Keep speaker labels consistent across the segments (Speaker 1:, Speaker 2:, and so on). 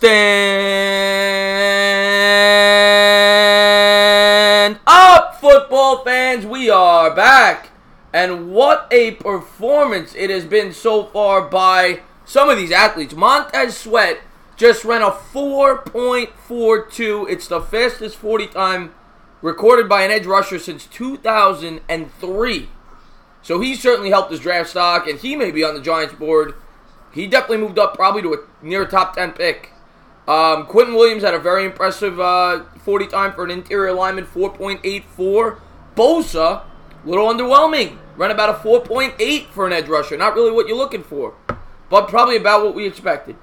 Speaker 1: Stand up, football fans. We are back. And what a performance it has been so far by some of these athletes. Montez Sweat just ran a 4.42. It's the fastest 40 time recorded by an edge rusher since 2003. So he certainly helped his draft stock, and he may be on the Giants board. He definitely moved up probably to a near top 10 pick. Quentin Williams had a very impressive 40 time for an interior lineman, 4.84. Bosa, a little underwhelming. Ran about a 4.8 for an edge rusher. Not really what you're looking for, but probably about what we expected.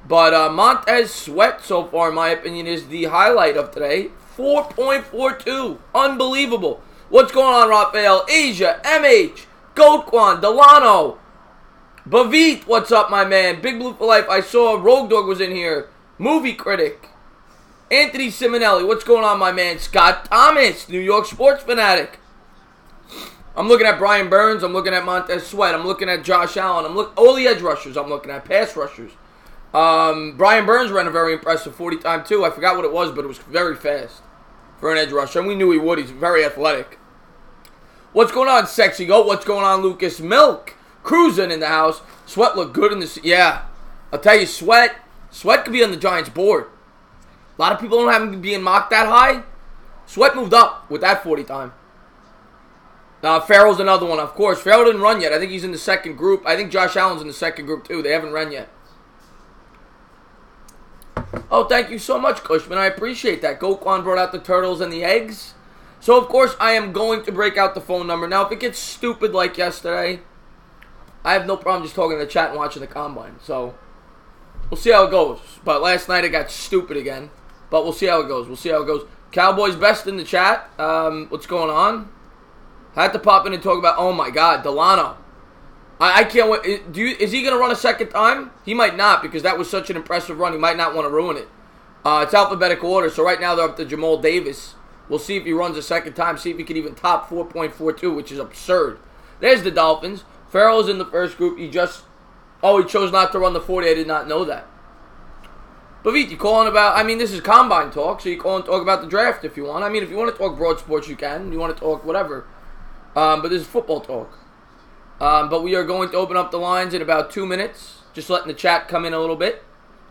Speaker 1: But Montez Sweat, so far, in my opinion, is the highlight of today. 4.42. Unbelievable. What's going on, Raphael? Asia, MH, Goatquan, Delano, Bavit, what's up, my man? Big Blue for Life. I saw Rogue Dog was in here. Movie Critic. Anthony Simonelli, what's going on, my man? Scott Thomas, New York Sports Fanatic. I'm looking at Brian Burns. I'm looking at Montez Sweat. I'm looking at Josh Allen. All the edge rushers I'm looking at. Pass rushers. Brian Burns ran a very impressive 40 time too. I forgot what it was, but it was very fast for an edge rusher. And we knew he would. He's very athletic. What's going on, Sexy Goat? What's going on, Lucas Milk? Cruising in the house. Sweat looked good in the... Yeah. I'll tell you, Sweat could be on the Giants board. A lot of people don't have him being mocked that high. Sweat moved up with that 40 time. Farrell's another one, of course. Farrell didn't run yet. I think he's in the second group. I think Josh Allen's in the second group, too. They haven't run yet. Oh, thank you so much, Cushman. I appreciate that. Goquan brought out the turtles and the eggs. So, of course, I am going to break out the phone number. Now, if it gets stupid like yesterday, I have no problem just talking to the chat and watching the combine. So, we'll see how it goes. But last night it got stupid again. But we'll see how it goes. We'll see how it goes. Cowboys best in the chat. What's going on? I had to pop in and talk about, oh my God, Delano. I can't wait. Is he going to run a second time? He might not, because that was such an impressive run. He might not want to ruin it. It's alphabetical order, so right now they're up to Jamal Davis. We'll see if he runs a second time, see if he can even top 4.42, which is absurd. There's the Dolphins. Farrell's in the first group. He chose not to run the 40. I did not know that. But Vit, you calling about, this is combine talk, so you call and talk about the draft if you want. If you want to talk broad sports, you can. You want to talk whatever. But this is football talk. But we are going to open up the lines in about 2 minutes. Just letting the chat come in a little bit.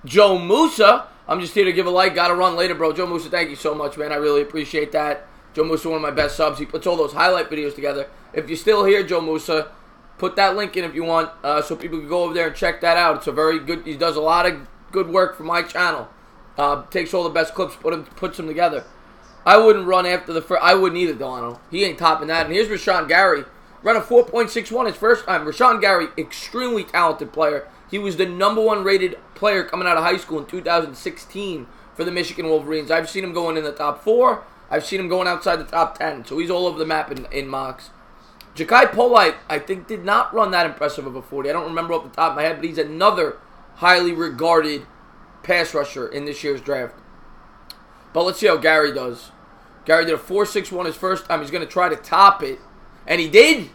Speaker 1: Joe Musa, I'm just here to give a like. Got to run later, bro. Joe Musa, thank you so much, man. I really appreciate that. Joe Musa, one of my best subs. He puts all those highlight videos together. If you're still here, Joe Musa, put that link in if you want, so people can go over there and check that out. It's a very good. He does a lot of good work for my channel. Takes all the best clips, puts them together. I wouldn't run after the first. I wouldn't either, Delano. He ain't topping that. And here's Rashawn Gary. Ran a 4.61 his first time. Rashawn Gary, extremely talented player. He was the #1 rated player coming out of high school in 2016 for the Michigan Wolverines. I've seen him going in the top 4. I've seen him going outside the top 10. So he's all over the map in mocks. Ja'Kai Polite, I think, did not run that impressive of a 40. I don't remember off the top of my head, but he's another highly regarded pass rusher in this year's draft. But let's see how Gary does. Gary did a 4.61 his first time. He's going to try to top it. And he did.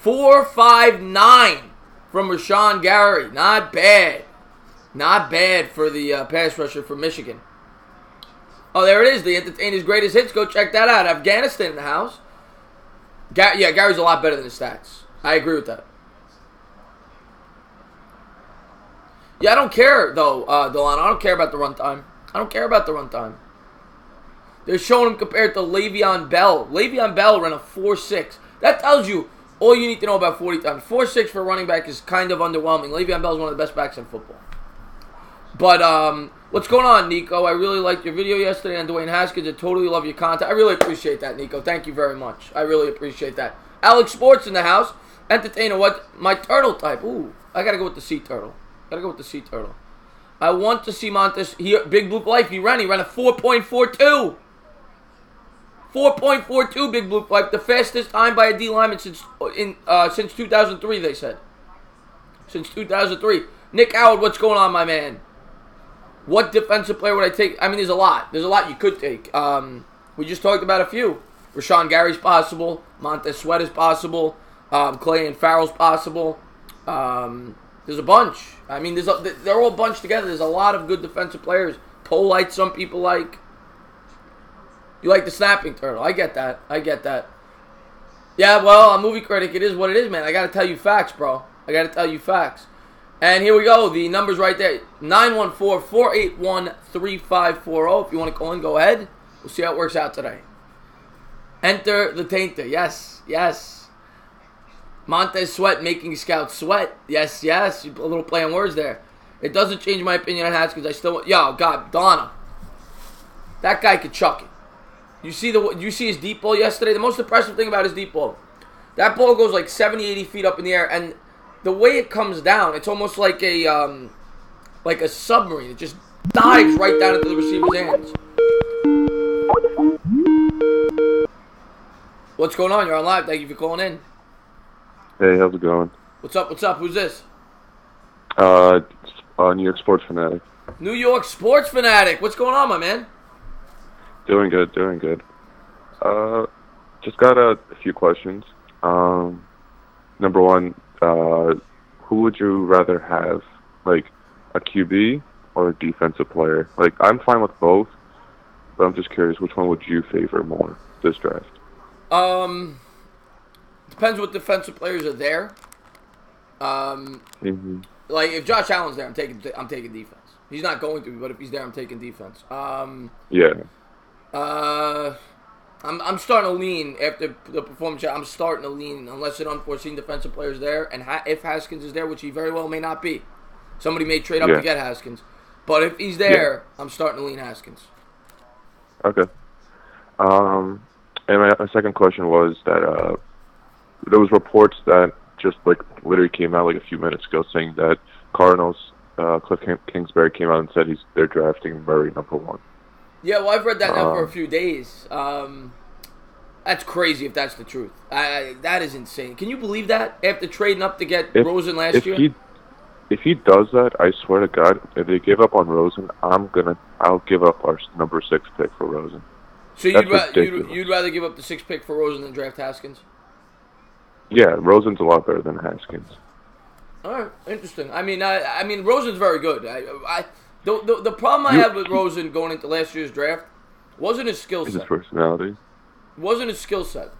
Speaker 1: 4.59 from Rashawn Gary. Not bad. Not bad for the pass rusher from Michigan. Oh, there it is. The Entertainer's Greatest Hits. Go check that out. Afghanistan in the house. Gary's a lot better than his stats. I agree with that. Yeah, I don't care, though, Delano. I don't care about the runtime. They're showing him compared to Le'Veon Bell. Le'Veon Bell ran a 4.6. That tells you all you need to know about 40 times. 4.6 for a running back is kind of underwhelming. Le'Veon Bell is one of the best backs in football. But what's going on, Nico? I really liked your video yesterday on Dwayne Haskins. I totally love your content. I really appreciate that, Nico. Thank you very much. I really appreciate that. Alex Sports in the house. Entertainer, what? My turtle type. Ooh, I got to go with the sea turtle. I want to see Montez. Big Blue Life, he ran a 4.42. 4.42 Big Blue Pipe, the fastest time by a D lineman since 2003, they said. Since 2003. Nick Howard, what's going on, my man? What defensive player would I take? There's a lot. There's a lot you could take. We just talked about a few. Rashawn Gary's possible. Montez Sweat is possible. Clay and Farrell's possible. There's a bunch. I mean, they're all bunched together. There's a lot of good defensive players. Polite, some people like. You like the snapping turtle. I get that. Yeah, well, a movie critic, it is what it is, man. I got to tell you facts, bro. I got to tell you facts. And here we go. The number's right there. 914-481-3540. If you want to call in, go ahead. We'll see how it works out today. Enter the tainter. Yes. Montez Sweat making scouts sweat. Yes. A little play on words there. It doesn't change my opinion on Haskins. I still... Yo, God, Donna. That guy could chuck it. You see his deep ball yesterday? The most impressive thing about his deep ball, that ball goes like 70, 80 feet up in the air, and the way it comes down, it's almost like a submarine. It just dives right down into the receiver's hands. What's going on? You're on live. Thank you for calling in.
Speaker 2: Hey, how's it going?
Speaker 1: What's up? Who's this?
Speaker 2: New York Sports Fanatic.
Speaker 1: New York Sports Fanatic. What's going on, my man?
Speaker 2: Doing good. Just got a few questions. Number one, who would you rather have, like a QB or a defensive player? Like, I'm fine with both, but I'm just curious, which one would you favor more this draft?
Speaker 1: Depends what defensive players are there. Like if Josh Allen's there, I'm taking defense. He's not going to be, but if he's there, I'm taking defense.
Speaker 2: Yeah.
Speaker 1: I'm starting to lean after the performance. I'm starting to lean unless an unforeseen defensive player is there, and if Haskins is there, which he very well may not be, somebody may trade up to get Haskins. But if he's there, I'm starting to lean Haskins.
Speaker 2: Okay. And my second question was that there was reports that just like literally came out like a few minutes ago saying that Cardinals, Cliff Kingsbury came out and said they're drafting Murray number 1. Yeah, well, I've read that now for a few days. That's crazy if that's the truth. That is insane. Can you believe that? After trading up to get Rosen last year? If he does that, I swear to God, if they give up on Rosen, I'll give up our number 6 pick for Rosen. So you'd rather give up the 6th pick for Rosen than draft Haskins? Yeah, Rosen's a lot better than Haskins. All right, interesting. I mean, Rosen's very good. The problem I had with Rosen going into last year's draft wasn't his skill set. His personality. Wasn't his skill set.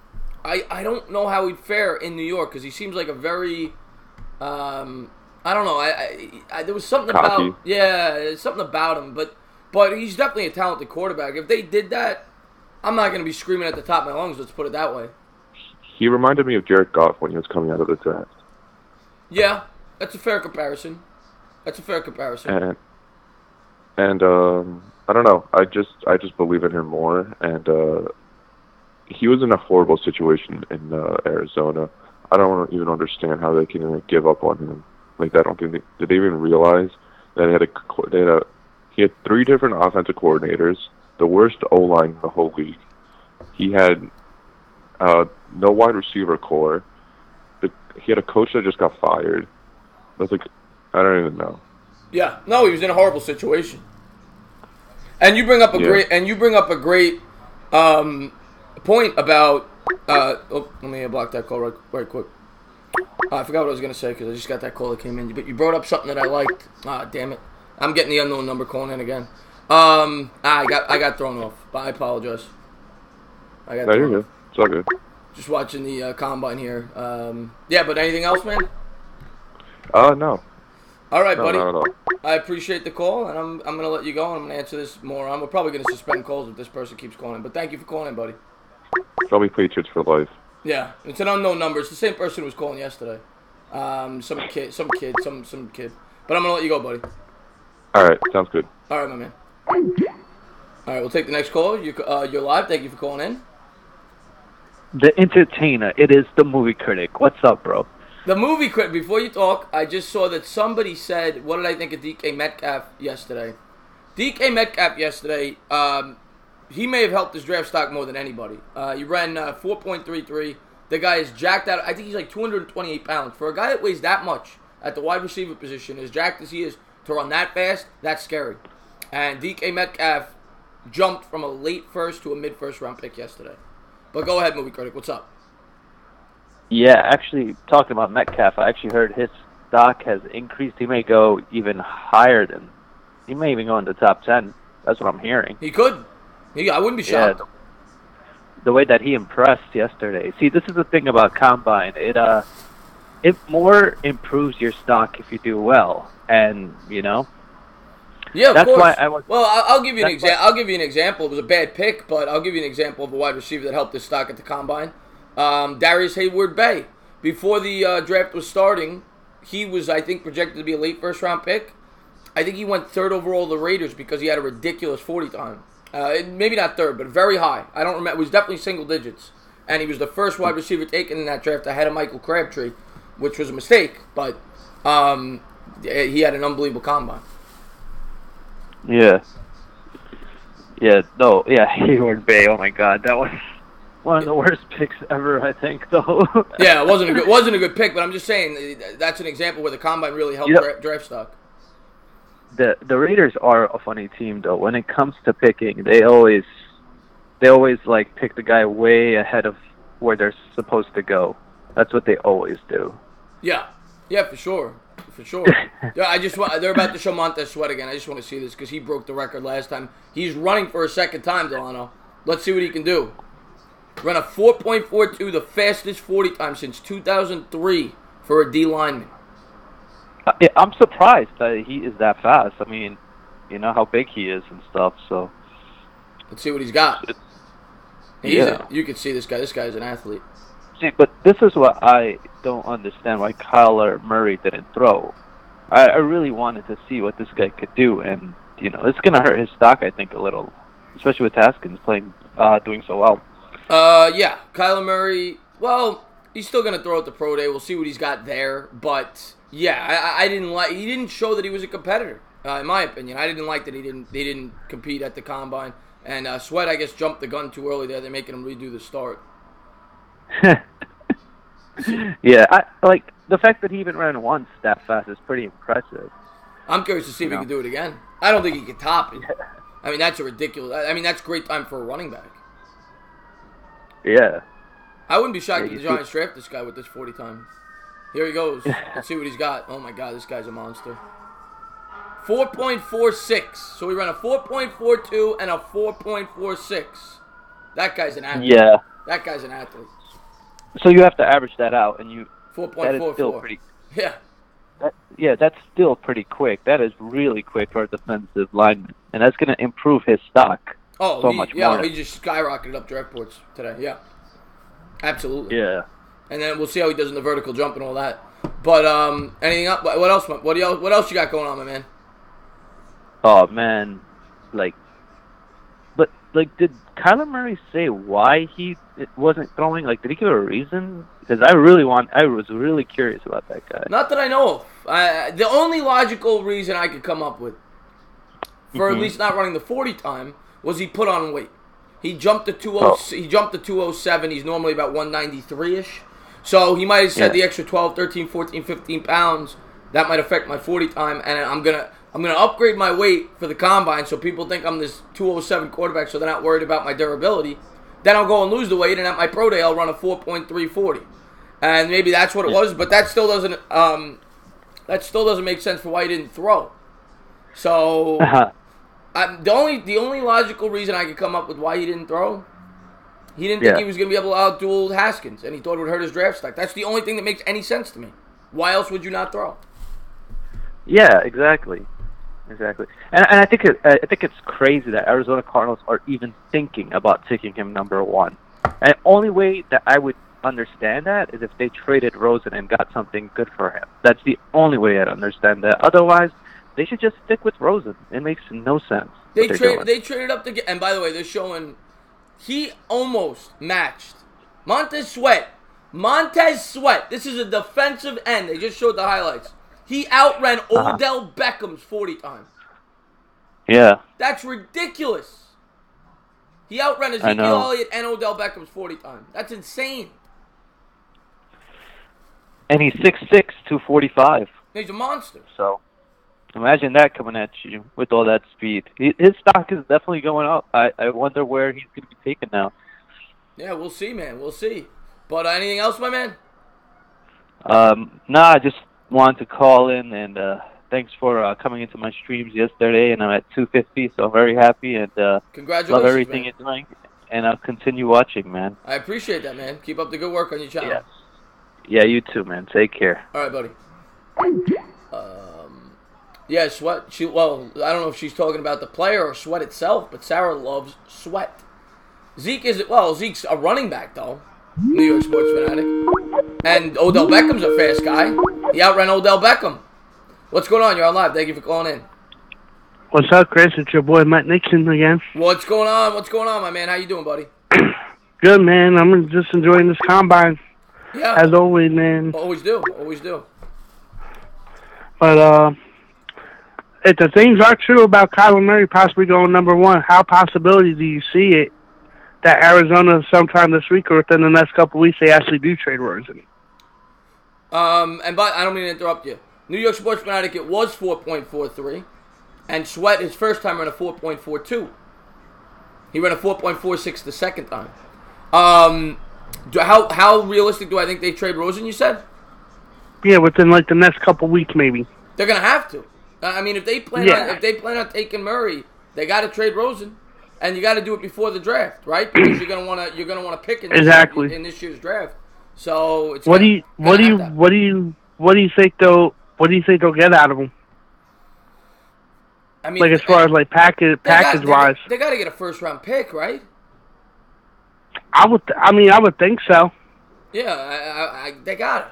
Speaker 2: I don't know how he'd fare in New York because he seems like a very, I don't know. There was something cocky. Something about him. But he's definitely a talented quarterback. If they did that, I'm not going to be screaming at the top of my lungs. Let's put it that way. He reminded me of Jared Goff when he was coming out of the draft. Yeah, that's a fair comparison. And I don't know. I just believe in him more. And he was in a horrible situation in Arizona. I don't even understand how they can give up on him. Like, I don't think did they even realize that he had 3 different offensive coordinators, the worst O-line in the whole league. He had no wide receiver core. He had a coach that just got fired. I was like, I don't even know. Yeah, no, he was in a horrible situation. And you bring up a great point about. Let me block that call right quick. I forgot what I was going to say because I just got that call that came in. But you brought up something that I liked. Damn it! I'm getting the unknown number calling in again. I got thrown off. I apologize. You're good. It's all good. Just watching the combine here. But anything else, man? No. All right, buddy. Not at all. I appreciate the call, and I'm going to let you go, and I'm going to answer this more. We're probably going to suspend calls if this person keeps calling. But thank you for calling in, buddy. Probably Patriots for life. Yeah, it's an unknown number. It's the same person who was calling yesterday. Some kid. But I'm going to let you go, buddy. All right, sounds good. All right, my man. All right, we'll take the next call. You're live. Thank you for calling in.
Speaker 3: The entertainer. It is the movie critic. What's up, bro?
Speaker 1: The movie critic. Before you talk, I just saw that somebody said, what did I think of DK Metcalf yesterday? DK Metcalf yesterday, he may have helped his draft stock more than anybody. He ran 4.33. The guy is jacked out. I think he's like 228 pounds. For a guy that weighs that much at the wide receiver position, as jacked as he is, to run that fast, that's scary. And DK Metcalf jumped from a late first to a mid-first round pick yesterday. But go ahead, movie critic. What's up?
Speaker 3: Yeah, actually, talking about Metcalf, I actually heard his stock has increased. He may go even higher than. He may even go in the top 10. That's what I'm hearing.
Speaker 1: He could. I wouldn't be shocked.
Speaker 3: Yeah, the way that he impressed yesterday. See, this is the thing about Combine. It more improves your stock if you do well, and
Speaker 1: Yeah, of
Speaker 3: that's
Speaker 1: course.
Speaker 3: why I was.
Speaker 1: Well, I'll give you an example. I'll give you an example. It was a bad pick, but I'll give you an example of a wide receiver that helped his stock at the combine. Darius Hayward-Bay. Before the draft was starting, he was, I think, projected to be a late first-round pick. I think he went third overall to the Raiders because he had a ridiculous 40 time. Maybe not third, but very high. I don't remember. It was definitely single digits. And he was the first wide receiver taken in that draft ahead of Michael Crabtree, which was a mistake. But he had an unbelievable combine.
Speaker 3: Yeah. Yeah, no, yeah, Hayward Bay, oh my god, that was one of the worst picks ever, I think, though.
Speaker 1: Yeah, it wasn't a good pick, but I'm just saying that's an example where the combine really helped draft stock.
Speaker 3: The Raiders are a funny team, though. When it comes to picking, they always like pick the guy way ahead of where they're supposed to go. That's what they always do.
Speaker 1: Yeah, for sure. Yeah, they're about to show Montez Sweat again. I just want to see this because he broke the record last time. He's running for a second time, Delano. Let's see what he can do. Run a 4.42, the fastest 40 time since 2003 for a D lineman.
Speaker 3: Yeah, I'm surprised that he is that fast. I mean, you know how big he is and stuff, so.
Speaker 1: Let's see what he's got. You can see this guy. This guy's an athlete.
Speaker 3: See, but this is what I don't understand, why Kyler Murray didn't throw. I really wanted to see what this guy could do, and, it's going to hurt his stock, I think, a little, especially with Haskins doing so well.
Speaker 1: Yeah, Kyler Murray, well, he's still going to throw at the pro day. We'll see what he's got there, but, yeah, I didn't like, he didn't show that he was a competitor, in my opinion. I didn't like that he didn't compete at the combine, and Sweat, I guess, jumped the gun too early there. They're making him redo the start.
Speaker 3: Yeah, I like the fact that he even ran once that fast is pretty impressive.
Speaker 1: I'm curious to see if he can do it again. I don't think he can top it. I mean, that's that's great time for a running back.
Speaker 3: Yeah.
Speaker 1: I wouldn't be shocked if the Giants draft this guy with this 40 time. Here he goes. Let's see what he's got. Oh my God, this guy's a monster. 4.46. So we ran a 4.42 and a 4.46. That guy's an athlete.
Speaker 3: Yeah.
Speaker 1: That guy's an athlete.
Speaker 3: So you have to average that out, and
Speaker 1: 4.44.
Speaker 3: That is still pretty.
Speaker 1: Yeah.
Speaker 3: That's still pretty quick. That is really quick for a defensive lineman, and that's going to improve his stock much more.
Speaker 1: Yeah, he just skyrocketed up draft boards today. Yeah, absolutely.
Speaker 3: Yeah.
Speaker 1: And then we'll see how he does in the vertical jump and all that. But anything else? What else? What else you got going on, my man?
Speaker 3: Oh man, But did Kyler Murray say why he wasn't throwing? Like, did he give a reason? Because I was really curious about that guy.
Speaker 1: Not that I know of. The only logical reason I could come up with for at least not running the 40 time was he put on weight. He jumped to 20. He jumped to 207. He's normally about 193-ish. So he might have said the extra 12, 13, 14, 15 pounds. That might affect my 40 time, and I'm gonna upgrade my weight for the combine so people think I'm this 207 quarterback, so they're not worried about my durability. Then I'll go and lose the weight, and at my pro day I'll run a 4.340, and maybe that's what it was. But that still doesn't make sense for why he didn't throw. So the only logical reason I could come up with why he didn't throw, he didn't think he was going to be able to outduel Haskins, and he thought it would hurt his draft stock. That's the only thing that makes any sense to me. Why else would you not throw?
Speaker 3: Yeah, exactly. And I think it's crazy that Arizona Cardinals are even thinking about taking him number one. And the only way that I would understand that is if they traded Rosen and got something good for him. That's the only way I'd understand that. Otherwise, they should just stick with Rosen. It makes no sense.
Speaker 1: They traded up to get, and by the way, they're showing he almost matched Montez Sweat. This is a defensive end. They just showed the highlights. He outran Odell Beckham's 40 time.
Speaker 3: Yeah.
Speaker 1: That's ridiculous. He outran Ezekiel Elliott and Odell Beckham's 40 time. That's insane. And
Speaker 3: he's 6'6", 245.
Speaker 1: He's a monster.
Speaker 3: So, imagine that coming at you with all that speed. His stock is definitely going up. I wonder where he's going to be taken now.
Speaker 1: Yeah, we'll see, man. We'll see. But anything else, my man?
Speaker 3: Nah, just wanted to call in and thanks for coming into my streams yesterday. And I'm at 250, so I'm very happy and
Speaker 1: Congratulations,
Speaker 3: love everything
Speaker 1: man.
Speaker 3: you're doing. And I'll continue watching, man.
Speaker 1: I appreciate that, man. Keep up the good work on your channel.
Speaker 3: Yeah. Yeah, you too, man. Take care.
Speaker 1: All right, buddy. Yeah, Sweat. Well, I don't know if she's talking about the player or Sweat itself, but Sarah loves Sweat. Zeke's a running back, though. New York Sports Fanatic. And Odell Beckham's a fast guy. He outran Odell Beckham. What's going on? You're on live. Thank you for calling in.
Speaker 4: What's up, Chris? It's your boy Matt Nixon again.
Speaker 1: What's going on? What's going on, my man? How you doing, buddy?
Speaker 4: Good, man. I'm just enjoying this combine.
Speaker 1: Yeah.
Speaker 4: As always, man.
Speaker 1: Always do. Always do.
Speaker 4: But, if the things are true about Kyler Murray possibly going number one, how possibility do you see it that Arizona sometime this week or within the next couple of weeks they actually do trade Rosen?
Speaker 1: But I don't mean to interrupt you. New York Sports Fanatic, it was 4.43, and Sweat his first time ran a 4.42. He ran a 4.46 the second time. How realistic do I think they trade Rosen? You said?
Speaker 4: Yeah, within like the next couple of weeks, maybe.
Speaker 1: They're gonna have to. I mean, if they plan on taking Murray, they got to trade Rosen, and you got to do it before the draft, right? Because you're gonna want to pick in this year's draft. So it's
Speaker 4: what do you think they'll get out of him?
Speaker 1: I mean,
Speaker 4: like as far as like package wise,
Speaker 1: they got to get a first round pick, right?
Speaker 4: I would think so.
Speaker 1: Yeah, they got it.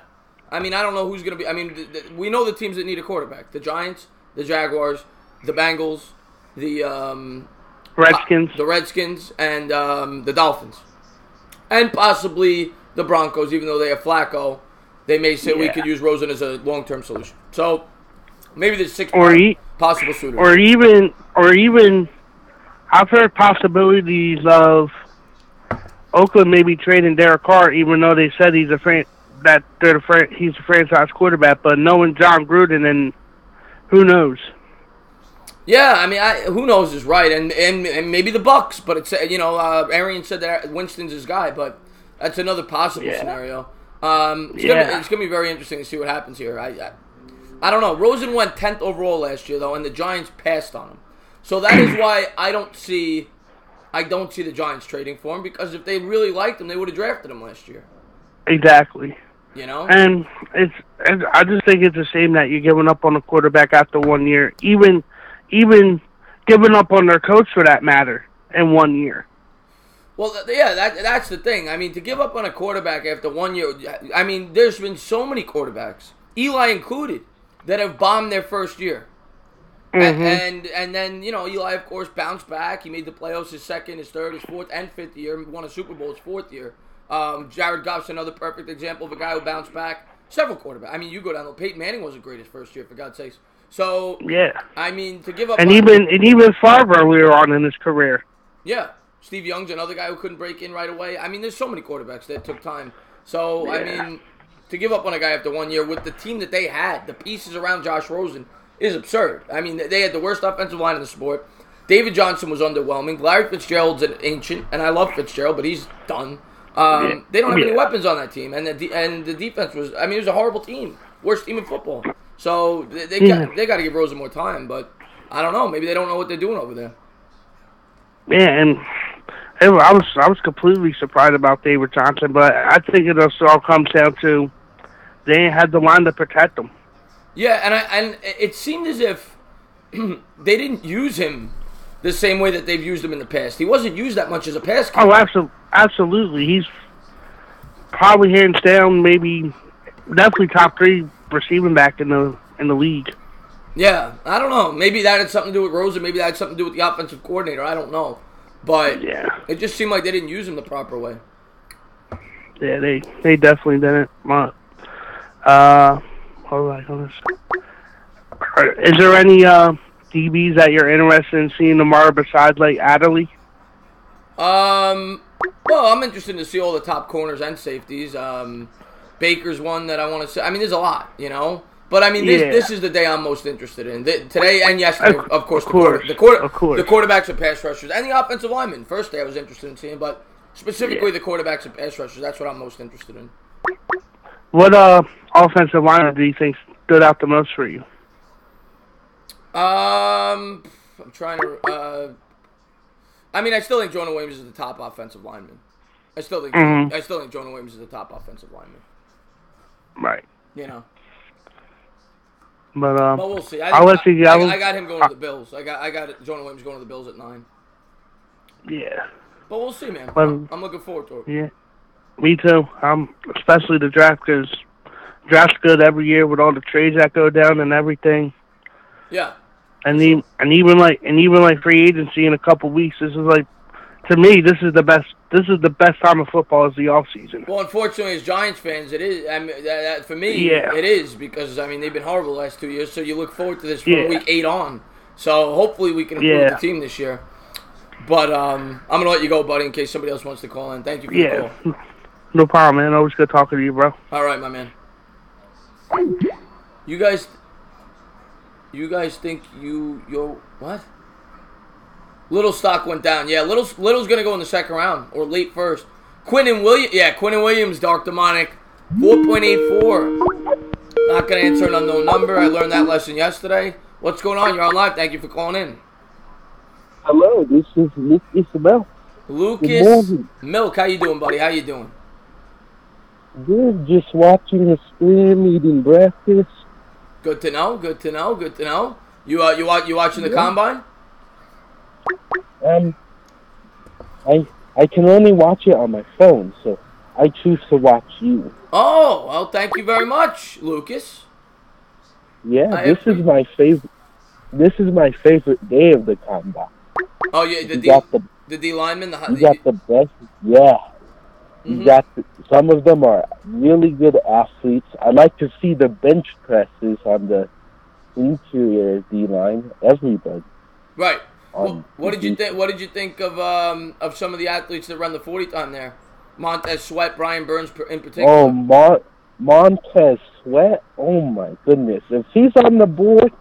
Speaker 1: I mean, I don't know who's going to be. I mean, we know the teams that need a quarterback: the Giants, the Jaguars, the Bengals, the Redskins, and the Dolphins, and possibly the Broncos. Even though they have Flacco, they may say we could use Rosen as a long-term solution. So maybe there's six possible suitors.
Speaker 4: Or even, I've heard possibilities of Oakland maybe trading Derek Carr, even though they said he's a franchise quarterback. But knowing John Gruden, and who knows?
Speaker 1: Yeah, I mean, who knows is right, and maybe the Bucks. But it's Arian said that Winston's his guy, but that's another possible scenario. It's gonna be very interesting to see what happens here. I don't know. Rosen went 10th overall last year though, and the Giants passed on him. So that is why I don't see the Giants trading for him, because if they really liked him, they would have drafted him last year.
Speaker 4: Exactly.
Speaker 1: You know?
Speaker 4: And I just think it's a shame that you're giving up on a quarterback after 1 year, even giving up on their coach for that matter in 1 year.
Speaker 1: Well, yeah, that's the thing. I mean, to give up on a quarterback after 1 year, I mean, there's been so many quarterbacks, Eli included, that have bombed their first year. Mm-hmm. And then, Eli, of course, bounced back. He made the playoffs his second, his third, his fourth, and fifth year. He won a Super Bowl his fourth year. Jared Goff's another perfect example of a guy who bounced back. Several quarterbacks. I mean, you go down. Peyton Manning wasn't great his first year, for God's sakes. So,
Speaker 4: yeah.
Speaker 1: I mean, to give up...
Speaker 4: And even Favre earlier on in his career.
Speaker 1: Yeah. Steve Young's another guy who couldn't break in right away. I mean, there's so many quarterbacks that took time. So, I mean, to give up on a guy after 1 year with the team that they had, the pieces around Josh Rosen, is absurd. I mean, they had the worst offensive line in the sport. David Johnson was underwhelming. Larry Fitzgerald's an ancient, and I love Fitzgerald, but he's done. They don't have any weapons on that team, and the defense was... I mean, it was a horrible team. Worst team in football. So, they got to give Rosen more time, but I don't know. Maybe they don't know what they're doing over there.
Speaker 4: Yeah, and I was completely surprised about David Johnson, but I think it also all comes down to they ain't had the line to protect him.
Speaker 1: Yeah, and it seemed as if they didn't use him the same way that they've used him in the past. He wasn't used that much as a pass catcher.
Speaker 4: Oh, absolutely. He's probably hands down, definitely top 3 receiving back in the league.
Speaker 1: Yeah, I don't know. Maybe that had something to do with Rosen. Maybe that had something to do with the offensive coordinator. I don't know. But it just seemed like they didn't use him the proper way.
Speaker 4: Yeah, they definitely didn't. Hold on. Is there any DBs that you're interested in seeing tomorrow besides like Adderley?
Speaker 1: Well, I'm interested to see all the top corners and safeties. Baker's one that I want to see. I mean, there's a lot, But, I mean, this is the day I'm most interested in. Today and yesterday, of course, the quarterbacks and pass rushers. And the offensive linemen. First day I was interested in seeing, but specifically the quarterbacks and pass rushers. That's what I'm most interested in.
Speaker 4: What offensive lineman do you think stood out the most for you?
Speaker 1: I'm trying to. I mean, I still think Jonah Williams is the top offensive lineman. I still think Jonah Williams is the top offensive lineman.
Speaker 4: Right.
Speaker 1: You know.
Speaker 4: But
Speaker 1: we'll see.
Speaker 4: I'll let you go.
Speaker 1: I got him going to the Bills. I got Jonah Williams going to the Bills at 9.
Speaker 4: Yeah.
Speaker 1: But we'll see, man.
Speaker 4: Well,
Speaker 1: I'm looking forward to it.
Speaker 4: Yeah. Me too. Especially the draft, because draft's good every year with all the trades that go down and everything.
Speaker 1: Yeah.
Speaker 4: And even like free agency in a couple weeks. This is like, to me, this is the best time of football is the off season.
Speaker 1: Well, unfortunately, as Giants fans, it is. I mean, for me,
Speaker 4: Yeah.
Speaker 1: it is because I mean they've been horrible the last 2 years. So you look forward to this from week 8 on. So hopefully we can improve the team this year. But I'm gonna let you go, buddy, in case somebody else wants to call in. Thank you for the call.
Speaker 4: No problem, man. Always good talking to you, bro.
Speaker 1: All right, my man. You guys think yo what? Little stock went down. Yeah, Little's gonna go in the second round or late first. Quinnen Williams, Dark Demonic, 4.84. Not gonna answer an unknown number. I learned that lesson yesterday. What's going on? You're on live. Thank you for calling in.
Speaker 5: Hello, this is Lucas Milk.
Speaker 1: Lucas Milk, how you doing, buddy? How you doing?
Speaker 5: Good, just watching the stream, eating breakfast.
Speaker 1: Good to know. You watching the combine?
Speaker 5: I can only watch it on my phone, so I choose to watch you.
Speaker 1: Oh, well, thank you very much, Lucas.
Speaker 5: Yeah, this is my favorite. This is my favorite day of the combine.
Speaker 1: Oh yeah, the D lineman.
Speaker 5: You got the best. Yeah, you got some of them are really good athletes. I like to see the bench presses on the interior D line. Everybody.
Speaker 1: Right. What did you think? What did you think of some of the athletes that run the 40 time there? Montez Sweat, Brian Burns in particular.
Speaker 5: Oh, Montez Sweat. Oh my goodness! If he's on the board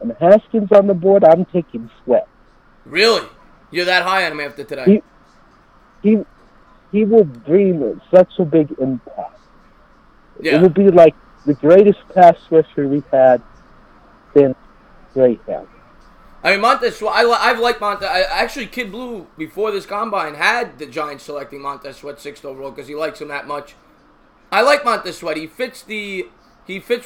Speaker 5: and Haskins on the board, I'm taking Sweat.
Speaker 1: Really? You're that high on him after today?
Speaker 5: He will bring such a big impact.
Speaker 1: Yeah.
Speaker 5: It will be like the greatest pass rusher we've had since Greyhound.
Speaker 1: I mean, Montez Sweat, I've liked Montez. Actually, Kid Blue, before this combine, had the Giants selecting Montez Sweat 6th overall because he likes him that much. I like Montez Sweat. He fits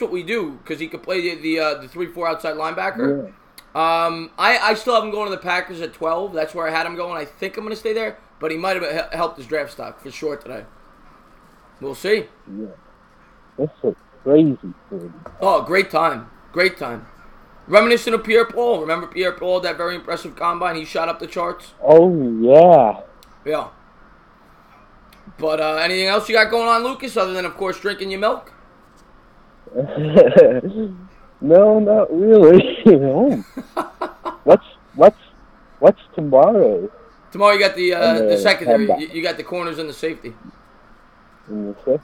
Speaker 1: what we do because he could play the 3-4 outside linebacker.
Speaker 5: Yeah.
Speaker 1: I still have him going to the Packers at 12. That's where I had him going. I think I'm going to stay there, but he might have helped his draft stock for sure today. We'll see.
Speaker 5: Yeah. That's so crazy for me.
Speaker 1: Oh, great time. Reminiscent of Pierre Paul. Remember Pierre Paul, that very impressive combine? He shot up the charts.
Speaker 5: Oh, yeah.
Speaker 1: Yeah. But anything else you got going on, Lucas, other than, of course, drinking your milk?
Speaker 5: No, not really. What's tomorrow?
Speaker 1: Tomorrow you got the secondary. You got the corners and the safety.
Speaker 5: Okay.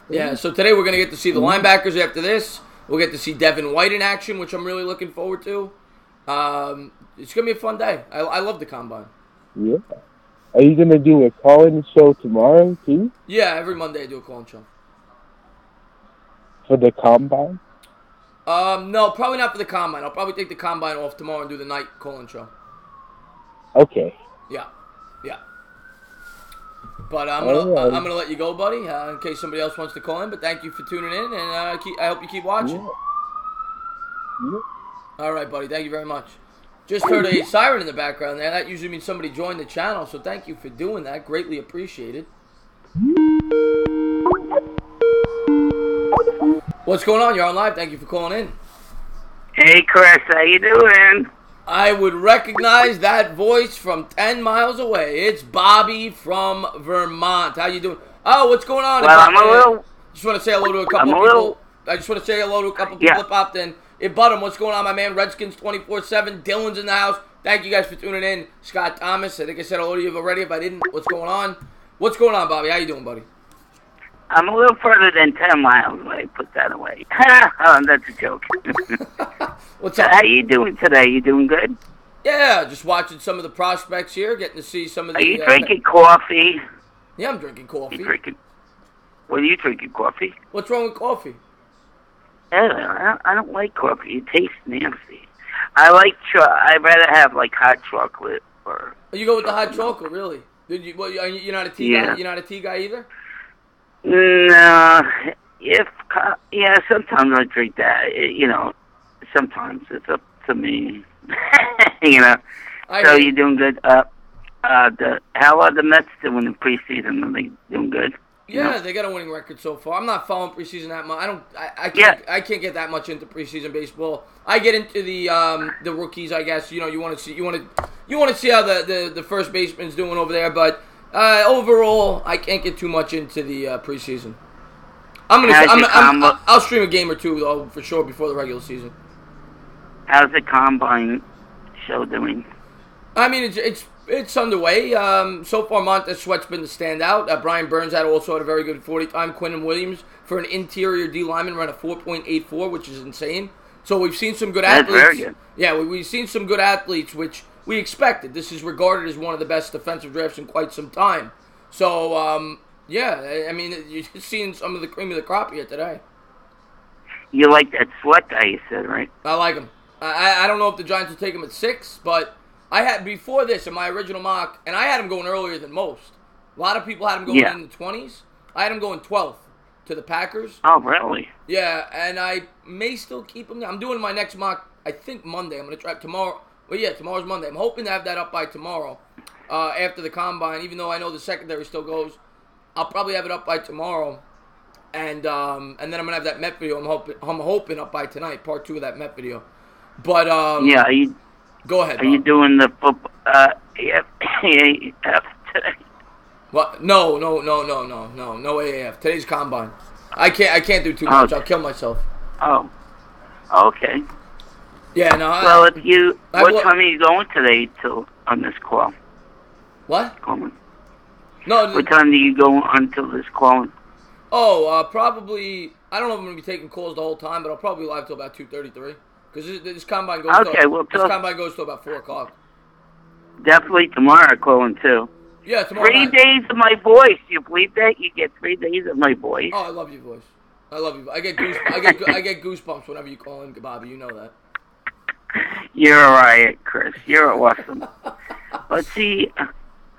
Speaker 1: Yeah, so today we're going to get to see the linebackers after this. We'll get to see Devin White in action, which I'm really looking forward to. It's going to be a fun day. I love the combine.
Speaker 5: Yeah. Are you going to do a call-in show tomorrow, too?
Speaker 1: Yeah, every Monday I do a call-in show.
Speaker 5: For the combine?
Speaker 1: No, probably not for the combine. I'll probably take the combine off tomorrow and do the night call-in show.
Speaker 5: Okay.
Speaker 1: Yeah. But I'm gonna let you go, buddy, in case somebody else wants to call in. But thank you for tuning in, and I hope you keep watching.
Speaker 5: Yeah.
Speaker 1: All right, buddy. Thank you very much. Just heard a siren in the background there. That usually means somebody joined the channel, so thank you for doing that. Greatly appreciated. What's going on? You're on live. Thank you for calling in.
Speaker 6: Hey, Chris. How you doing?
Speaker 1: I would recognize that voice from 10 miles away. It's Bobby from Vermont. How you doing? Oh, what's going on?
Speaker 6: Well, I'm a little...
Speaker 1: Just want to say hello to a couple of people. I just want to say hello to a couple of people that popped in. Ibudum, what's going on, my man? Redskins 24/7. Dylan's in the house. Thank you guys for tuning in. Scott Thomas, I think I said hello to you already. If I didn't, what's going on? What's going on, Bobby? How you doing, buddy?
Speaker 6: I'm a little further than 10 miles away. Put that away. Oh, that's a joke.
Speaker 1: What's up?
Speaker 6: How you doing today? You doing good?
Speaker 1: Yeah, just watching some of the prospects here, getting to see some of the...
Speaker 6: Are you drinking coffee?
Speaker 1: Yeah, I'm drinking coffee.
Speaker 6: What are you drinking, coffee?
Speaker 1: What's wrong with coffee?
Speaker 6: I don't like coffee. It tastes nasty. I'd rather have like hot chocolate or.
Speaker 1: You go with the hot chocolate, really? Did you? Well, you're not a tea guy. You're not a tea guy either.
Speaker 6: No, sometimes I drink that. Sometimes it's up to me. So you're doing good. How are the Mets doing in preseason? Are they doing good?
Speaker 1: Yeah, they got a winning record so far. I'm not following preseason that much. I can't get that much into preseason baseball. I get into the rookies, I guess. You want to see how the first baseman's doing over there, but overall, I can't get too much into the preseason. I'll stream a game or two though for sure before the regular season.
Speaker 6: How's the combine show doing?
Speaker 1: I mean, it's underway. So far, Montez Sweat's been the standout. Brian Burns had also had a very good 40 time. Quinton Williams, for an interior D lineman, ran a 4.84, which is insane. So we've seen some good athletes.
Speaker 6: That's very good.
Speaker 1: Yeah, we've seen some good athletes, which we expected. This is regarded as one of the best defensive drafts in quite some time. So, yeah, I mean, you're seeing some of the cream of the crop here today.
Speaker 6: You like that Sweat guy, you said, right?
Speaker 1: I like him. I don't know if the Giants will take him at 6, but I had before this in my original mock, and I had him going earlier than most. A lot of people had him going in the 20s. I had him going 12th to the Packers.
Speaker 6: Oh, really?
Speaker 1: Yeah, and I may still keep him. I'm doing my next mock, I think Monday. I'm going to try tomorrow. Well, yeah, tomorrow's Monday. I'm hoping to have that up by tomorrow after the Combine, even though I know the secondary still goes. I'll probably have it up by tomorrow. And then I'm going to have that Met video I'm hoping up by tonight, part 2 of that Met video. But,
Speaker 6: yeah,
Speaker 1: go ahead,
Speaker 6: Are you doing the football AAF today?
Speaker 1: What? No AAF. Today's Combine. I can't do too much. I'll kill myself.
Speaker 6: Oh, okay.
Speaker 1: Yeah, no.
Speaker 6: Well, what time are you going today on this call?
Speaker 1: What?
Speaker 6: Calling.
Speaker 1: No.
Speaker 6: What time do you go until this call?
Speaker 1: Oh, probably. I don't know if I'm going to be taking calls the whole time, but I'll probably be live till about 2:33 because this Combine goes. Combine goes till about 4 o'clock.
Speaker 6: Definitely tomorrow calling too.
Speaker 1: Yeah, tomorrow.
Speaker 6: 3 days of my voice. You believe that? You get 3 days of my voice.
Speaker 1: Oh, I love your voice. I love you. I get goosebumps whenever you call in, Bobby. You know that.
Speaker 6: You're all right, Chris. You're awesome. Let's see.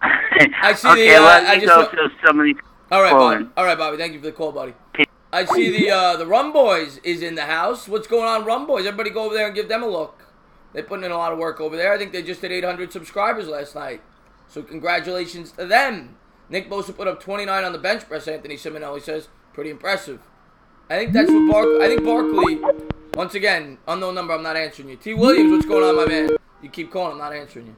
Speaker 1: I see
Speaker 6: okay, let me go to some of these.
Speaker 1: All right, Bobby. Thank you for the call, buddy. I see the Rum Boys is in the house. What's going on, Rum Boys? Everybody go over there and give them a look. They're putting in a lot of work over there. I think they just hit 800 subscribers last night. So congratulations to them. Nick Bosa put up 29 on the bench press, Anthony Simonelli says. Pretty impressive. I think that's what Barkley, once again, unknown number, I'm not answering you. T. Williams, what's going on, my man? You keep calling, I'm not answering you.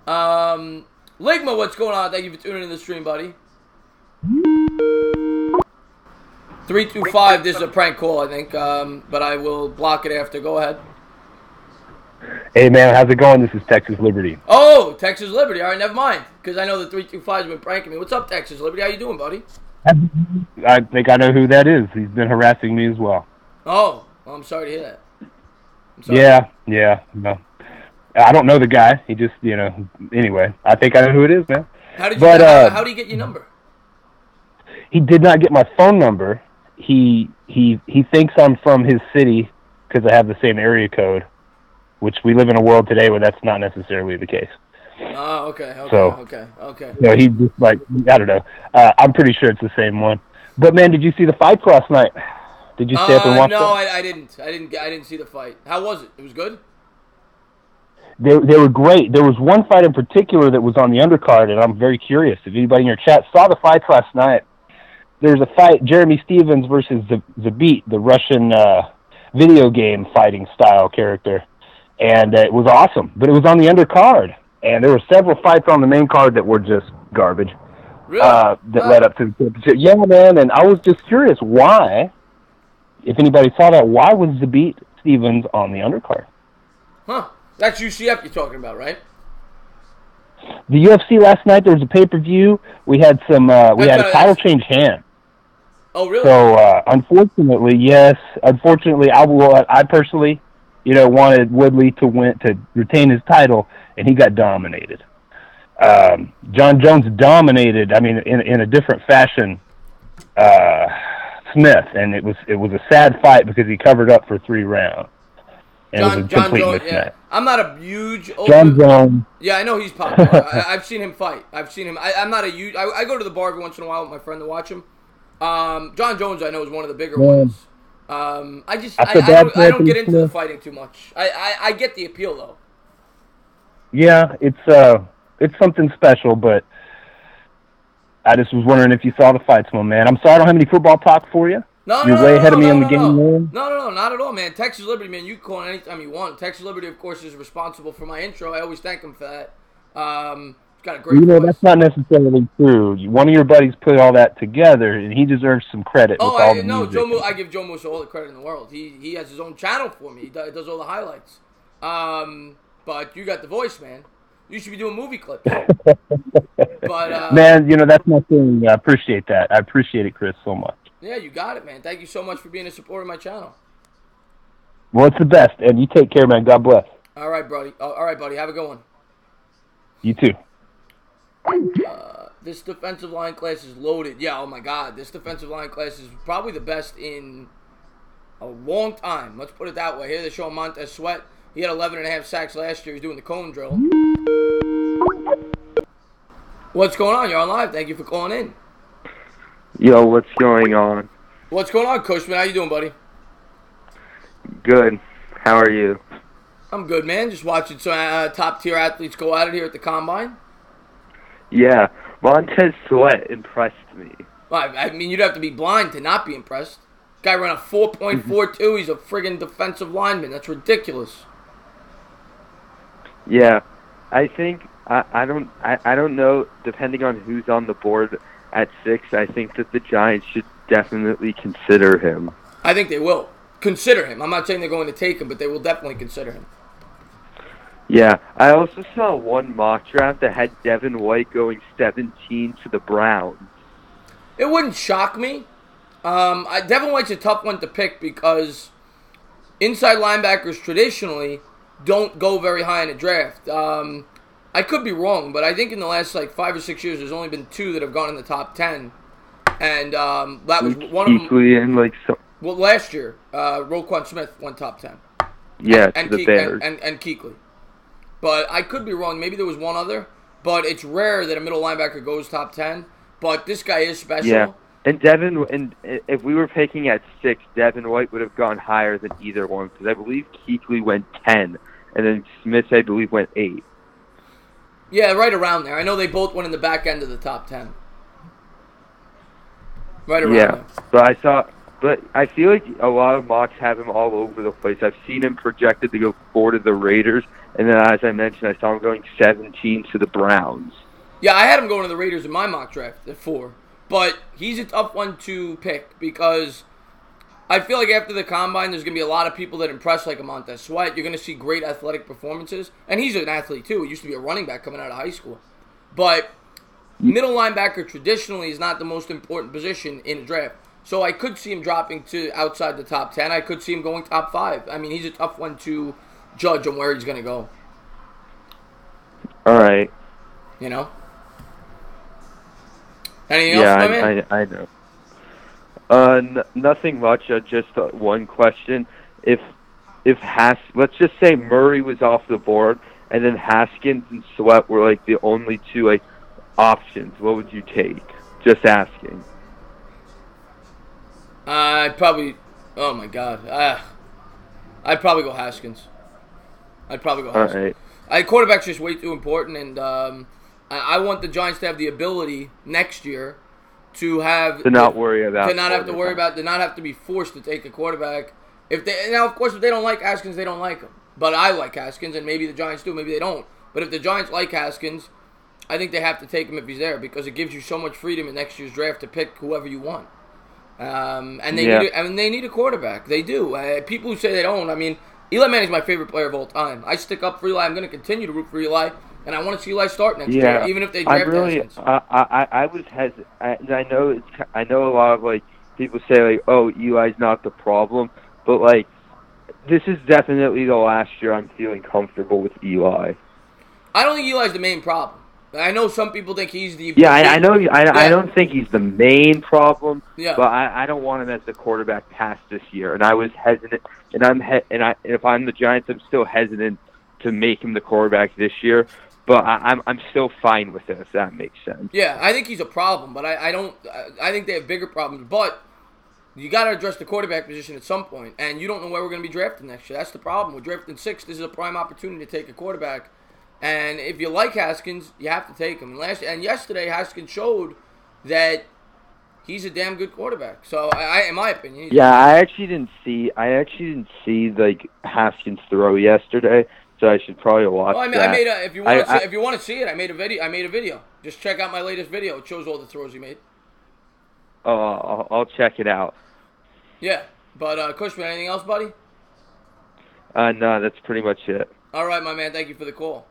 Speaker 1: Ligma, what's going on? Thank you for tuning in the stream, buddy. 325, this is a prank call, I think, but I will block it after. Go ahead.
Speaker 7: Hey, man, how's it going? This is Texas Liberty.
Speaker 1: Oh, Texas Liberty. All right, never mind, because I know the 325's been pranking me. What's up, Texas Liberty? How you doing, buddy?
Speaker 7: I think I know who that is. He's been harassing me as well.
Speaker 1: Oh, well, I'm sorry to hear that.
Speaker 7: Yeah. No. I don't know the guy. He just, anyway, I think I know who it is, man.
Speaker 1: How did he get your number?
Speaker 7: He did not get my phone number. He thinks I'm from his city because I have the same area code, which we live in a world today where that's not necessarily the case.
Speaker 1: Oh, okay.
Speaker 7: He just I don't know. I'm pretty sure it's the same one. But man, did you see the fights last night? Did you stay up and watch
Speaker 1: No, I didn't. I didn't see the fight. How was it? It was good?
Speaker 7: They were great. There was one fight in particular that was on the undercard, and I'm very curious if anybody in your chat saw the fights last night. There was a fight, Jeremy Stevens versus Zabit, the Russian video game fighting style character, and it was awesome. But it was on the undercard, and there were several fights on the main card that were just garbage.
Speaker 1: Really?
Speaker 7: That led up to the championship. Yeah, man, and I was just curious why, if anybody saw that, why was Zabit Stevens on the undercard?
Speaker 1: Huh. That's UCF you're talking about, right?
Speaker 7: The UFC last night, there was a pay-per-view. We had some. We had a title change hand.
Speaker 1: Oh, really?
Speaker 7: So, unfortunately, yes. Unfortunately, I personally, wanted Woodley to retain his title, and he got dominated. John Jones dominated. I mean, in a different fashion. Smith, and it was a sad fight because he covered up for 3 rounds. And it was a complete
Speaker 1: Jones,
Speaker 7: mismatch.
Speaker 1: yeah. I'm not a huge...
Speaker 7: John Jones.
Speaker 1: Yeah, I know he's popular. I've seen him fight. I'm not a huge... I go to the bar every once in a while with my friend to watch him. John Jones, I know, is one of the bigger ones. I don't get into the fighting too much. I get the appeal, though.
Speaker 7: Yeah, it's something special, but I just was wondering if you saw the fights, my man. I'm sorry I don't have any football talk for you. You're way ahead of me on the game.
Speaker 1: No, not at all, man. Texas Liberty, man, you can call it anytime you want. Texas Liberty, of course, is responsible for my intro. I always thank him for that. He's got a great voice.
Speaker 7: That's not necessarily true. One of your buddies put all that together, and he deserves some credit.
Speaker 1: I give Joe Musso all the credit in the world. He has his own channel for me. He does all the highlights. But you got the voice, man. You should be doing movie clips. But
Speaker 7: man, that's my thing. I appreciate that. I appreciate it, Chris, so much.
Speaker 1: Yeah, you got it, man. Thank you so much for being a supporter of my channel.
Speaker 7: Well, it's the best, and you take care, man. God bless.
Speaker 1: All right, buddy. All right, buddy. Have a good one.
Speaker 7: You too.
Speaker 1: This defensive line class is loaded. Yeah, oh my God. This defensive line class is probably the best in a long time. Let's put it that way. Here they're showing Montez Sweat. He had 11.5 sacks last year. He's doing the cone drill. What's going on? You're on live. Thank you for calling in.
Speaker 8: Yo, what's going on?
Speaker 1: What's going on, Cushman? How you doing, buddy?
Speaker 8: Good. How are you?
Speaker 1: I'm good, man. Just watching some top-tier athletes go at it here at the Combine.
Speaker 8: Yeah, Montez Sweat impressed me.
Speaker 1: I mean, you'd have to be blind to not be impressed. Guy ran a 4.42. He's a friggin' defensive lineman. That's ridiculous.
Speaker 8: Yeah, I think I don't know. Depending on who's on the board at 6, I think that the Giants should definitely consider him.
Speaker 1: I think they will consider him. I'm not saying they're going to take him, but they will definitely consider him.
Speaker 8: Yeah, I also saw one mock draft that had Devin White going 17 to the Browns.
Speaker 1: It wouldn't shock me. Devin White's a tough one to pick because inside linebackers traditionally don't go very high in a draft. I could be wrong, but I think in the last 5 or 6 years, there's only been 2 that have gone in the top 10, and that was one of them.
Speaker 8: And
Speaker 1: well, last year, Roquan Smith went top 10.
Speaker 8: Yeah,
Speaker 1: and
Speaker 8: the Bears.
Speaker 1: And Kuechly. But I could be wrong. Maybe there was one other. But it's rare that a middle linebacker goes top 10. But this guy is special.
Speaker 8: Yeah. And if we were picking at 6, Devin White would have gone higher than either one because I believe Kuechly went 10, and then Smith, I believe, went 8.
Speaker 1: Yeah, right around there. I know they both went in the back end of the top 10. Right around there.
Speaker 8: But I feel like a lot of mocks have him all over the place. I've seen him projected to go 4 to the Raiders, and then as I mentioned, I saw him going 17 to the Browns.
Speaker 1: Yeah, I had him going to the Raiders in my mock draft at 4. But he's a tough one to pick because I feel like after the Combine, there's going to be a lot of people that impress like a Montez Sweat. You're going to see great athletic performances. And he's an athlete, too. He used to be a running back coming out of high school. But middle linebacker traditionally is not the most important position in a draft. So I could see him dropping to outside the top 10. I could see him going top 5. I mean, he's a tough one to judge on where he's going to go.
Speaker 8: All right.
Speaker 1: You know? Anything else, my man?
Speaker 8: I know. Nothing much. Just one question. If let's just say Murray was off the board, and then Haskins and Sweat were the only 2 options, what would you take? Just asking.
Speaker 1: I'd probably... Oh, my God. I'd probably go Haskins. All right. Quarterback's just way too important, and I want the Giants to have the ability next year to have...
Speaker 8: To not worry about...
Speaker 1: To not have to worry about... To not have to be forced to take a quarterback. Now, of course, if they don't like Haskins, they don't like him. But I like Haskins, and maybe the Giants do, maybe they don't. But if the Giants like Haskins, I think they have to take him if he's there because it gives you so much freedom in next year's draft to pick whoever you want. And they need a quarterback. They do. People who say they don't, I mean, Eli Manning's my favorite player of all time. I stick up for Eli. I'm going to continue to root for Eli, and I want to see Eli start next year, even if they draft Haskins.
Speaker 8: I was hesitant. I know a lot of people say oh, Eli's not the problem, but this is definitely the last year I'm feeling comfortable with Eli.
Speaker 1: I don't think Eli's the main problem. I know some people think he's the
Speaker 8: I know. I don't think he's the main problem.
Speaker 1: Yeah.
Speaker 8: But I don't want him as the quarterback past this year. And I was hesitant. And if I'm the Giants, I'm still hesitant to make him the quarterback this year. But I'm still fine with it, if that makes sense.
Speaker 1: Yeah, I think he's a problem, but I don't. I think they have bigger problems. But you got to address the quarterback position at some point, and you don't know where we're going to be drafted next year. That's the problem. We're drafting 6th. This is a prime opportunity to take a quarterback. And if you like Haskins, you have to take him. And yesterday, Haskins showed that he's a damn good quarterback. So, in my opinion,
Speaker 8: I actually didn't see like Haskins throw yesterday, so I should probably watch that.
Speaker 1: I made if you want to see it, I made a video. Just check out my latest video. It shows all the throws he made.
Speaker 8: Oh, I'll check it out.
Speaker 1: Yeah, but Cushman, anything else, buddy?
Speaker 8: No, that's pretty much it.
Speaker 1: All right, my man. Thank you for the call.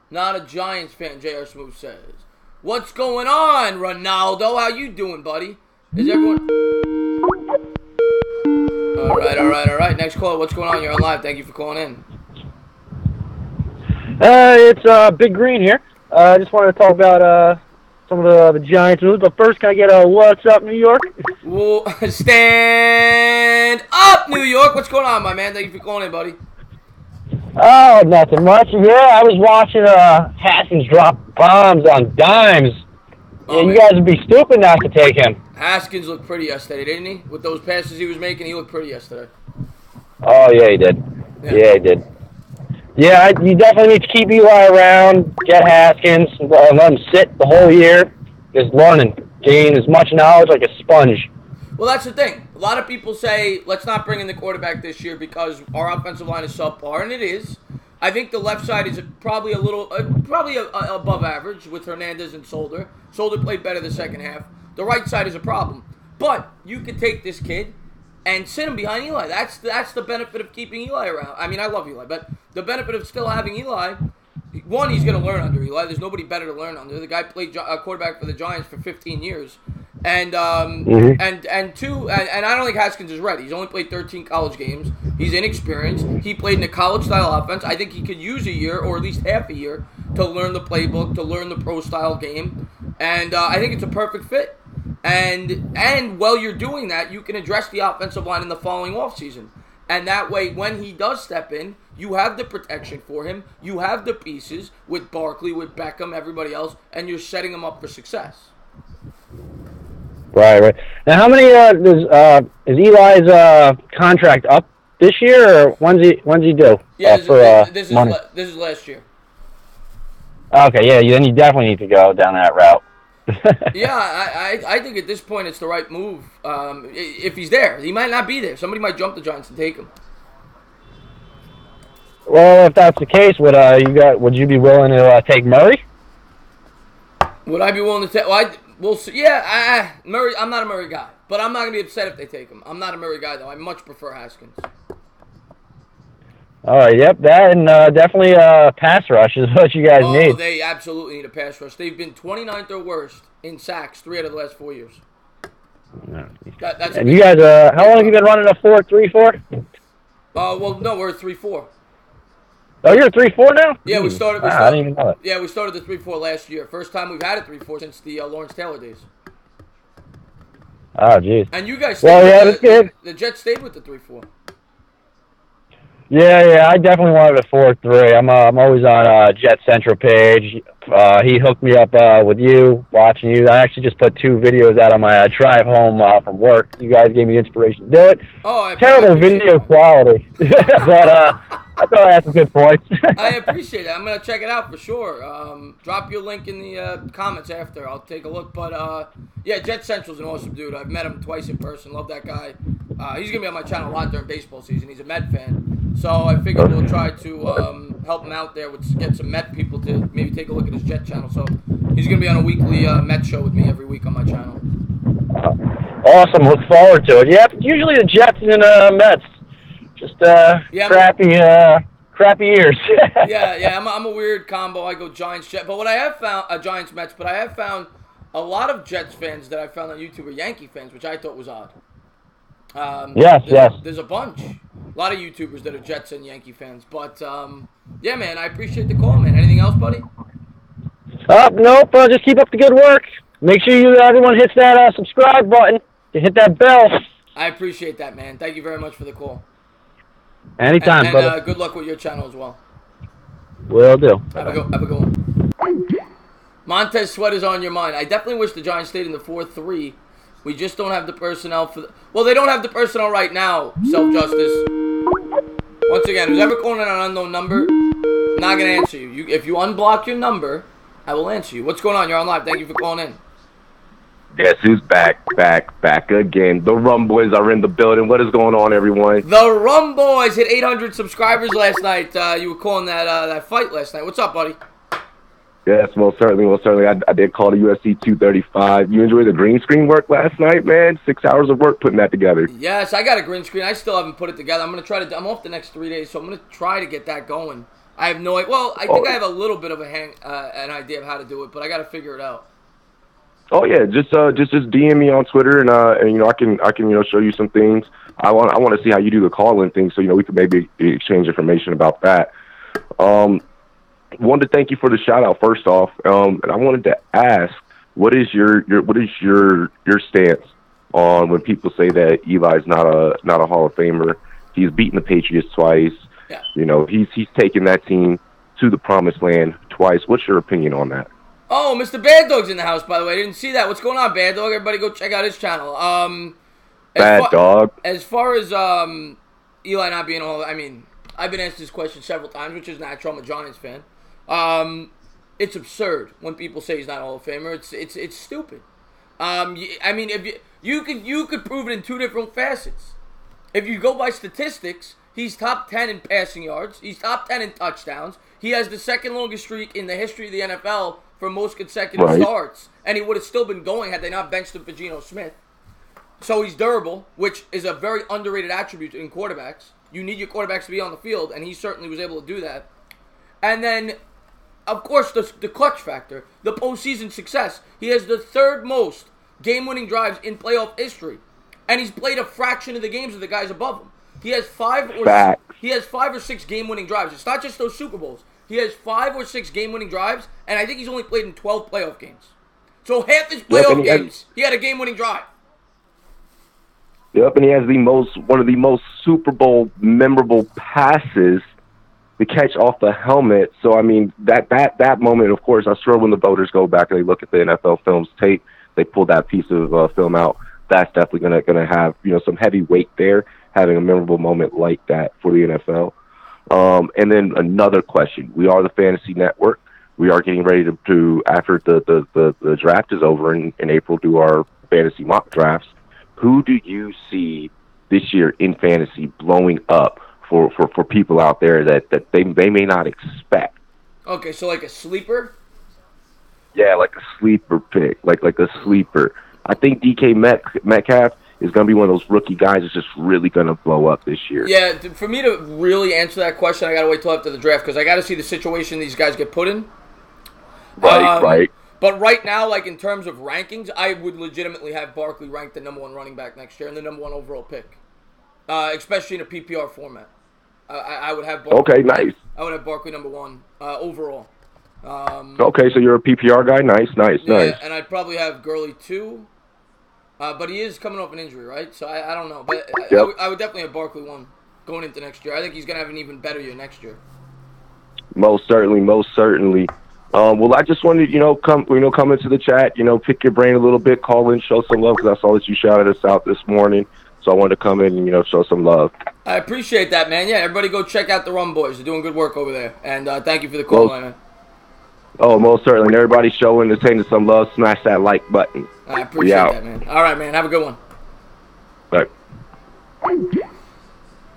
Speaker 1: Not a Giants fan, J.R. Smooth says. What's going on, Ronaldo? How you doing, buddy? Is everyone... All right. Next call. What's going on? You're on live. Thank you for calling in.
Speaker 9: It's Big Green here. I just wanted to talk about some of the Giants moves. But first, can I get a what's up, New York?
Speaker 1: Well, stand up, New York. What's going on, my man? Thank you for calling in, buddy.
Speaker 9: Oh, nothing much. Yeah, I was watching Haskins drop bombs on dimes.
Speaker 1: Oh,
Speaker 9: yeah, you guys would be stupid not to take him.
Speaker 1: Haskins looked pretty yesterday, didn't he? With those passes he was making, he looked pretty yesterday.
Speaker 9: Oh, yeah, he did. Yeah, he did. Yeah, you definitely need to keep Eli around, get Haskins, let him sit the whole year, just learning, gain as much knowledge like a sponge.
Speaker 1: Well, that's the thing. A lot of people say, let's not bring in the quarterback this year because our offensive line is subpar, and it is. I think the left side is probably a little, above average with Hernandez and Solder. Solder played better the second half. The right side is a problem. But you could take this kid and sit him behind Eli. That's the benefit of keeping Eli around. I mean, I love Eli, but the benefit of still having Eli, one, he's going to learn under Eli. There's nobody better to learn under. The guy played quarterback for the Giants for 15 years. And and two, and I don't think Haskins is ready. He's only played 13 college games. He's inexperienced. He played in a college-style offense. I think he could use a year or at least half a year to learn the playbook, to learn the pro-style game. And I think it's a perfect fit. And while you're doing that, you can address the offensive line in the following offseason. And that way, when he does step in, you have the protection for him. You have the pieces with Barkley, with Beckham, everybody else, and you're setting him up for success.
Speaker 9: Right. Now, how many is Eli's contract up this year, or when's he due?
Speaker 1: Yeah, this is last year.
Speaker 9: Okay, yeah, then you definitely need to go down that route.
Speaker 1: Yeah, I think at this point it's the right move. If he's there, he might not be there. Somebody might jump the Giants and take him.
Speaker 9: Well, if that's the case, would you be willing to take Murray?
Speaker 1: Would I be willing to take? We'll see. Yeah, Murray. I'm not a Murray guy, but I'm not gonna be upset if they take him. I'm not a Murray guy though. I much prefer Haskins.
Speaker 9: All right. Yep. That and definitely pass rush is what you guys need.
Speaker 1: Oh, they absolutely need a pass rush. They've been 29th or worst in sacks 3 out of the last 4 years.
Speaker 9: And you guys, how long have you been running a 4-3-4?
Speaker 1: Well, no, we're at 3-4.
Speaker 9: Oh, you're a 3-4 now?
Speaker 1: Yeah, we started.
Speaker 9: I didn't even know that.
Speaker 1: Yeah, we started the 3-4 last year. First time we've had a 3-4 since the Lawrence Taylor days.
Speaker 9: Oh, jeez.
Speaker 1: And you guys, the Jets stayed with the 3-4.
Speaker 9: Yeah, I definitely wanted a 4-3. I'm always on Jet Central page. He hooked me up with you, watching you. I actually just put 2 videos out on my drive home from work. You guys gave me inspiration to do it.
Speaker 1: Oh,
Speaker 9: terrible video quality, but I thought I had some good points.
Speaker 1: I appreciate it. I'm gonna check it out for sure. Drop your link in the comments after. I'll take a look. But yeah, Jet Central's an awesome dude. I've met him twice in person. Love that guy. He's gonna be on my channel a lot during baseball season. He's a Met fan, so I figured we'll try to help him out there with get some Met people to maybe take a look at his Jet channel. So he's gonna be on a weekly Met show with me every week on my channel.
Speaker 9: Awesome. Look forward to it. Yeah, usually the Jets and Mets. Just crappy years.
Speaker 1: yeah. I'm a weird combo. I go Giants, Jets. But what I have found, Giants, Mets. But I have found a lot of Jets fans that I found on YouTube are Yankee fans, which I thought was odd.
Speaker 9: Yes.
Speaker 1: There's a bunch. A lot of YouTubers that are Jets and Yankee fans. But, yeah, man, I appreciate the call, man. Anything else, buddy?
Speaker 9: Nope. Just keep up the good work. Make sure everyone hits that subscribe button. To hit that bell.
Speaker 1: I appreciate that, man. Thank you very much for the call.
Speaker 9: Anytime, brother.
Speaker 1: And good luck with your channel as well.
Speaker 9: Will do.
Speaker 1: Have a good one. Montez Sweat is on your mind. I definitely wish the Giants stayed in the 4-3. We just don't have the personnel for well, they don't have the personnel right now, Self-Justice. Once again, who's ever calling in an unknown number, I'm not going to answer you. If you unblock your number, I will answer you. What's going on? You're on live. Thank you for calling in.
Speaker 10: Guess who's back again? The Rum Boys are in the building. What is going on, everyone?
Speaker 1: The Rum Boys hit 800 subscribers last night. You were calling that fight last night. What's up, buddy?
Speaker 10: Yes, most certainly. I did call the UFC 235. You enjoyed the green screen work last night, man? 6 hours of work putting that together.
Speaker 1: Yes, I got a green screen. I still haven't put it together. I'm going to try to. I'm off the next 3 days, so I'm going to try to get that going. I have no idea. Well, I think I have a little bit of an idea of how to do it, but I got to figure it out.
Speaker 10: Oh yeah, just DM me on Twitter and I can show you some things. I want to see how you do the call-in thing, so we could maybe exchange information about that. Wanted to thank you for the shout out first off, and I wanted to ask, what is your stance on when people say that Eli's not a Hall of Famer? He's beaten the Patriots twice. Yeah. He's taken that team to the promised land twice. What's your opinion on that?
Speaker 1: Oh, Mr. Bad Dog's in the house, by the way. I didn't see that. What's going on, Bad Dog? Everybody go check out his channel.
Speaker 10: Bad Dog.
Speaker 1: As far as Eli not being all, I mean, I've been asked this question several times, which is natural. I'm a Giants fan. It's absurd when people say he's not a Hall of Famer. It's stupid. I mean, if you could prove it in two different facets. If you go by statistics, he's top 10 in passing yards. He's top 10 in touchdowns. He has the second longest streak in the history of the NFL for most consecutive starts, and he would have still been going had they not benched him for Geno Smith. So he's durable, which is a very underrated attribute in quarterbacks. You need your quarterbacks to be on the field, and he certainly was able to do that. And then, of course, the clutch factor, the postseason success. He has the third most game-winning drives in playoff history, and he's played a fraction of the games of the guys above him. He has five or six game-winning drives. It's not just those Super Bowls. He has 5 or 6 game-winning drives, and I think he's only played in 12 playoff games. So half his playoff games, he had a game-winning drive.
Speaker 10: Yep, and he has one of the most Super Bowl memorable passes to catch off the helmet. So I mean, that moment, of course, I'm sure when the voters go back and they look at the NFL Films tape, they pull that piece of film out. That's definitely gonna have some heavy weight there, having a memorable moment like that for the NFL. And then another question. We are the Fantasy Network. We are getting ready to after the draft is over in April, do our fantasy mock drafts. Who do you see this year in fantasy blowing up for people out there that they may not expect?
Speaker 1: Okay, so like a sleeper?
Speaker 10: Yeah, like a sleeper pick, like a sleeper. I think DK Metcalf is going to be one of those rookie guys that's just really going to blow up this year.
Speaker 1: Yeah, for me to really answer that question, I got to wait till after the draft because I got to see the situation these guys get put in.
Speaker 10: Right.
Speaker 1: But right now, like in terms of rankings, I would legitimately have Barkley ranked the number 1 running back next year and the number 1 overall pick, especially in a PPR format. I would have Barkley.
Speaker 10: Okay, nice.
Speaker 1: I would have Barkley number 1 overall.
Speaker 10: Okay, so you're a PPR guy? Nice.
Speaker 1: Yeah, and I'd probably have Gurley 2. But he is coming off an injury, right? So I don't know. But I would definitely have Barkley 1 going into next year. I think he's going to have an even better year next year.
Speaker 10: Most certainly. Well, I just wanted come into the chat, pick your brain a little bit, call in, show some love, because I saw that you shouted us out this morning. So I wanted to come in and show some love.
Speaker 1: I appreciate that, man. Yeah, everybody go check out the Rum Boys. They're doing good work over there. And thank you for the call, man.
Speaker 10: Oh, most certainly. And everybody showing and taking some love. Smash that like button.
Speaker 1: I appreciate that, man. All right, man. Have a good one.
Speaker 10: Right.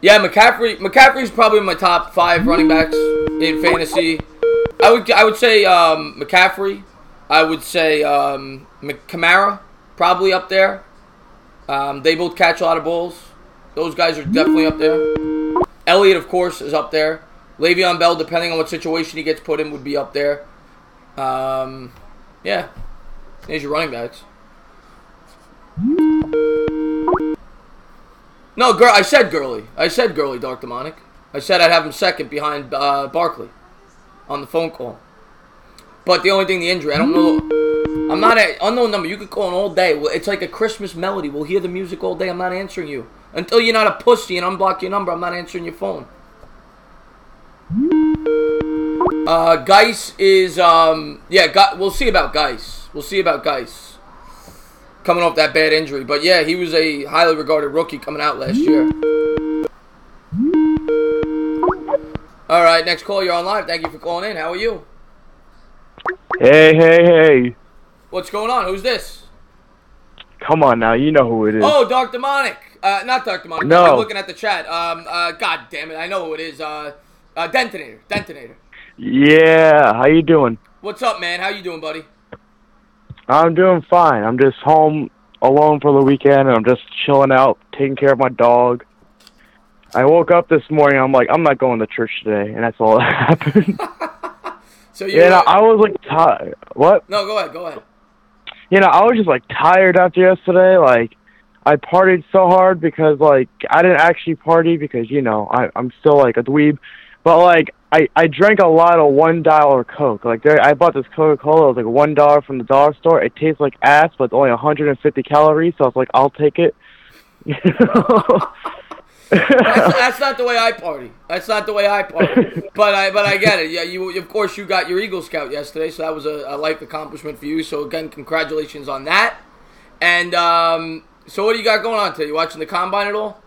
Speaker 1: Yeah, McCaffrey's probably my top 5 running backs in fantasy. I would say McCaffrey. I would say Kamara, probably up there. They both catch a lot of balls. Those guys are definitely up there. Elliott, of course, is up there. Le'Veon Bell, depending on what situation he gets put in, would be up there. Yeah. There's your running backs. No, girl. I said Gurley. Dark Demonic. I said I'd have him second behind Barkley on the phone call. But the only thing, the injury, I don't know. I'm not an unknown number. You could call in all day. It's like a Christmas melody. We'll hear the music all day. I'm not answering you. Until you're not a pussy and unblock your number, I'm not answering your phone. Geis is, we'll see about Geis. Coming off that bad injury. But yeah, he was a highly regarded rookie coming out last year. All right, next call. You're on live. Thank you for calling in. How are you?
Speaker 11: Hey.
Speaker 1: What's going on? Who's this?
Speaker 11: Come on now, you know who it is.
Speaker 1: Oh, Dark Demonic. Not Dark Demonic.
Speaker 11: No.
Speaker 1: I'm looking at the chat. God damn it. I know who it is. Detonator.
Speaker 11: Yeah, how you doing?
Speaker 1: What's up, man? How you doing, buddy?
Speaker 11: I'm doing fine. I'm just home alone for the weekend, and I'm just chilling out, taking care of my dog. I woke up this morning, I'm like, I'm not going to church today, and that's all that happened.
Speaker 1: So you
Speaker 11: I was like tired. What?
Speaker 1: No, go ahead.
Speaker 11: I was just like tired after yesterday. Like, I partied so hard because like I didn't actually party because I'm still like a dweeb, but like I drank a lot of $1 Coke. Like I bought this Coca-Cola. It was like $1 from the dollar store. It tastes like ass, but it's only 150 calories. So I was like, I'll take it.
Speaker 1: That's not the way I party. But I get it. Yeah, of course you got your Eagle Scout yesterday, so that was a life accomplishment for you. So again, congratulations on that. And so what do you got going on today? You watching the combine at all?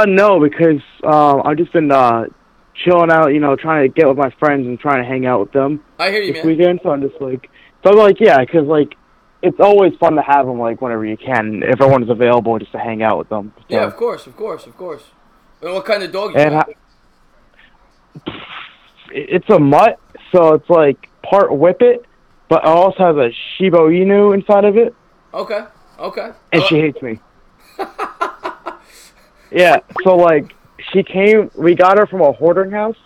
Speaker 11: No, because I've just been chilling out, trying to get with my friends and trying to hang out with them.
Speaker 1: I hear you,
Speaker 11: this
Speaker 1: man.
Speaker 11: weekend, so I'm just like, yeah, because like it's always fun to have them like whenever you can, if everyone's available, just to hang out with them. So.
Speaker 1: Yeah, of course. And what kind of dog you got?
Speaker 11: It's a mutt, so it's like part whippet, but it also has a Shiba Inu inside of it.
Speaker 1: Okay.
Speaker 11: And she hates me. Yeah, so like we got her from a hoarding house.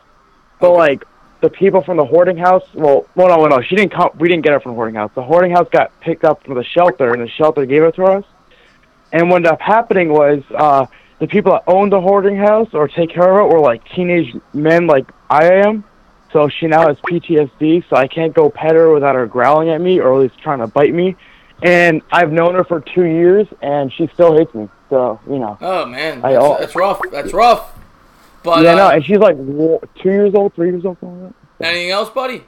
Speaker 11: So like the people from the hoarding house, no, she didn't come. We didn't get her from the hoarding house. The hoarding house got picked up from the shelter, and the shelter gave it to us. And what ended up happening was the people that owned the hoarding house or take care of it were like teenage men like I am. So she now has PTSD, so I can't go pet her without her growling at me or at least trying to bite me. And I've known her for 2 years, and she still hates me. So,
Speaker 1: Oh, man. That's rough. But,
Speaker 11: yeah, no, and she's like 2 years old, 3 years old, something like that.
Speaker 1: Anything else, buddy?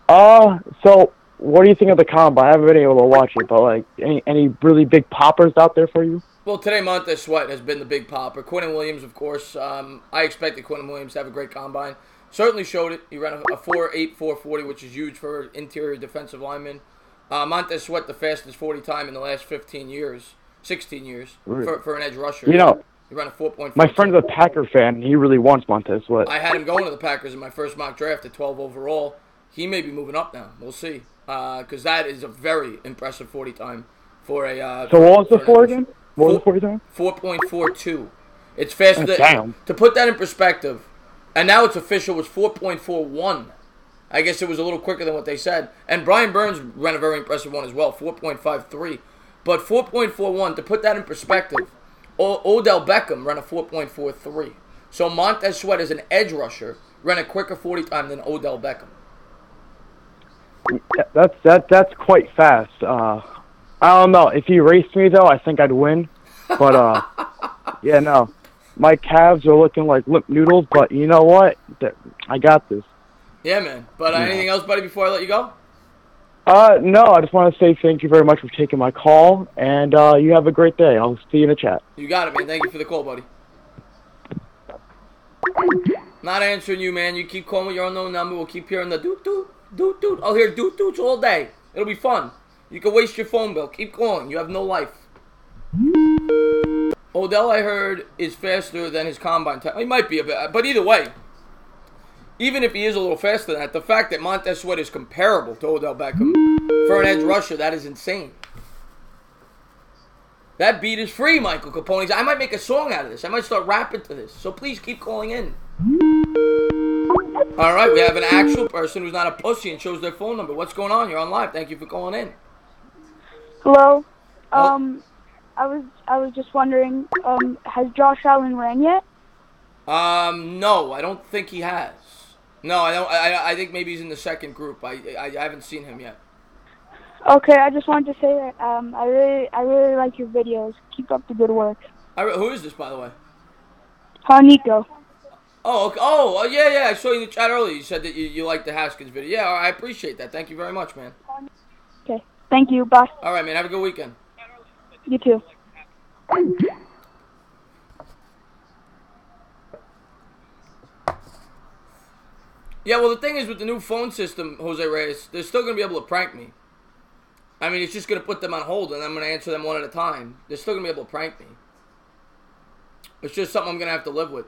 Speaker 11: So what do you think of the combine? I haven't been able to watch it, but like any really big poppers out there for you?
Speaker 1: Well, today Montez Sweat has been the big popper. Quentin Williams, of course. I expected Quentin Williams to have a great combine. Certainly showed it. He ran a 4.8, 4.40, which is huge for an interior defensive lineman. Montez Sweat, the fastest 40 time in the last 16 years for an edge rusher. He ran a 4.4.
Speaker 11: My friend's a Packer fan. He really wants Montez Sweat.
Speaker 1: I had him going to the Packers in my first mock draft at 12 overall. He may be moving up now. We'll see. Because that is a very impressive 40 time for a...
Speaker 11: So what was the 4 again? What was the 40 time?
Speaker 1: 4.42. It's faster than...
Speaker 11: Damn.
Speaker 1: To put that in perspective, and now it's official, was 4.41. I guess it was a little quicker than what they said. And Brian Burns ran a very impressive one as well, 4.53. But 4.41, to put that in perspective, Odell Beckham ran a 4.43. So Montez Sweat as an edge rusher ran a quicker 40 time than Odell Beckham.
Speaker 11: That's quite fast. I don't know. If he raced me, though, I think I'd win. But, yeah, no. My calves are looking like limp noodles, but you know what? I got this.
Speaker 1: Yeah, man. But anything else, buddy, before I let you go?
Speaker 11: No, I just want to say thank you very much for taking my call, and you have a great day. I'll see you in the chat.
Speaker 1: You got it, man. Thank you for the call, buddy. Not answering you, man. You keep calling with your unknown number. We'll keep hearing the doot-doot, doot-doot. I'll hear doot-doots all day. It'll be fun. You can waste your phone bill. Keep calling. You have no life. Odell, I heard, is faster than his combine time. He might be a bit, but either way, even if he is a little faster than that, the fact that Montez Sweat is comparable to Odell Beckham for an edge rusher, that is insane. That beat is free, Michael Capone. I might make a song out of this. I might start rapping to this. So please keep calling in. All right, we have an actual person who's not a pussy and shows their phone number. What's going on? You're on live. Thank you for calling in.
Speaker 12: Hello. I was just wondering, has Josh Allen ran yet?
Speaker 1: No, I don't think he has. No, I don't. I think maybe he's in the second group. I haven't seen him yet.
Speaker 12: Okay, I just wanted to say that I really like your videos. Keep up the good work.
Speaker 1: Who is this, by the way?
Speaker 12: Nico.
Speaker 1: Oh, okay. Oh, yeah. I saw you in the chat earlier. You said that you liked the Haskins video. Yeah, I appreciate that. Thank you very much, man.
Speaker 12: Okay, thank you. Bye.
Speaker 1: All right, man. Have a good weekend.
Speaker 12: You too.
Speaker 1: Yeah, well, the thing is with the new phone system, Jose Reyes, they're still going to be able to prank me. I mean, it's just going to put them on hold, and I'm going to answer them one at a time. They're still going to be able to prank me. It's just something I'm going to have to live with.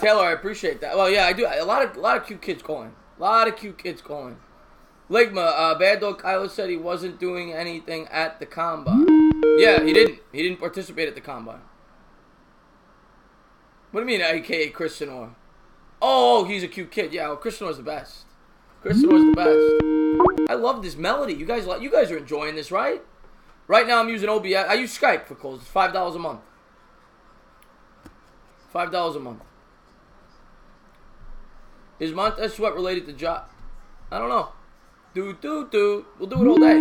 Speaker 1: Taylor, I appreciate that. Well, yeah, I do. A lot of cute kids calling. Ligma, Bad Dog Kylo said he wasn't doing anything at the combine. Yeah, he didn't. He didn't participate at the combine. What do you mean, a.k.a. Chris Sinor? Oh, he's a cute kid. Yeah, well, Chris Sinor's the best. I love this melody. You guys are enjoying this, right? Right now I'm using OBS. I use Skype for calls. It's $5 a month. $5 a month. Is Montez Sweat related to Josh? I don't know. We'll do it all day.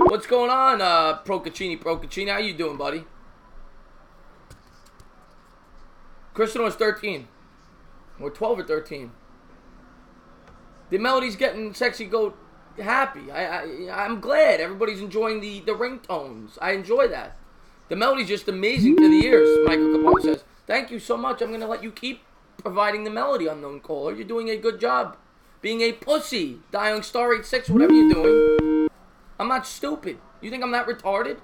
Speaker 1: What's going on, Procaccini? How you doing, buddy? Kristen was 13. Or 12 or 13. The melody's getting sexy goat happy. I'm glad everybody's enjoying the ringtones. I enjoy that. The melody's just amazing to the ears, Michael Capone says. Thank you so much. I'm going to let you keep providing the melody, unknown caller. You're doing a good job. Being a pussy. Dialing star 86, whatever you're doing. I'm not stupid. You think I'm that retarded?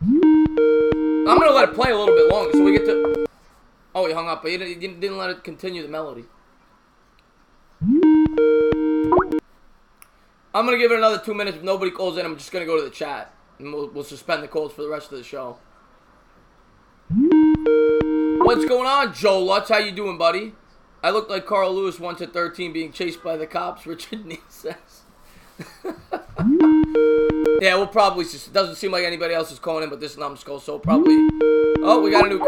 Speaker 1: I'm going to let it play a little bit longer so we get to... Oh, he hung up, but he didn't let it continue the melody. I'm going to give it another 2 minutes. If nobody calls in, I'm just going to go to the chat. And we'll suspend the calls for the rest of the show. What's going on, Joe Lutz? How you doing, buddy? I look like Carl Lewis once at 13 being chased by the cops, Richard Neal says. Yeah, we'll probably... It doesn't seem like anybody else is calling in but this numbskull, so probably... Oh, we got a new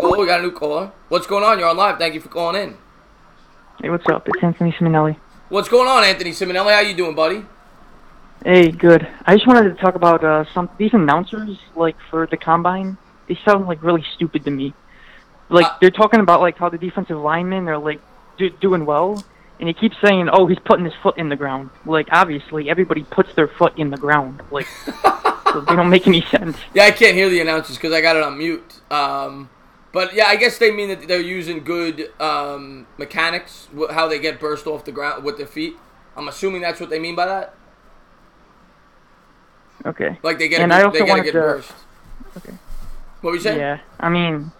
Speaker 1: caller. What's going on? You're on live. Thank you for calling in.
Speaker 13: Hey, what's up? It's Anthony Simonelli.
Speaker 1: What's going on, Anthony Simonelli? How you doing, buddy?
Speaker 13: Hey, good. I just wanted to talk about these announcers, like, for the Combine. They sound, like, really stupid to me. Like, they're talking about, like, how the defensive linemen are, like, doing well, and he keeps saying, oh, he's putting his foot in the ground. Like, obviously, everybody puts their foot in the ground. Like, so they don't make any sense.
Speaker 1: Yeah, I can't hear the announcers because I got it on mute. But, yeah, I guess they mean that they're using good mechanics, how they get burst off the ground with their feet. I'm assuming that's what they mean by that.
Speaker 13: Okay.
Speaker 1: Like, they get to get burst.
Speaker 13: Okay.
Speaker 1: What were you saying?
Speaker 13: Yeah, I mean,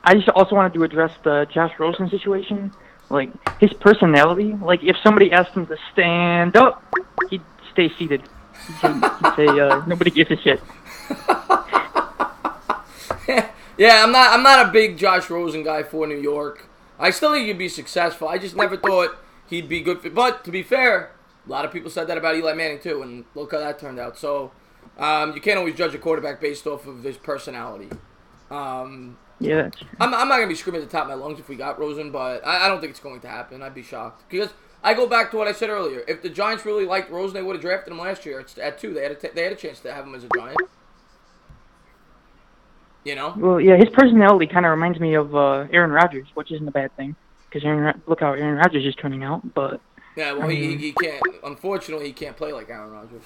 Speaker 13: I just also wanted to address the Josh Rosen situation. Like, his personality, like, if somebody asked him to stand up, he'd stay seated. He'd say nobody gives a shit.
Speaker 1: Yeah, I'm not a big Josh Rosen guy for New York. I still think he'd be successful. I just never thought he'd be good for... But, to be fair, a lot of people said that about Eli Manning, too, and look how that turned out. So, you can't always judge a quarterback based off of his personality.
Speaker 13: Yeah, that's true.
Speaker 1: I'm not going to be screaming at the top of my lungs if we got Rosen, but I don't think it's going to happen. I'd be shocked. Because I go back to what I said earlier. If the Giants really liked Rosen, they would have drafted him last year at 2. They had a chance to have him as a Giant. You know?
Speaker 13: Well, yeah, his personality kind of reminds me of Aaron Rodgers, which isn't a bad thing. Because look how Aaron Rodgers is turning out, but...
Speaker 1: Yeah, well, he can't... Unfortunately, he can't play like Aaron Rodgers.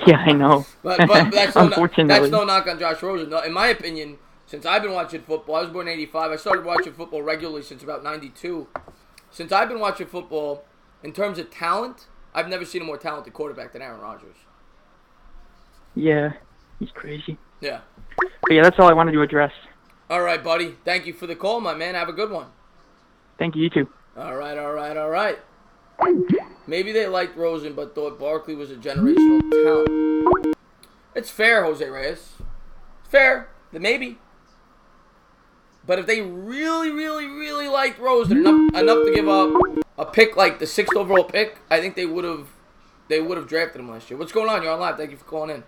Speaker 13: Yeah, I know.
Speaker 1: But that's no knock on Josh Rosen. No, in my opinion... Since I've been watching football, I was born in 85. I started watching football regularly since about 92. Since I've been watching football, in terms of talent, I've never seen a more talented quarterback than Aaron Rodgers.
Speaker 13: Yeah, he's crazy.
Speaker 1: Yeah.
Speaker 13: But yeah, that's all I wanted to address.
Speaker 1: All right, buddy. Thank you for the call, my man. Have a good one.
Speaker 13: Thank you, you too.
Speaker 1: All right. Maybe they liked Rosen, but thought Barkley was a generational talent. It's fair, Jose Reyes. It's fair. Maybe. But if they really, really, really liked Rosen enough to give up a pick like the 6th overall pick, I think they would have they would have drafted him last year. What's going on? You're on live. Thank you for calling in.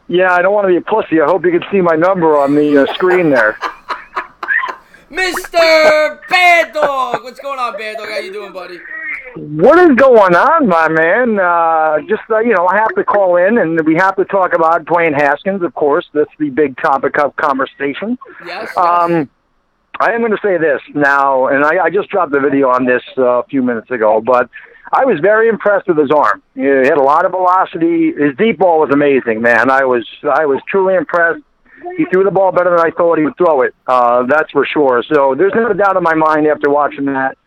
Speaker 14: Yeah, I don't want to be a pussy. I hope you can see my number on the screen there.
Speaker 1: Mr. Bad Dog! What's going on, Bad Dog? How you doing, buddy?
Speaker 14: What is going on, my man? I have to call in, and we have to talk about Dwayne Haskins, of course. That's the big topic of conversation.
Speaker 1: Yes.
Speaker 14: I am going to say this now, and I just dropped the video on this a few minutes ago, but I was very impressed with his arm. He had a lot of velocity. His deep ball was amazing, man. I was truly impressed. He threw the ball better than I thought he would throw it. That's for sure. So there's no doubt in my mind after watching that,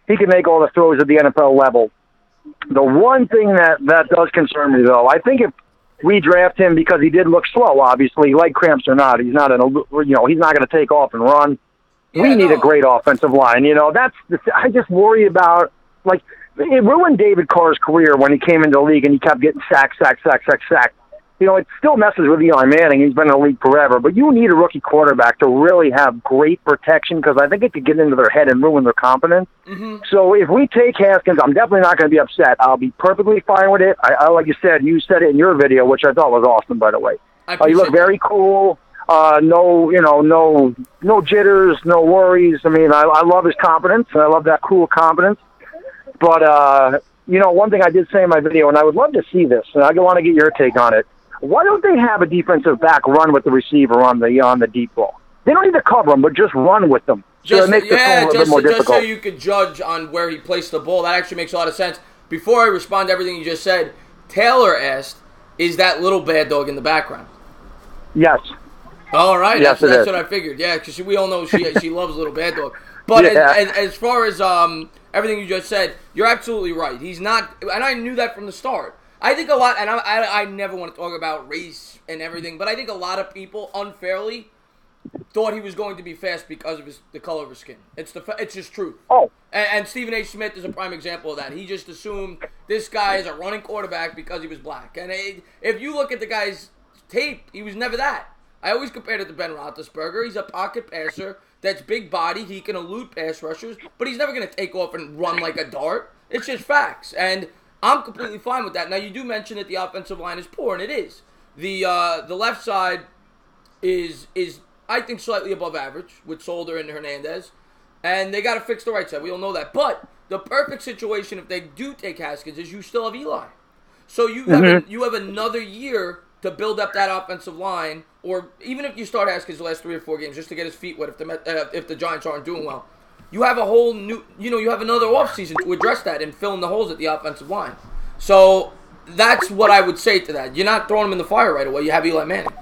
Speaker 14: he can make all the throws at the NFL level. The one thing that does concern me, though, I think if we draft him because he did look slow, obviously, like cramps or not, he's not he's not going to take off and run. We need a great offensive line. I just worry about, like, it ruined David Carr's career when he came into the league and he kept getting sacked. It still messes with Eli Manning. He's been in the league forever. But you need a rookie quarterback to really have great protection because I think it could get into their head and ruin their confidence.
Speaker 1: Mm-hmm.
Speaker 14: So if we take Haskins, I'm definitely not going to be upset. I'll be perfectly fine with it. I like you said it in your video, which I thought was awesome, by the way. You look very cool. No jitters, no worries. I mean, I love his confidence, and I love that cool confidence. But, one thing I did say in my video, and I would love to see this, and I want to get your take on it. Why don't they have a defensive back run with the receiver on the deep ball? They don't need to cover him, but just run with them. So it makes the throw a little bit more difficult.
Speaker 1: Just so you could judge on where he placed the ball. That actually makes a lot of sense. Before I respond to everything you just said, Taylor asked, is that little Bad Dog in the background?
Speaker 14: Yes.
Speaker 1: All right.
Speaker 14: Yes,
Speaker 1: that's what I figured. Yeah, because we all know she loves Little Bad Dog. But as far as everything you just said, you're absolutely right. He's not, and I knew that from the start. I think a lot, and I never want to talk about race and everything, but I think a lot of people unfairly thought he was going to be fast because of the color of his skin. It's just truth.
Speaker 14: Oh.
Speaker 1: And Stephen A. Smith is a prime example of that. He just assumed this guy is a running quarterback because he was black. And if you look at the guy's tape, he was never that. I always compared it to Ben Roethlisberger. He's a pocket passer that's big-bodied. He can elude pass rushers, but he's never going to take off and run like a dart. It's just facts. And I'm completely fine with that. Now, you do mention that the offensive line is poor, and it is. The left side is I think, slightly above average with Solder and Hernandez. And they got to fix the right side. We all know that. But the perfect situation, if they do take Haskins, is you still have Eli. So you have another year to build up that offensive line, or even if you start Haskins the last 3 or 4 games just to get his feet wet if the Giants aren't doing well. You have a whole new, you have another offseason to address that and fill in the holes at the offensive line. So that's what I would say to that. You're not throwing him in the fire right away. You have Eli Manning.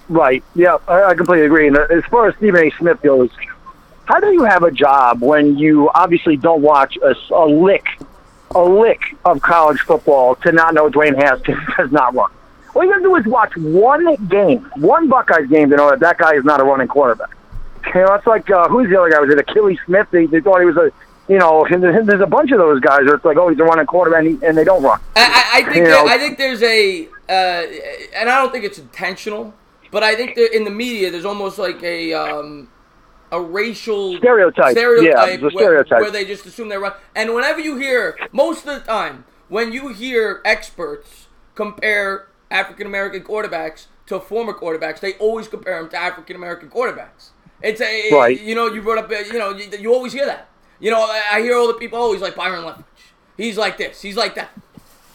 Speaker 14: Right. Yeah, I completely agree. And as far as Stephen A. Smith goes, how do you have a job when you obviously don't watch a lick of college football to not know Dwayne Haskins does not run? All you got to do is watch one Buckeyes game to know that guy is not a running quarterback. It's like, who's the other guy? Was it Achilles Smith? They thought he was and there's a bunch of those guys where it's like, oh, he's a running quarterback, and they don't run.
Speaker 1: I think there's and I don't think it's intentional, but I think that in the media there's almost like a racial stereotype, where they just assume they run. And whenever you hear, most of the time, when you hear experts compare African American quarterbacks to former quarterbacks, they always compare them to African American quarterbacks. It's right. You brought up, you always hear that. I hear all the people always like Byron Leftwich. He's like this. He's like that.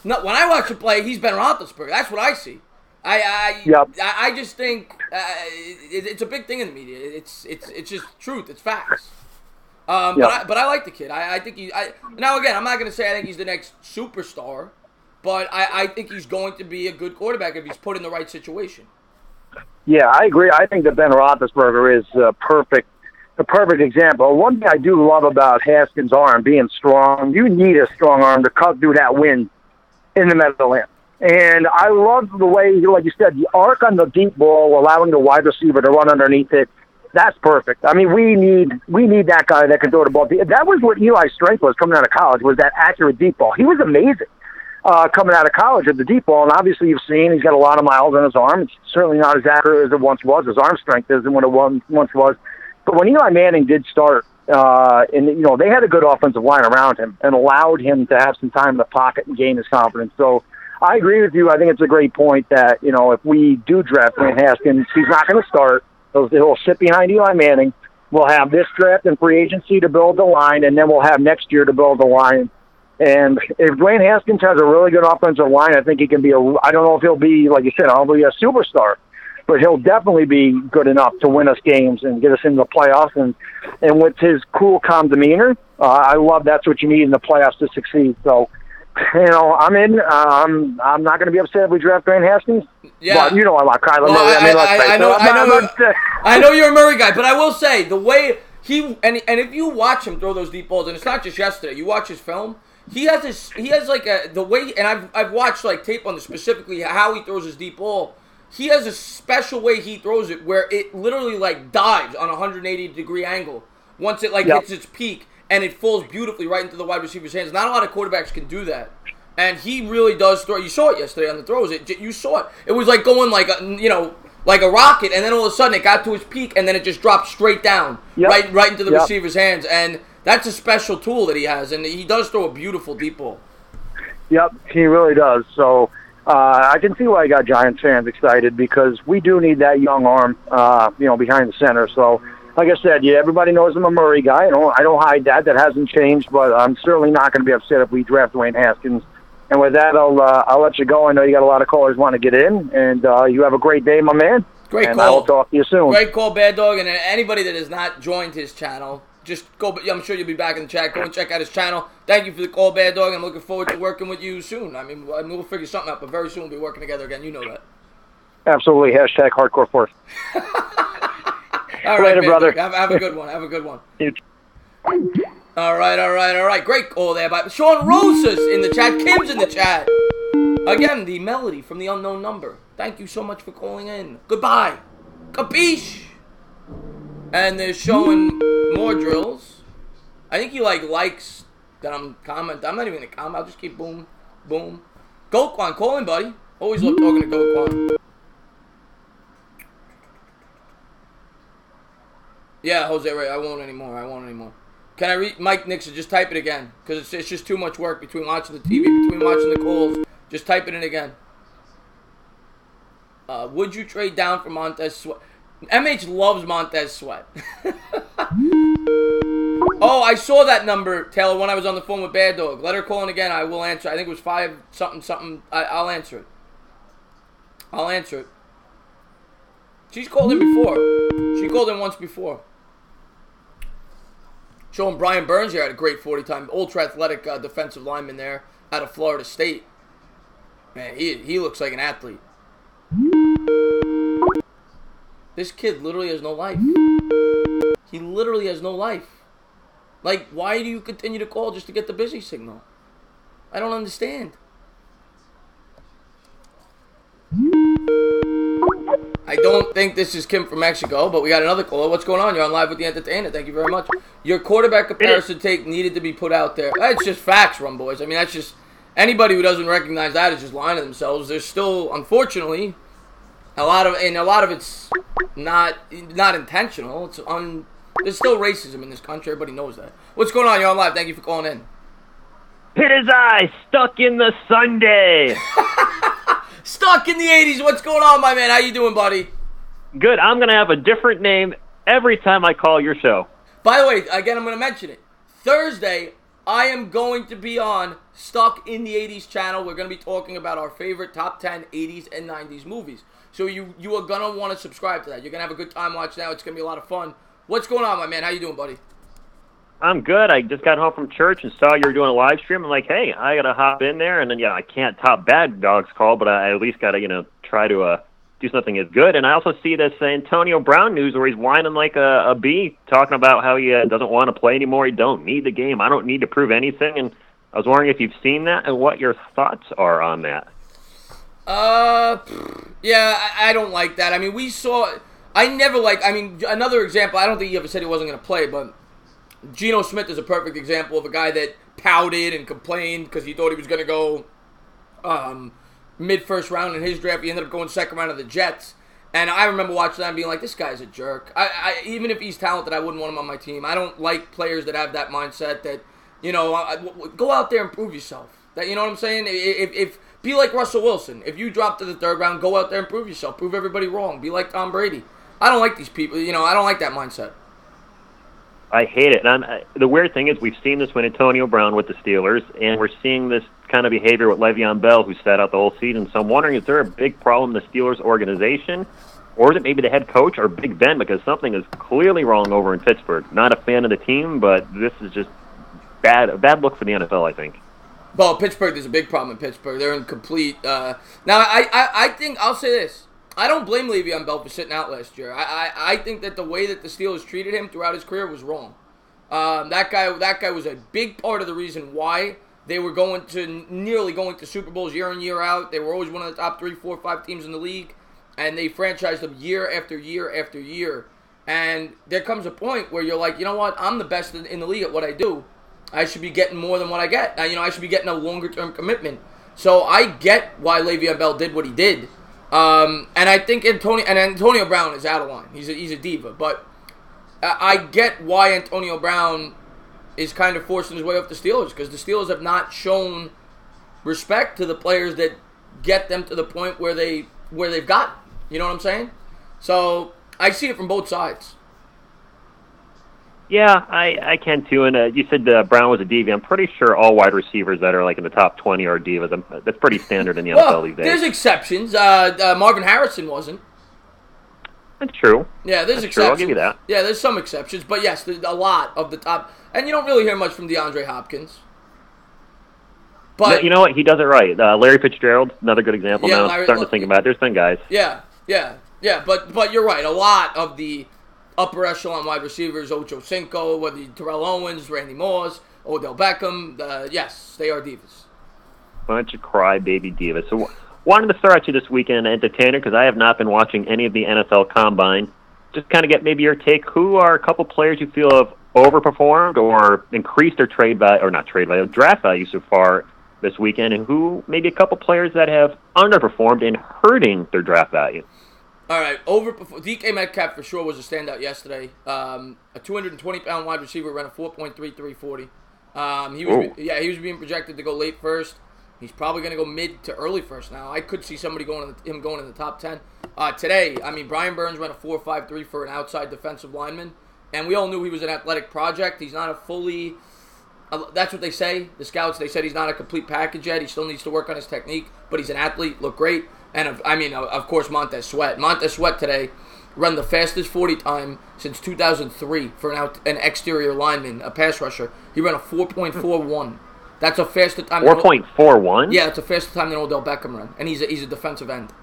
Speaker 1: No, when I watch him play, he's Ben Roethlisberger. That's what I see. I just think it's a big thing in the media. It's just truth. It's facts. But I like the kid. I think now again, I'm not going to say I think he's the next superstar, but I think he's going to be a good quarterback if he's put in the right situation.
Speaker 14: Yeah, I agree. I think that Ben Roethlisberger is a perfect example. One thing I do love about Haskins' arm being strong, you need a strong arm to cut through that wind in the Meadowlands. And I love the way, like you said, the arc on the deep ball, allowing the wide receiver to run underneath it. That's perfect. I mean, we need that guy that can throw the ball. That was what Eli's strength was coming out of college, was that accurate deep ball. He was amazing coming out of college at the deep ball, and obviously you've seen he's got a lot of miles on his arm. It's certainly not as accurate as it once was. His arm strength isn't what it once was. But when Eli Manning did start And, you know, they had a good offensive line around him and allowed him to have some time in the pocket and gain his confidence. So I agree with you. I think it's a great point that, you know, if we do draft Dwayne Haskins, he's not going to start. He'll sit behind Eli Manning. We'll have this draft and free agency to build the line, and then we'll have next year to build the line. And if Dwayne Haskins has a really good offensive line, I think he can be I don't know if he'll be, like you said, I'll be a superstar, but he'll definitely be good enough to win us games and get us into the playoffs. And with his cool, calm demeanor, I love that's what you need in the playoffs to succeed. So, you know, I'm in. I'm not going to be upset if we draft Dwayne Haskins.
Speaker 1: Yeah.
Speaker 14: But you know I like Kyler Murray.
Speaker 1: I know you're a Murray guy, but I will say the way he and if you watch him throw those deep balls, and it's not just yesterday. You watch his film. He has the way, and I've watched like tape on this specifically how he throws his deep ball. He has a special way he throws it where it literally like dives on a 180-degree angle once it like hits its peak, and it falls beautifully right into the wide receiver's hands. Not a lot of quarterbacks can do that, and he really does throw. You saw it yesterday on the throws. You saw it. It was like going like like a rocket, and then all of a sudden it got to his peak, and then it just dropped straight down right into the receiver's hands. And that's a special tool that he has, and he does throw a beautiful deep ball.
Speaker 14: Yep, he really does. So I can see why you got Giants fans excited, because we do need that young arm, behind the center. So, like I said, everybody knows I'm a Murray guy. I don't hide that. That hasn't changed, but I'm certainly not going to be upset if we draft Dwayne Haskins. And with that, I'll let you go. I know you got a lot of callers want to get in, and you have a great day, my man.
Speaker 1: Great
Speaker 14: and
Speaker 1: call.
Speaker 14: I will talk to you soon.
Speaker 1: Great call, Bad Dog. And anybody that has not joined his channel, just go. I'm sure you'll be back in the chat. Go and check out his channel. Thank you for the call, Bad Dog. I'm looking forward to working with you soon. I mean, we'll figure something out, but very soon we'll be working together again. You know that.
Speaker 14: Absolutely. Hashtag hardcore force.
Speaker 1: All right,
Speaker 14: later, brother.
Speaker 1: Have a good one. Have a good one. All right. Great call there. By Sean Rosas in the chat. Kim's in the chat. Again, the melody from the unknown number. Thank you so much for calling in. Goodbye. Capiche. And they're showing more drills. I think he likes that I'm commenting. I'm not even going to comment. I'll just keep boom, boom. Goquan, call in, buddy. Always love talking to Goquan. Yeah, Jose Ray, I won't anymore. Can I read Mike Nixon? Just type it again, because it's just too much work between watching the TV, between watching the calls. Just type it in again. Would you trade down for Montez Sweat? MH loves Montez Sweat. Oh, I saw that number, Taylor, when I was on the phone with Bad Dog. Let her call in again. I will answer. I think it was 5 something. I'll answer it. She's called in before. She called in once before. Showing Brian Burns here had a great 40-time ultra-athletic defensive lineman there out of Florida State. Man, he looks like an athlete. This kid literally has no life. He literally has no life. Like, why do you continue to call just to get the busy signal? I don't understand. I don't think this is Kim from Mexico, but we got another caller. What's going on? You're on Live with the Entertainer. Thank you very much. Your quarterback comparison take needed to be put out there. That's just facts, Rum Boys. I mean, that's just... Anybody who doesn't recognize that is just lying to themselves. There's still, unfortunately, a lot of it's not intentional. There's still racism in this country. Everybody knows that. What's going on? You're on Live. Thank you for calling in.
Speaker 15: Hit his eye, stuck in the Sunday.
Speaker 1: Stuck in the 80s. What's going on, my man? How you doing, buddy?
Speaker 15: Good. I'm going to have a different name every time I call your show.
Speaker 1: By the way, again, I'm going to mention it. Thursday, I am going to be on Stuck in the 80s channel. We're going to be talking about our favorite top 10 80s and 90s movies. So you are going to want to subscribe to that. You're going to have a good time watching that. It's going to be a lot of fun. What's going on, my man? How you doing, buddy?
Speaker 15: I'm good. I just got home from church and saw you were doing a live stream. I'm like, hey, I got to hop in there. And then, I can't top Bad Dog's call, but I at least got to, try to do something as good. And I also see this Antonio Brown news where he's whining like a bee, talking about how he doesn't want to play anymore. He don't need the game. I don't need to prove anything. And I was wondering if you've seen that and what your thoughts are on that.
Speaker 1: Yeah, I don't like that. I mean, another example, I don't think he ever said he wasn't going to play, but Geno Smith is a perfect example of a guy that pouted and complained because he thought he was going to go mid-first round in his draft. He ended up going second round of the Jets. And I remember watching that and being like, this guy's a jerk. Even if he's talented, I wouldn't want him on my team. I don't like players that have that mindset that, go out there and prove yourself. That, you know what I'm saying? If be like Russell Wilson. If you drop to the third round, go out there and prove yourself. Prove everybody wrong. Be like Tom Brady. I don't like these people. I don't like that mindset.
Speaker 15: I hate it. And the weird thing is we've seen this with Antonio Brown with the Steelers, and we're seeing this kind of behavior with Le'Veon Bell, who sat out the whole season. So I'm wondering, is there a big problem in the Steelers organization, or is it maybe the head coach or Big Ben, because something is clearly wrong over in Pittsburgh? Not a fan of the team, but this is just a bad look for the NFL, I think.
Speaker 1: Well, Pittsburgh, there's a big problem in Pittsburgh. They're in complete... Now, I think, I'll say this. I don't blame Le'Veon Bell for sitting out last year. I think that the way that the Steelers treated him throughout his career was wrong. That guy was a big part of the reason why they were nearly going to Super Bowls year in, year out. They were always one of the top 3, 4, 5 teams in the league, and they franchised them year after year after year. And there comes a point where you're like, you know what? I'm the best in the league at what I do. I should be getting more than what I get. I should be getting a longer-term commitment. So I get why Le'Veon Bell did what he did. And I think Antonio Brown is out of line. He's a diva. But I get why Antonio Brown is kind of forcing his way off the Steelers, because the Steelers have not shown respect to the players that get them to the point where they've gotten. You know what I'm saying? So I see it from both sides.
Speaker 15: Yeah, I can too. And you said Brown was a diva. I'm pretty sure all wide receivers that are like in the top 20 are divas. That's pretty standard in the NFL these days.
Speaker 1: There's exceptions. Marvin Harrison wasn't.
Speaker 15: That's true.
Speaker 1: Yeah, there's exceptions.
Speaker 15: True. I'll give you that.
Speaker 1: Yeah, there's some exceptions, but yes, there's a lot of the top, and you don't really hear much from DeAndre Hopkins. But
Speaker 15: you know what? He does it right. Larry Fitzgerald, another good example.
Speaker 1: Yeah,
Speaker 15: now I'm starting to think about it. There's been guys.
Speaker 1: Yeah. But you're right. A lot of the upper echelon wide receivers, Ocho Cinco, whether Terrell Owens, Randy Moss, Odell Beckham, yes, they are divas.
Speaker 15: Bunch of crybaby divas. So wanted to start you this weekend, entertainer, because I have not been watching any of the NFL Combine. Just kind of get maybe your take. Who are a couple players you feel have overperformed or increased their draft value so far this weekend, and who maybe a couple players that have underperformed and hurting their draft value?
Speaker 1: All right, DK Metcalf for sure was a standout yesterday. A 220-pound wide receiver ran a 4.3340. He was being projected to go late first. He's probably going to go mid to early first now. I could see somebody going in the top 10. Today, Brian Burns ran a 4.53 for an outside defensive lineman, and we all knew he was an athletic project. He's not a fully... that's what they say. The scouts, they said he's not a complete package yet. He still needs to work on his technique, but he's an athlete, looked great. And, of course, Montez Sweat. Montez Sweat today ran the fastest 40 time since 2003 for an exterior lineman, a pass rusher. He ran a 4.41. That's a faster time.
Speaker 15: 4.41?
Speaker 1: Yeah, it's a faster time than Odell Beckham ran. And he's a defensive end.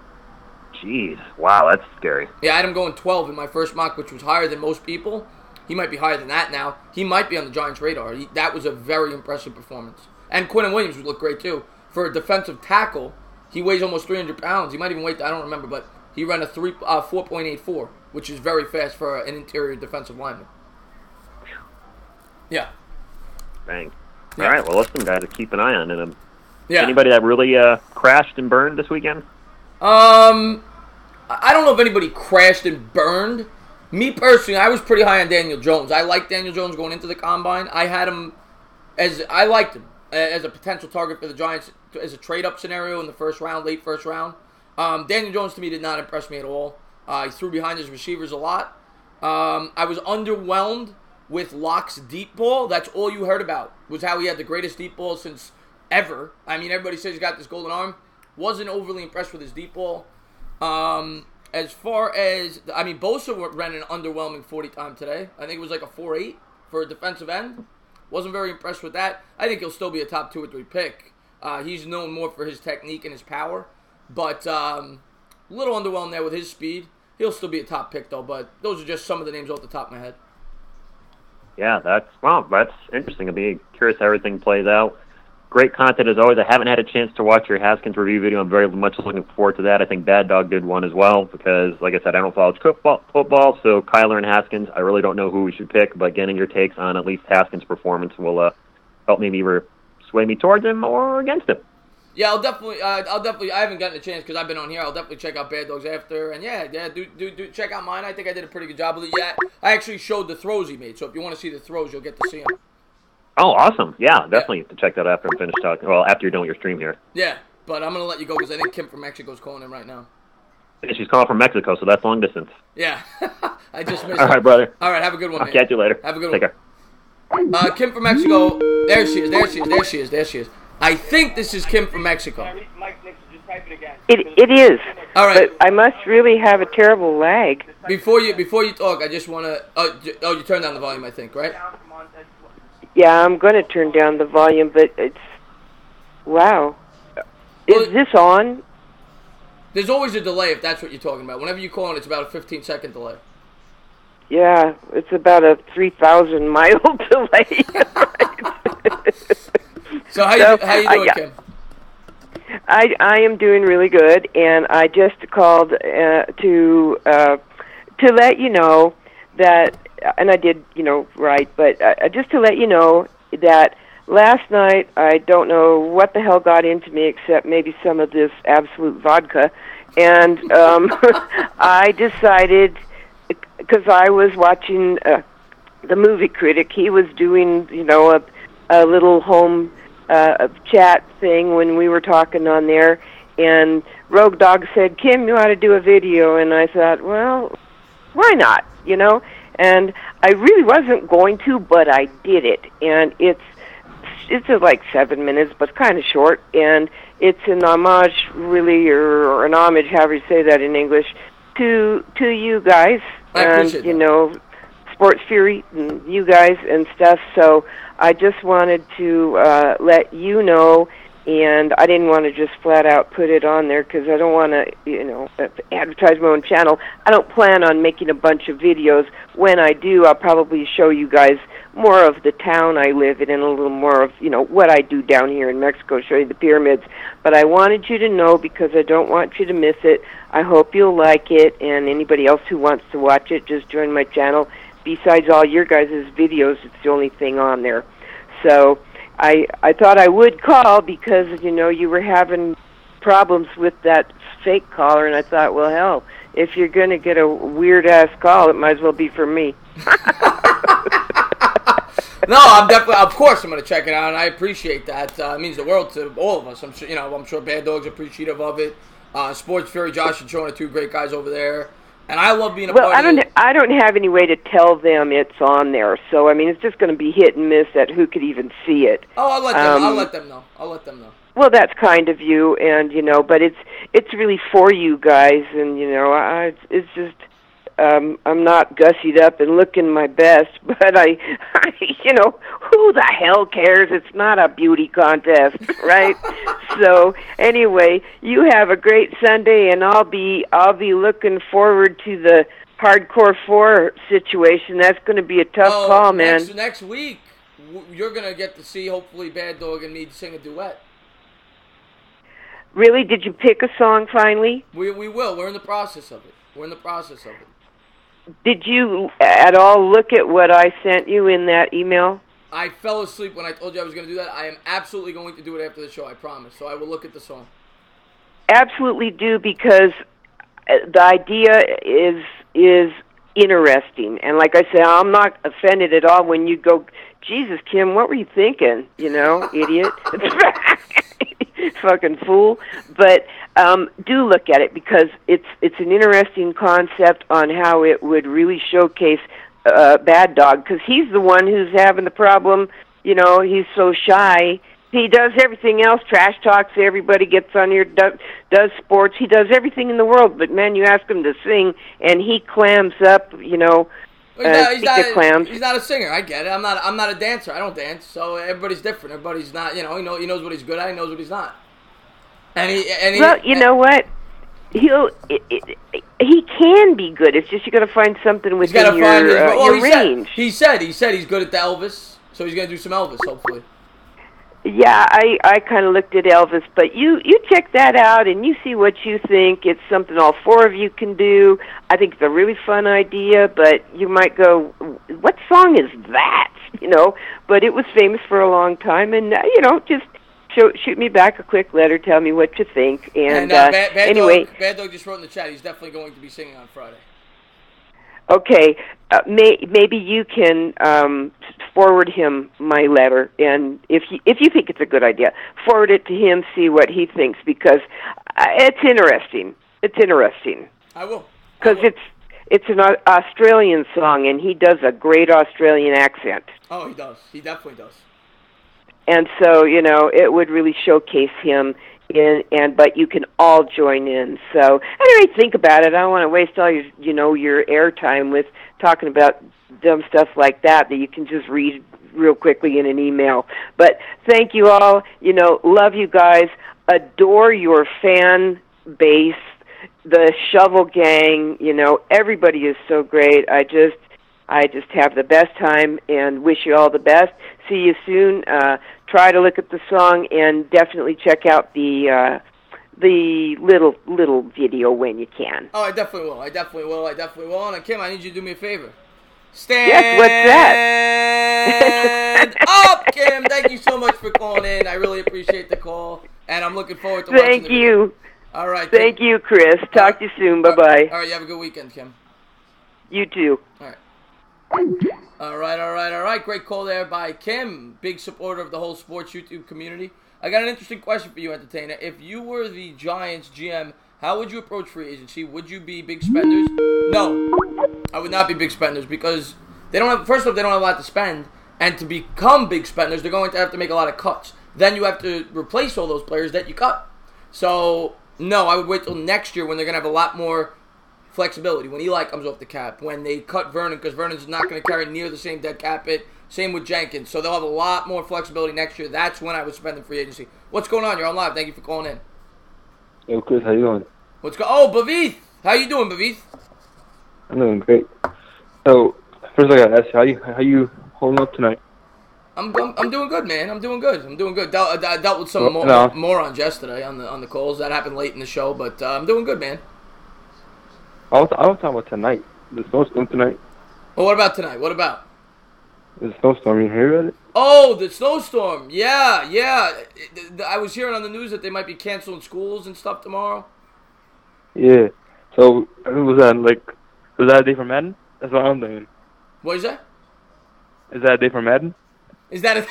Speaker 15: Jeez. Wow, that's scary.
Speaker 1: Yeah, I had him going 12 in my first mock, which was higher than most people. He might be higher than that now. He might be on the Giants' radar. That was a very impressive performance. And Quinnen Williams would look great, too. For a defensive tackle, he weighs almost 300 pounds. He might even weigh, I don't remember, but he ran a 4.84, which is very fast for an interior defensive lineman. Yeah.
Speaker 15: Bang. Yeah. All right, well, let's some guys to keep an eye on. And
Speaker 1: yeah.
Speaker 15: Anybody that really crashed and burned this weekend?
Speaker 1: I don't know if anybody crashed and burned. Me personally, I was pretty high on Daniel Jones. I liked Daniel Jones going into the Combine. I liked him as a potential target for the Giants as a trade-up scenario in the first round, late first round. Daniel Jones, to me, did not impress me at all. He threw behind his receivers a lot. I was underwhelmed with Locke's deep ball. That's all you heard about, was how he had the greatest deep ball since ever. Everybody says he's got this golden arm. Wasn't overly impressed with his deep ball. As far as, Bosa ran an underwhelming 40 time today. I think it was like a 4.8 for a defensive end. Wasn't very impressed with that. I think he'll still be a top 2 or 3 pick. He's known more for his technique and his power. But a little underwhelmed there with his speed. He'll still be a top pick, though. But those are just some of the names off the top of my head.
Speaker 15: Yeah, that's interesting. I'll be curious how everything plays out. Great content as always. I haven't had a chance to watch your Haskins review video. I'm very much looking forward to that. I think Bad Dog did one as well because, like I said, I don't follow football, so Kyler and Haskins, I really don't know who we should pick, but getting your takes on at least Haskins' performance will help me either sway me towards him or against him.
Speaker 1: Yeah, I'll definitely. I haven't gotten a chance because I've been on here. I'll definitely check out Bad Dogs after. And yeah, do check out mine. I think I did a pretty good job with it. Yeah, I actually showed the throws he made. So if you want to see the throws, you'll get to see them.
Speaker 15: Oh, awesome. Yeah, definitely have to check that out after I'm finished talking. Well, after you're done with your stream here.
Speaker 1: Yeah, but I'm gonna let you go because I think Kim from Mexico is calling in right now.
Speaker 15: She's calling from Mexico, so that's long distance.
Speaker 1: Yeah, I just missed.
Speaker 15: All right, brother.
Speaker 1: All right, have a good one.
Speaker 15: I'll
Speaker 1: man.
Speaker 15: catch you later.
Speaker 1: Have a good
Speaker 15: Take
Speaker 1: one.
Speaker 15: care.
Speaker 1: Kim from Mexico. There she is. I think this is Kim from Mexico.
Speaker 16: It is.
Speaker 1: All right.
Speaker 16: But I must really have a terrible lag.
Speaker 1: Before you talk, I just want to. You turned down the volume, I think, right?
Speaker 16: Yeah, I'm going to turn down the volume, but it's... Wow. Is this on?
Speaker 1: There's always a delay if that's what you're talking about. Whenever you call in, it's about a 15-second delay.
Speaker 16: Yeah, it's about a 3,000-mile delay.
Speaker 1: So how you doing, Kim?
Speaker 16: I am doing really good, and I just called to let you know that, and I did, right, but just to let you know that last night I don't know what the hell got into me except maybe some of this absolute vodka, and I decided, because I was watching the movie critic, he was doing, a little home chat thing when we were talking on there, and Rogue Dog said, Kim, you ought to do a video, and I thought, well, why not, and I really wasn't going to, but I did it, and it's like 7 minutes, but kind of short, and it's an homage, really, or an homage, however you say that in English, to you guys, and, Sports Fury, and you guys, and stuff, so I just wanted to let you know, and I didn't want to just flat out put it on there because I don't want to, advertise my own channel. I don't plan on making a bunch of videos. When I do, I'll probably show you guys more of the town I live in and a little more of, what I do down here in Mexico, show you the pyramids. But I wanted you to know because I don't want you to miss it. I hope you'll like it, and anybody else who wants to watch it, just join my channel. Besides all your guys' videos, it's the only thing on there. So I thought I would call because, you were having problems with that fake caller, and I thought, well, hell, if you're going to get a weird-ass call, it might as well be for me.
Speaker 1: No, I'm definitely, of course I'm going to check it out, and I appreciate that. It means the world to all of us. I'm sure, I'm sure Bad Dog's appreciative of it. Sports Fury, Josh and Sean are two great guys over there. And I love being a part of it.
Speaker 16: I don't have any way to tell them it's on there, so it's just going to be hit and miss at who could even see it.
Speaker 1: Oh, I'll let them know.
Speaker 16: Well, that's kind of you, and but it's really for you guys, and it's just I'm not gussied up and looking my best, but I who the hell cares? It's not a beauty contest, right? So anyway, you have a great Sunday, and I'll be looking forward to the Hardcore 4 situation. That's going to be a tough call, man.
Speaker 1: Next week, you're going to get to see hopefully Bad Dog and me sing a duet.
Speaker 16: Really? Did you pick a song finally?
Speaker 1: We will. We're in the process of it.
Speaker 16: Did you at all look at what I sent you in that email?
Speaker 1: I fell asleep when I told you I was going to do that. I am absolutely going to do it after the show, I promise. So I will look at the song.
Speaker 16: Absolutely do, because the idea is interesting. And like I said, I'm not offended at all when you go, Jesus, Kim, what were you thinking? Idiot. Fucking fool. But do look at it, because it's an interesting concept on how it would really showcase Bad Dog, because he's the one who's having the problem. He's so shy. He does everything else, trash talks everybody, gets on here, does sports. He does everything in the world, but man, you ask him to sing, and he clams up,
Speaker 1: He's not a singer. I get it. I'm not a dancer. I don't dance. So everybody's different. Everybody's not. He knows what he's good at. He knows what he's not.
Speaker 16: Well, you know what? He can be good. It's just you got to find something within your range.
Speaker 1: He said he's good at the Elvis, so he's gonna do some Elvis hopefully.
Speaker 16: Yeah, I kind of looked at Elvis, but you check that out and you see what you think. It's something all four of you can do. I think it's a really fun idea, but you might go, what song is that? But it was famous for a long time, and just shoot me back a quick letter. Tell me what you think. And anyway,
Speaker 1: Bad Dog just wrote in the chat. He's definitely going to be singing on Friday.
Speaker 16: Okay, maybe you can forward him my letter, and if you think it's a good idea, forward it to him. See what he thinks, because it's interesting. It's interesting.
Speaker 1: I will.
Speaker 16: Because it's an Australian song, and he does a great Australian accent.
Speaker 1: Oh, he does. He definitely does.
Speaker 16: And so, it would really showcase him. But you can all join in. So anyway, think about it. I don't want to waste all your airtime with talking about dumb stuff like that you can just read real quickly in an email. But thank you all. Love you guys. Adore your fan base, the Shovel Gang. Everybody is so great. I just have the best time and wish you all the best. See you soon. Try to look at the song and definitely check out the little video when you can.
Speaker 1: Oh, I definitely will. And Kim, I need you to do me a favor. Stand
Speaker 16: Yes, what's that?
Speaker 1: up, Kim. Thank you so much for calling in. I really appreciate the call, and I'm looking forward to watching
Speaker 16: Thank
Speaker 1: the video.
Speaker 16: you.
Speaker 1: All right. Kim.
Speaker 16: Thank you, Chris. Talk to you soon. Bye-bye.
Speaker 1: All right, you have a good weekend, Kim.
Speaker 16: You too.
Speaker 1: All right. All right. Great call there by Kim. Big supporter of the whole sports YouTube community. I got an interesting question for you, Entertainer. If you were the Giants GM, how would you approach free agency? Would you be big spenders? No, I would not be big spenders, because they don't have. First off, they don't have a lot to spend, and to become big spenders, they're going to have to make a lot of cuts. Then you have to replace all those players that you cut. So no, I would wait till next year when they're going to have a lot more flexibility. When Eli comes off the cap, when they cut Vernon, because Vernon's not going to carry near the same dead cap hit. Same with Jenkins. So they'll have a lot more flexibility next year. That's when I would spend the free agency. What's going on? You're on live. Thank you for calling in.
Speaker 17: Yo, Chris, how you doing?
Speaker 1: Oh, Bavith. How you doing, Bavith?
Speaker 17: I'm doing great. So, first I gotta ask you, how you holding up tonight?
Speaker 1: I'm doing good, man. I'm doing good. I dealt with some morons yesterday on the calls. That happened late in the show, but I'm doing good, man.
Speaker 17: I was talking about tonight. The snowstorm tonight.
Speaker 1: Well, what about tonight? What about?
Speaker 17: There's a snowstorm. You hear about it?
Speaker 1: Oh, the snowstorm. Yeah. I was hearing on the news that they might be canceling schools and stuff tomorrow.
Speaker 17: Yeah. So, was that a day for Madden? That's what I'm doing.
Speaker 1: What is that?
Speaker 17: Is that a day for Madden?
Speaker 1: Is that a...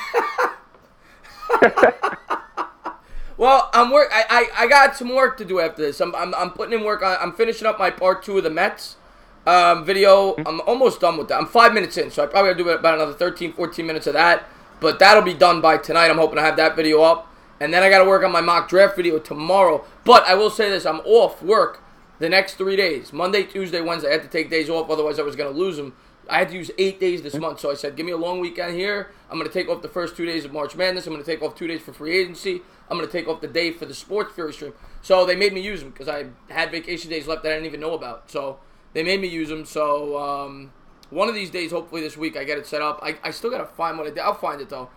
Speaker 1: Well, I got some work to do after this. I'm putting in work. I'm finishing up my part 2 of the Mets video. I'm almost done with that. I'm 5 minutes in, so I probably gotta do about another 13, 14 minutes of that. But that'll be done by tonight. I'm hoping to have that video up. And then I gotta work on my mock draft video tomorrow. But I will say this, I'm off work the next 3 days. Monday, Tuesday, Wednesday. I had to take days off, otherwise I was gonna lose them. I had to use 8 days this month, so I said, give me a long weekend here. I'm going to take off the first 2 days of March Madness. I'm going to take off 2 days for free agency. I'm going to take off the day for the Sports Fury stream. So they made me use them because I had vacation days left that I didn't even know about. So they made me use them. So one of these days, hopefully this week, I get it set up. I still got to find what I did. I'll find it, though,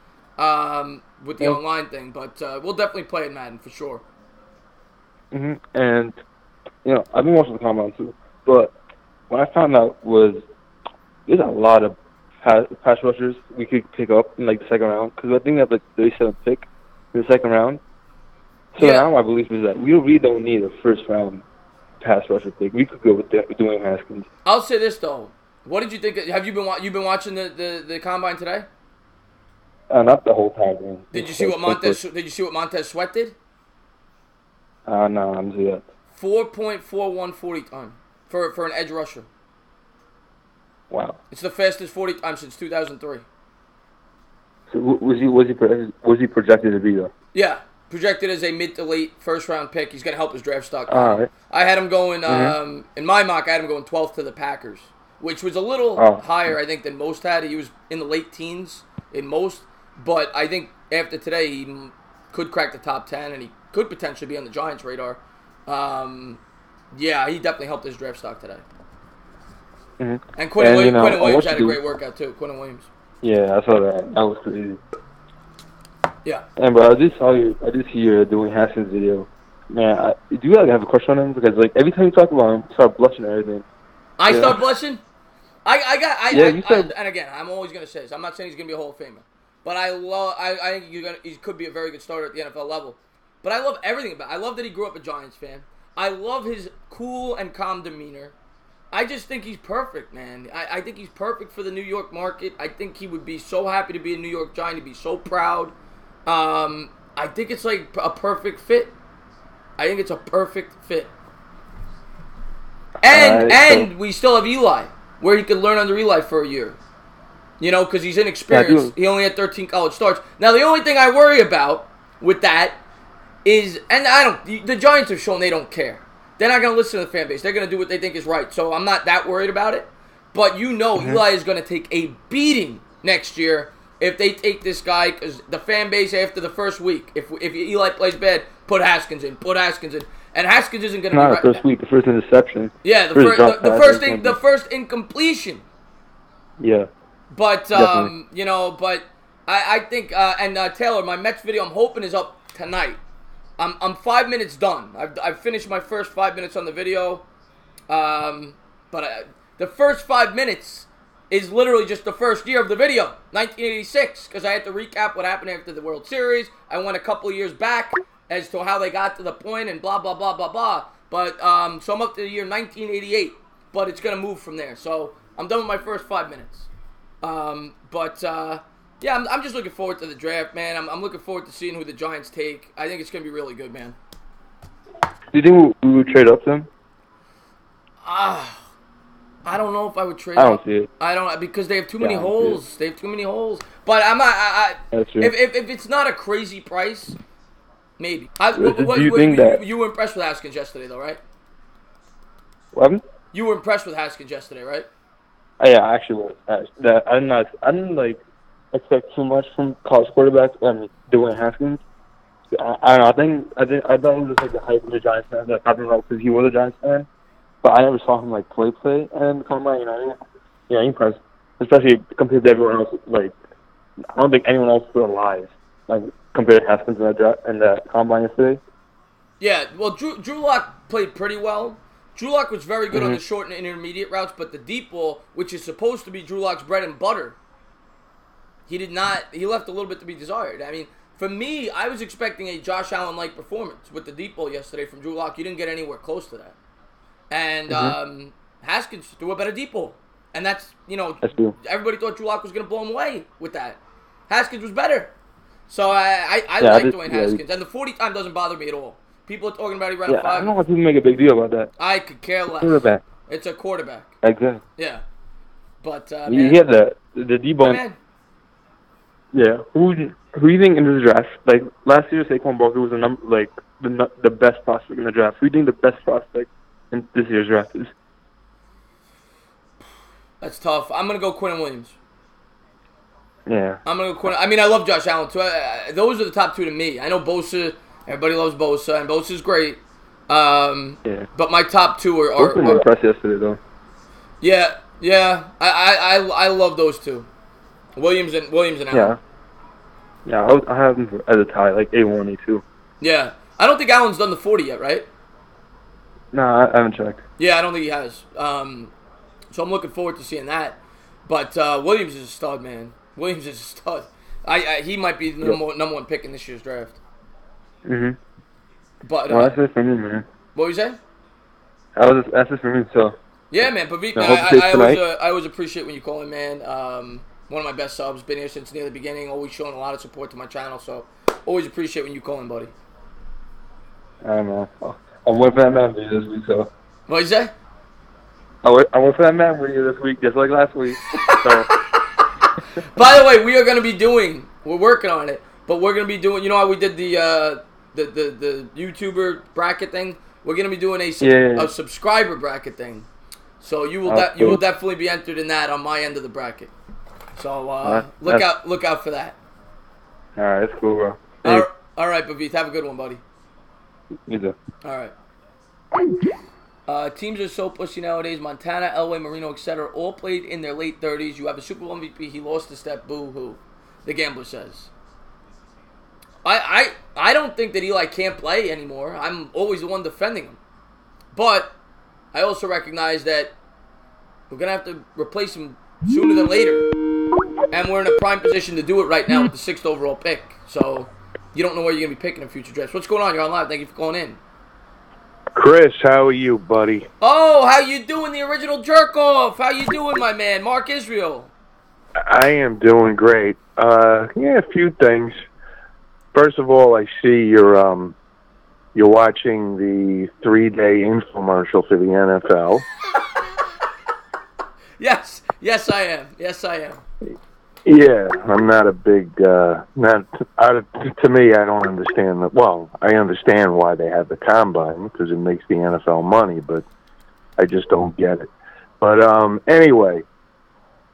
Speaker 1: with the online thing. But we'll definitely play in Madden for sure.
Speaker 17: And, I've been watching the combine, too. But what I found out was there's a lot of pass rushers we could pick up in the second round, because I think that's the 37th pick in the second round. So now my belief is that we really don't need a first round pass rusher pick. We could go with Dwayne Haskins.
Speaker 1: I'll say this though, what did you think? Have you been watching the combine today?
Speaker 17: Not the whole time. Man.
Speaker 1: Did you see what Montez Sweat did?
Speaker 17: No, I didn't see that.
Speaker 1: 4.41 40 time for an edge rusher.
Speaker 17: Wow.
Speaker 1: It's the fastest 40 time since 2003.
Speaker 17: So was he projected to be though?
Speaker 1: Yeah, projected as a mid to late first round pick. He's going to help his draft stock.
Speaker 17: All right.
Speaker 1: I had him going in my mock. I had him going 12th to the Packers, which was a little higher, I think, than most had. He was in the late teens in most, but I think after today he could crack the top 10 and he could potentially be on the Giants' radar. Yeah, he definitely helped his draft stock today. And Quinn Williams had a great workout too. Quinn Williams.
Speaker 17: Yeah, I saw that. That was crazy.
Speaker 1: Yeah.
Speaker 17: And bro, I did see your Dwayne Haskins video. Man, do you have a crush on him? Because every time you talk about him, you start blushing and everything.
Speaker 1: I start blushing. And again, I'm always gonna say this. I'm not saying he's gonna be a Hall of Famer, But I think he could be a very good starter at the NFL level. But I love everything about it. I love that he grew up a Giants fan. I love his cool and calm demeanor. I just think he's perfect, man. I think he's perfect for the New York market. I think he would be so happy to be a New York Giant. He'd be so proud. I think it's like a perfect fit. I think it's a perfect fit. And we still have Eli, where he could learn under Eli for a year. You know, because he's inexperienced. He only had 13 college starts. Now, the only thing I worry about with that is, and the Giants have shown they don't care. They're not going to listen to the fan base. They're going to do what they think is right. So I'm not that worried about it. But Eli is going to take a beating next year if they take this guy, because the fan base after the first week, if Eli plays bad, put Haskins in. And Haskins isn't going to be
Speaker 17: right. The first week, the first interception.
Speaker 1: Yeah, the first incompletion.
Speaker 17: Yeah.
Speaker 1: But, I think, Taylor, my Mets video I'm hoping is up tonight. I'm 5 minutes done. I've finished my first 5 minutes on the video. The first 5 minutes is literally just the first year of the video, 1986, because I had to recap what happened after the World Series. I went a couple of years back as to how they got to the point and blah, blah, blah, blah, blah. But, so I'm up to the year 1988, but it's going to move from there. So I'm done with my first 5 minutes. Yeah, I'm just looking forward to the draft, man. I'm looking forward to seeing who the Giants take. I think it's going to be really good, man.
Speaker 17: Do you think we would trade up to him?
Speaker 1: I don't know if I would trade.
Speaker 17: I don't see it.
Speaker 1: I don't, because they have too many holes. They have too many holes. But I'm not.
Speaker 17: That's true.
Speaker 1: If it's not a crazy price, maybe.
Speaker 17: Do you think that
Speaker 1: you were impressed with Haskins yesterday, though, right?
Speaker 17: What?
Speaker 1: You were impressed with Haskins yesterday, right?
Speaker 17: Oh, yeah, I actually was. I didn't expect too much from college quarterbacks. DeWayne Haskins. I don't know. I thought it was like the hype of the Giants fan. I don't know because he was a Giants fan, but I never saw him play and combine. Impressed, especially compared to everyone else. I don't think anyone else was alive compared to Haskins in the combine yesterday.
Speaker 1: Yeah, well, Drew Lock played pretty well. Drew Lock was very good on the short and intermediate routes, but the deep ball, which is supposed to be Drew Lock's bread and butter, he did not. He left a little bit to be desired. I mean, for me, I was expecting a Josh Allen-like performance with the deep ball yesterday from Drew Lock. You didn't get anywhere close to that. And Haskins threw a better deep ball. And that's everybody thought Drew Lock was going to blow him away with that. Haskins was better. So I like Dwayne Haskins. And the 40 time doesn't bother me at all. People are talking about he ran a 5.
Speaker 17: I don't know why people make a big deal about that.
Speaker 1: I could care less.
Speaker 17: Quarterback.
Speaker 1: It's a quarterback.
Speaker 17: Exactly.
Speaker 1: Yeah. But,
Speaker 17: he had the D-ball. Yeah. Who do you think in this draft? Last year, Saquon Barkley was the best prospect in the draft. Who do you think the best prospect in this year's draft is?
Speaker 1: That's tough. I'm going to go Quinnen Williams.
Speaker 17: Yeah.
Speaker 1: I'm going to go Quinnen. I mean, I love Josh Allen, too. Those are the top two to me. I know Bosa. Everybody loves Bosa, and Bosa's great. But my top two are
Speaker 17: Bosa was impressed yesterday, though.
Speaker 1: Yeah. I love those two. Williams and Allen.
Speaker 17: Yeah, I have them as a tie, A1, A2.
Speaker 1: Yeah. I don't think Allen's done the 40 yet, right?
Speaker 17: No, I haven't checked.
Speaker 1: Yeah, I don't think he has. So I'm looking forward to seeing that. But Williams is a stud, man. Williams is a stud. He might be the number one pick in this year's draft. But
Speaker 17: well, that's it for me, man.
Speaker 1: What were you saying?
Speaker 17: That's it for me, so.
Speaker 1: Yeah, man. But I always appreciate when you call in, man. One of my best subs. Been here since near the beginning. Always showing a lot of support to my channel. So always appreciate when you call in, buddy.
Speaker 17: I don't know. I'm waiting for that man video this week, so.
Speaker 1: What you say?
Speaker 17: I went for that man video this week, just like last week. So.
Speaker 1: By the way, we're working on it, but we're going to be doing, you know how we did the YouTuber bracket thing? We're going to be doing a subscriber bracket thing. So you will definitely be entered in that on my end of the bracket. So look out for that.
Speaker 17: All right, that's cool, bro.
Speaker 1: All right, Bavith, have a good one, buddy.
Speaker 17: You too.
Speaker 1: All right. Teams are so pussy nowadays. Montana, Elway, Marino, etc. all played in their late 30s. You have a Super Bowl MVP. He lost a step. Boo-hoo. The Gambler says. I don't think that Eli can't play anymore. I'm always the one defending him. But I also recognize that we're going to have to replace him sooner than later. And we're in a prime position to do it right now with the 6th overall pick. So you don't know where you're going to be picking in future drafts. What's going on? You're on live. Thank you for calling in.
Speaker 18: Chris, how are you, buddy?
Speaker 1: Oh, how you doing, the original jerk-off? How you doing, my man? Mark Israel.
Speaker 18: I am doing great. A few things. First of all, I see you're watching the 3-day infomercial for the NFL.
Speaker 1: Yes, I am. Yes, I am.
Speaker 18: Yeah, I'm not a big. To me, I don't understand that. Well, I understand why they have the combine because it makes the NFL money, but I just don't get it. But anyway,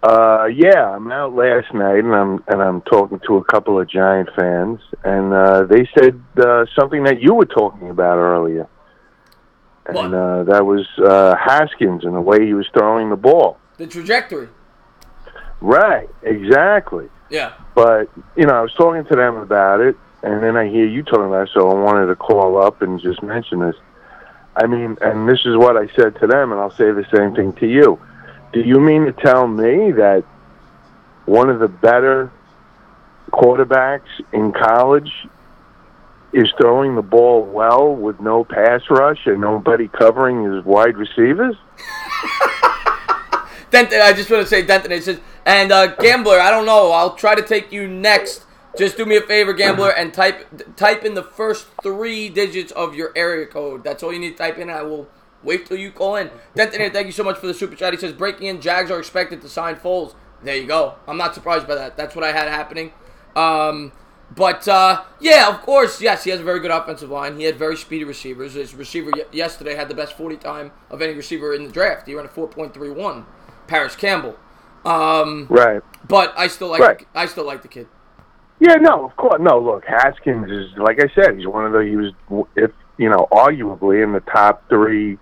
Speaker 18: I'm out last night and I'm talking to a couple of Giant fans, and they said something that you were talking about earlier, and that was Haskins and the way he was throwing the ball.
Speaker 1: The trajectory.
Speaker 18: Right, exactly.
Speaker 1: Yeah.
Speaker 18: But, I was talking to them about it, and then I hear you talking about it, so I wanted to call up and just mention this. I mean, and this is what I said to them, and I'll say the same thing to you. Do you mean to tell me that one of the better quarterbacks in college is throwing the ball well with no pass rush and nobody covering his wide receivers?
Speaker 1: Denton, I just want to say, Denton, it says, and Gambler, I don't know, I'll try to take you next. Just do me a favor, Gambler, and type in the first 3 digits of your area code. That's all you need to type in, and I will wait till you call in. Denton, thank you so much for the super chat. He says, breaking in, Jags are expected to sign Foles. There you go. I'm not surprised by that. That's what I had happening. Of course, yes, he has a very good offensive line. He had very speedy receivers. His receiver yesterday had the best 40 time of any receiver in the draft. He ran a 4.31. Paris Campbell.
Speaker 18: Right.
Speaker 1: But I still like the kid.
Speaker 18: Yeah, no, of course. No, look, Haskins is, like I said, he was, arguably in the top 3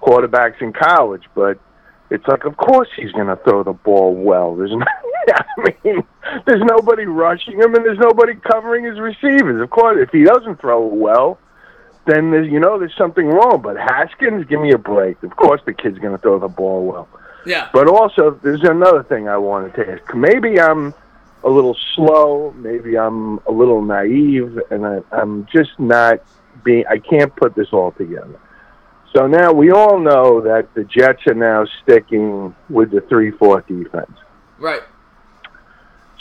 Speaker 18: quarterbacks in college, but it's like, of course he's going to throw the ball well. There's nobody rushing him and there's nobody covering his receivers. Of course, if he doesn't throw it well, then there's something wrong. But Haskins, give me a break. Of course the kid's going to throw the ball well.
Speaker 1: Yeah.
Speaker 18: But also, there's another thing I wanted to ask. Maybe I'm a little slow. Maybe I'm a little naive, and I'm just not I can't put this all together. So now we all know that the Jets are now sticking with the 3-4 defense.
Speaker 1: Right.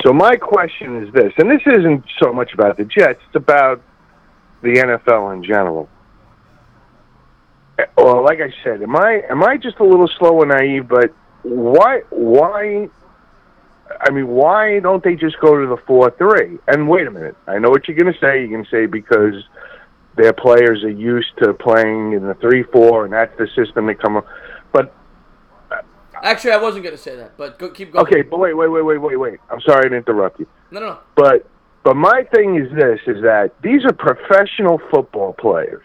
Speaker 18: So my question is this, and this isn't so much about the Jets, it's about the NFL in general. Well, like I said, am I just a little slow and naive? But why don't they just go to the 4-3? And wait a minute, I know what you're going to say. You're going to say because their players are used to playing in the 3-4, and that's the system they come up. But
Speaker 1: actually, I wasn't going to say that. But keep going.
Speaker 18: Okay, but wait. I'm sorry to interrupt you.
Speaker 1: No.
Speaker 18: But my thing is this: is that these are professional football players.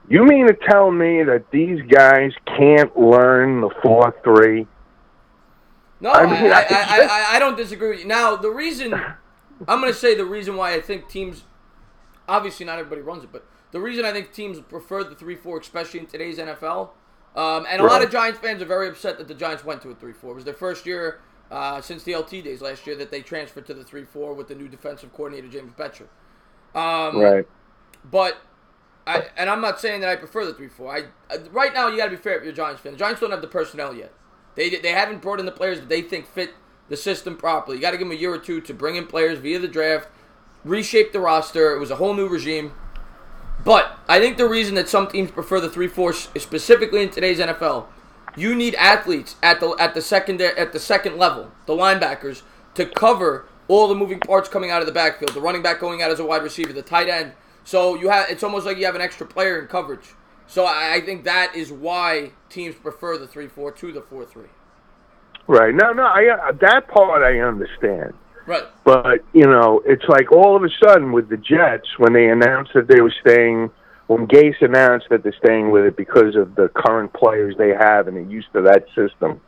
Speaker 18: You mean to tell me that these guys can't learn the 4-3?
Speaker 1: No, I don't disagree with you. Now, the reason, I'm going to say the reason why I think teams, obviously not everybody runs it, but the reason I think teams prefer the 3-4, especially in today's NFL, and a lot of Giants fans are very upset that the Giants went to a 3-4. It was their first year since the LT days last year that they transferred to the 3-4 with the new defensive coordinator, James Betcher.
Speaker 18: Right.
Speaker 1: But I'm not saying that I prefer the 3-4. Right now, you got to be fair if you're a Giants fan. The Giants don't have the personnel yet. They haven't brought in the players that they think fit the system properly. You got to give them a year or two to bring in players via the draft, reshape the roster. It was a whole new regime. But I think the reason that some teams prefer the 3-4, specifically in today's NFL, you need athletes at the second level, the linebackers, to cover all the moving parts coming out of the backfield. The running back going out as a wide receiver, the tight end. So it's almost like you have an extra player in coverage. So I think that is why teams prefer the 3-4 to the 4-3.
Speaker 18: Right. No, that part I understand.
Speaker 1: Right.
Speaker 18: But, it's like all of a sudden with the Jets, when they announced that they were staying, when Gase announced that they're staying with it because of the current players they have and they're used to that system,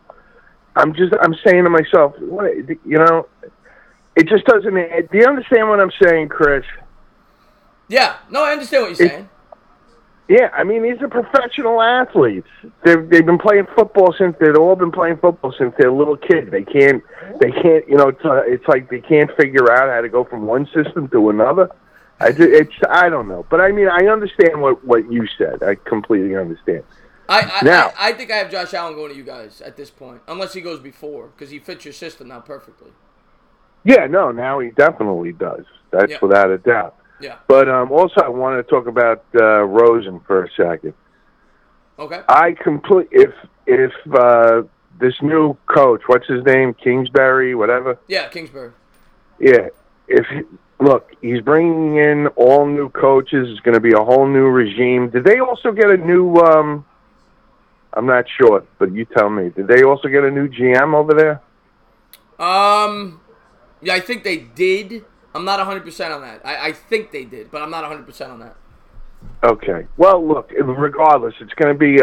Speaker 18: I'm saying to myself, it just doesn't, do you understand what I'm saying, Chris?
Speaker 1: Yeah. No, I understand what you're saying.
Speaker 18: Yeah, I mean, these are professional athletes. They've been playing football they've all been playing football since they're little kids. They can't. You know, it's like they can't figure out how to go from one system to another. I don't know, but I mean, I understand what you said. I completely understand.
Speaker 1: I think I have Josh Allen going to you guys at this point, unless he goes before, because he fits your system now perfectly.
Speaker 18: Yeah, no, now he definitely does. That's without a doubt.
Speaker 1: Yeah.
Speaker 18: But also, I wanted to talk about Rosen for a second.
Speaker 1: Okay.
Speaker 18: If this new coach, what's his name, Kingsbury, whatever.
Speaker 1: Yeah, Kingsbury.
Speaker 18: Yeah. Look, he's bringing in all new coaches. It's going to be a whole new regime. Did they also get a new? I'm not sure, but you tell me. Did they also get a new GM over there?
Speaker 1: Yeah, I think they did. I'm not 100% on that. I think they did, but I'm not 100% on that.
Speaker 18: Okay. Well, look, regardless, it's going to be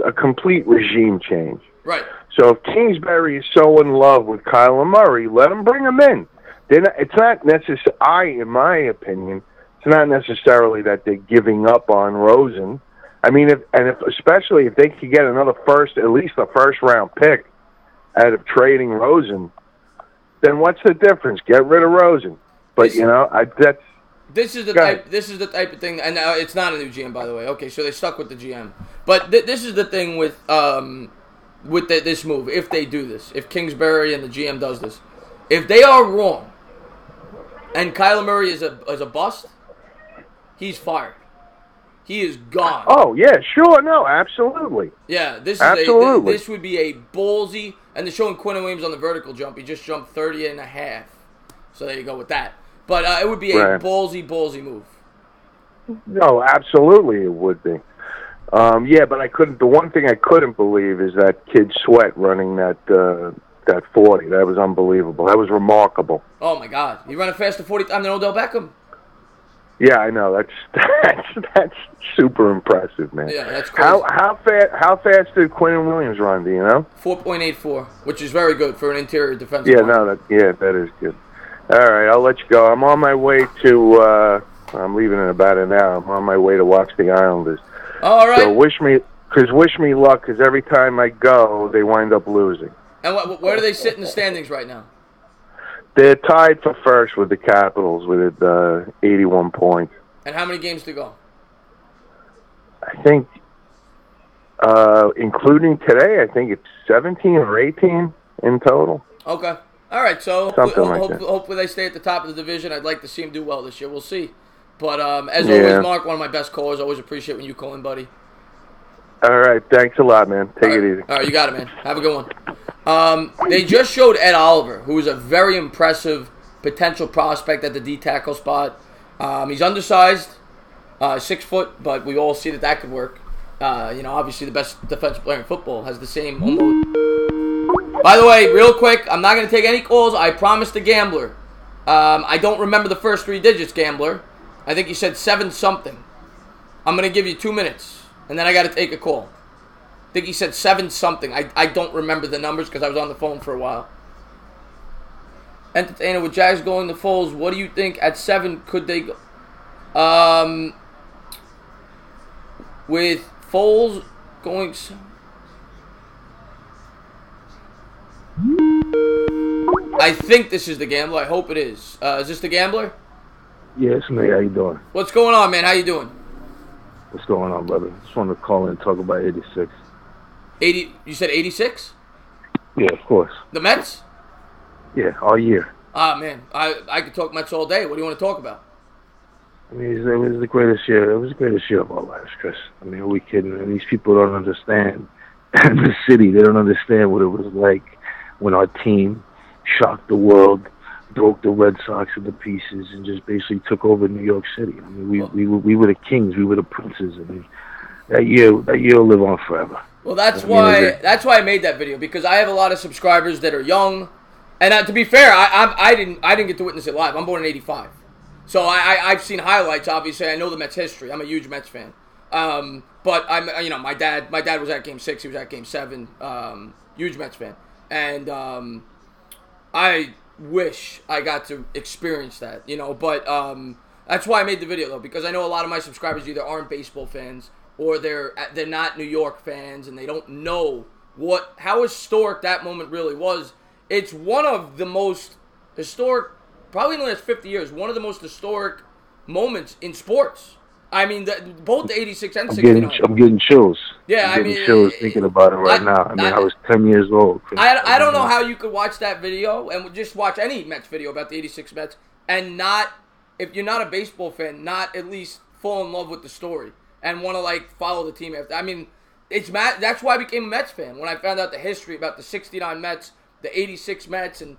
Speaker 18: a complete regime change.
Speaker 1: Right.
Speaker 18: So if Kingsbury is so in love with Kyler Murray, let him bring him in. It's not necessarily, in my opinion, it's not necessarily that they're giving up on Rosen. I mean, especially if they could get at least a first round pick out of trading Rosen, then what's the difference? Get rid of Rosen. But
Speaker 1: this is the type of thing, and it's not a new GM, by the way. Okay, so they stuck with the GM, but this is the thing with this move. If they do this, if Kingsbury and the GM does this, if they are wrong, and Kyler Murray is a bust, he's fired. He is gone.
Speaker 18: Oh yeah, sure, no, absolutely.
Speaker 1: Yeah, this would be a ballsy, and they're showing Quinn Williams on the vertical jump. He just jumped 30.5. So there you go with that. But it would be a ballsy move.
Speaker 18: No, absolutely it would be. Yeah, but the one thing I couldn't believe is that kid Sweat running that 40. That was unbelievable. That was remarkable.
Speaker 1: Oh my God, he ran a faster 40 times than Odell Beckham.
Speaker 18: Yeah, I know. That's super impressive, man.
Speaker 1: Yeah, that's crazy.
Speaker 18: How fast did Quinn Williams run? Do you know?
Speaker 1: 4.84, which is very good for an interior defensive.
Speaker 18: Yeah, that is good. All right, I'll let you go. I'm on my way to. I'm leaving in about an hour. I'm on my way to watch the Islanders.
Speaker 1: All right.
Speaker 18: So wish me luck, because every time I go, they wind up losing.
Speaker 1: And where do they sit in the standings right now?
Speaker 18: They're tied for first with the Capitals with 81 points.
Speaker 1: And how many games to go?
Speaker 18: I think, including today, I think it's 17 or 18 in total.
Speaker 1: Okay. All right, so hopefully they stay at the top of the division. I'd like to see them do well this year. We'll see. But as always, Mark, one of my best callers. Always appreciate when you call in, buddy.
Speaker 18: All right, thanks a lot, man. Take it easy.
Speaker 1: All right, you got it, man. Have a good one. They just showed Ed Oliver, who is a very impressive potential prospect at the D tackle spot. He's undersized, 6 foot, but we all see that could work. Obviously the best defensive player in football has the same almost. By the way, real quick, I'm not going to take any calls. I promised the gambler. I don't remember the first 3 digits, gambler. I think you said 7 something. I'm going to give you 2 minutes, and then I got to take a call. I think he said 7 something. I don't remember the numbers because I was on the phone for a while. Entertainer, with Jags going to Foles, what do you think at 7 could they go? With Foles going... I think this is the gambler. I hope it is. Is this the gambler?
Speaker 19: Yeah, it's me. How you doing?
Speaker 1: What's going on, man? How you doing?
Speaker 19: What's going on, brother? Just wanted to call in and talk about 86.
Speaker 1: 80? You said 86?
Speaker 19: Yeah, of course.
Speaker 1: The Mets?
Speaker 19: Yeah, all year.
Speaker 1: Man, I could talk Mets all day. What do you want to talk about?
Speaker 19: I mean, it was the greatest year. It was the greatest year of our lives, Chris. I mean, are we kidding? And these people don't understand. The city, they don't understand what it was like when our team shocked the world, broke the Red Sox into pieces, and just basically took over New York City. I mean, we were the kings, we were the princes. I mean, that year will live on forever.
Speaker 1: Well, that's why I made that video, because I have a lot of subscribers that are young, and to be fair, I didn't get to witness it live. I'm born in '85, so I've seen highlights. Obviously, I know the Mets history. I'm a huge Mets fan. But my dad was at Game 6. He was at Game 7. Huge Mets fan, and I wish I got to experience that, But That's why I made the video, though, because I know a lot of my subscribers either aren't baseball fans or they're not New York fans, and they don't know how historic that moment really was. It's one of the most historic, probably in the last 50 years, one of the most historic moments in sports. I mean, both the 86 and 69.
Speaker 19: I'm getting chills.
Speaker 1: Yeah,
Speaker 19: I'm getting chills thinking about it right now. I mean, I was 10 years old. Chris.
Speaker 1: I don't know how you could watch that video and just watch any Mets video about the 86 Mets and not, if you're not a baseball fan, not at least fall in love with the story and want to, like, follow the team after. I mean, that's why I became a Mets fan, when I found out the history about the 69 Mets, the 86 Mets, and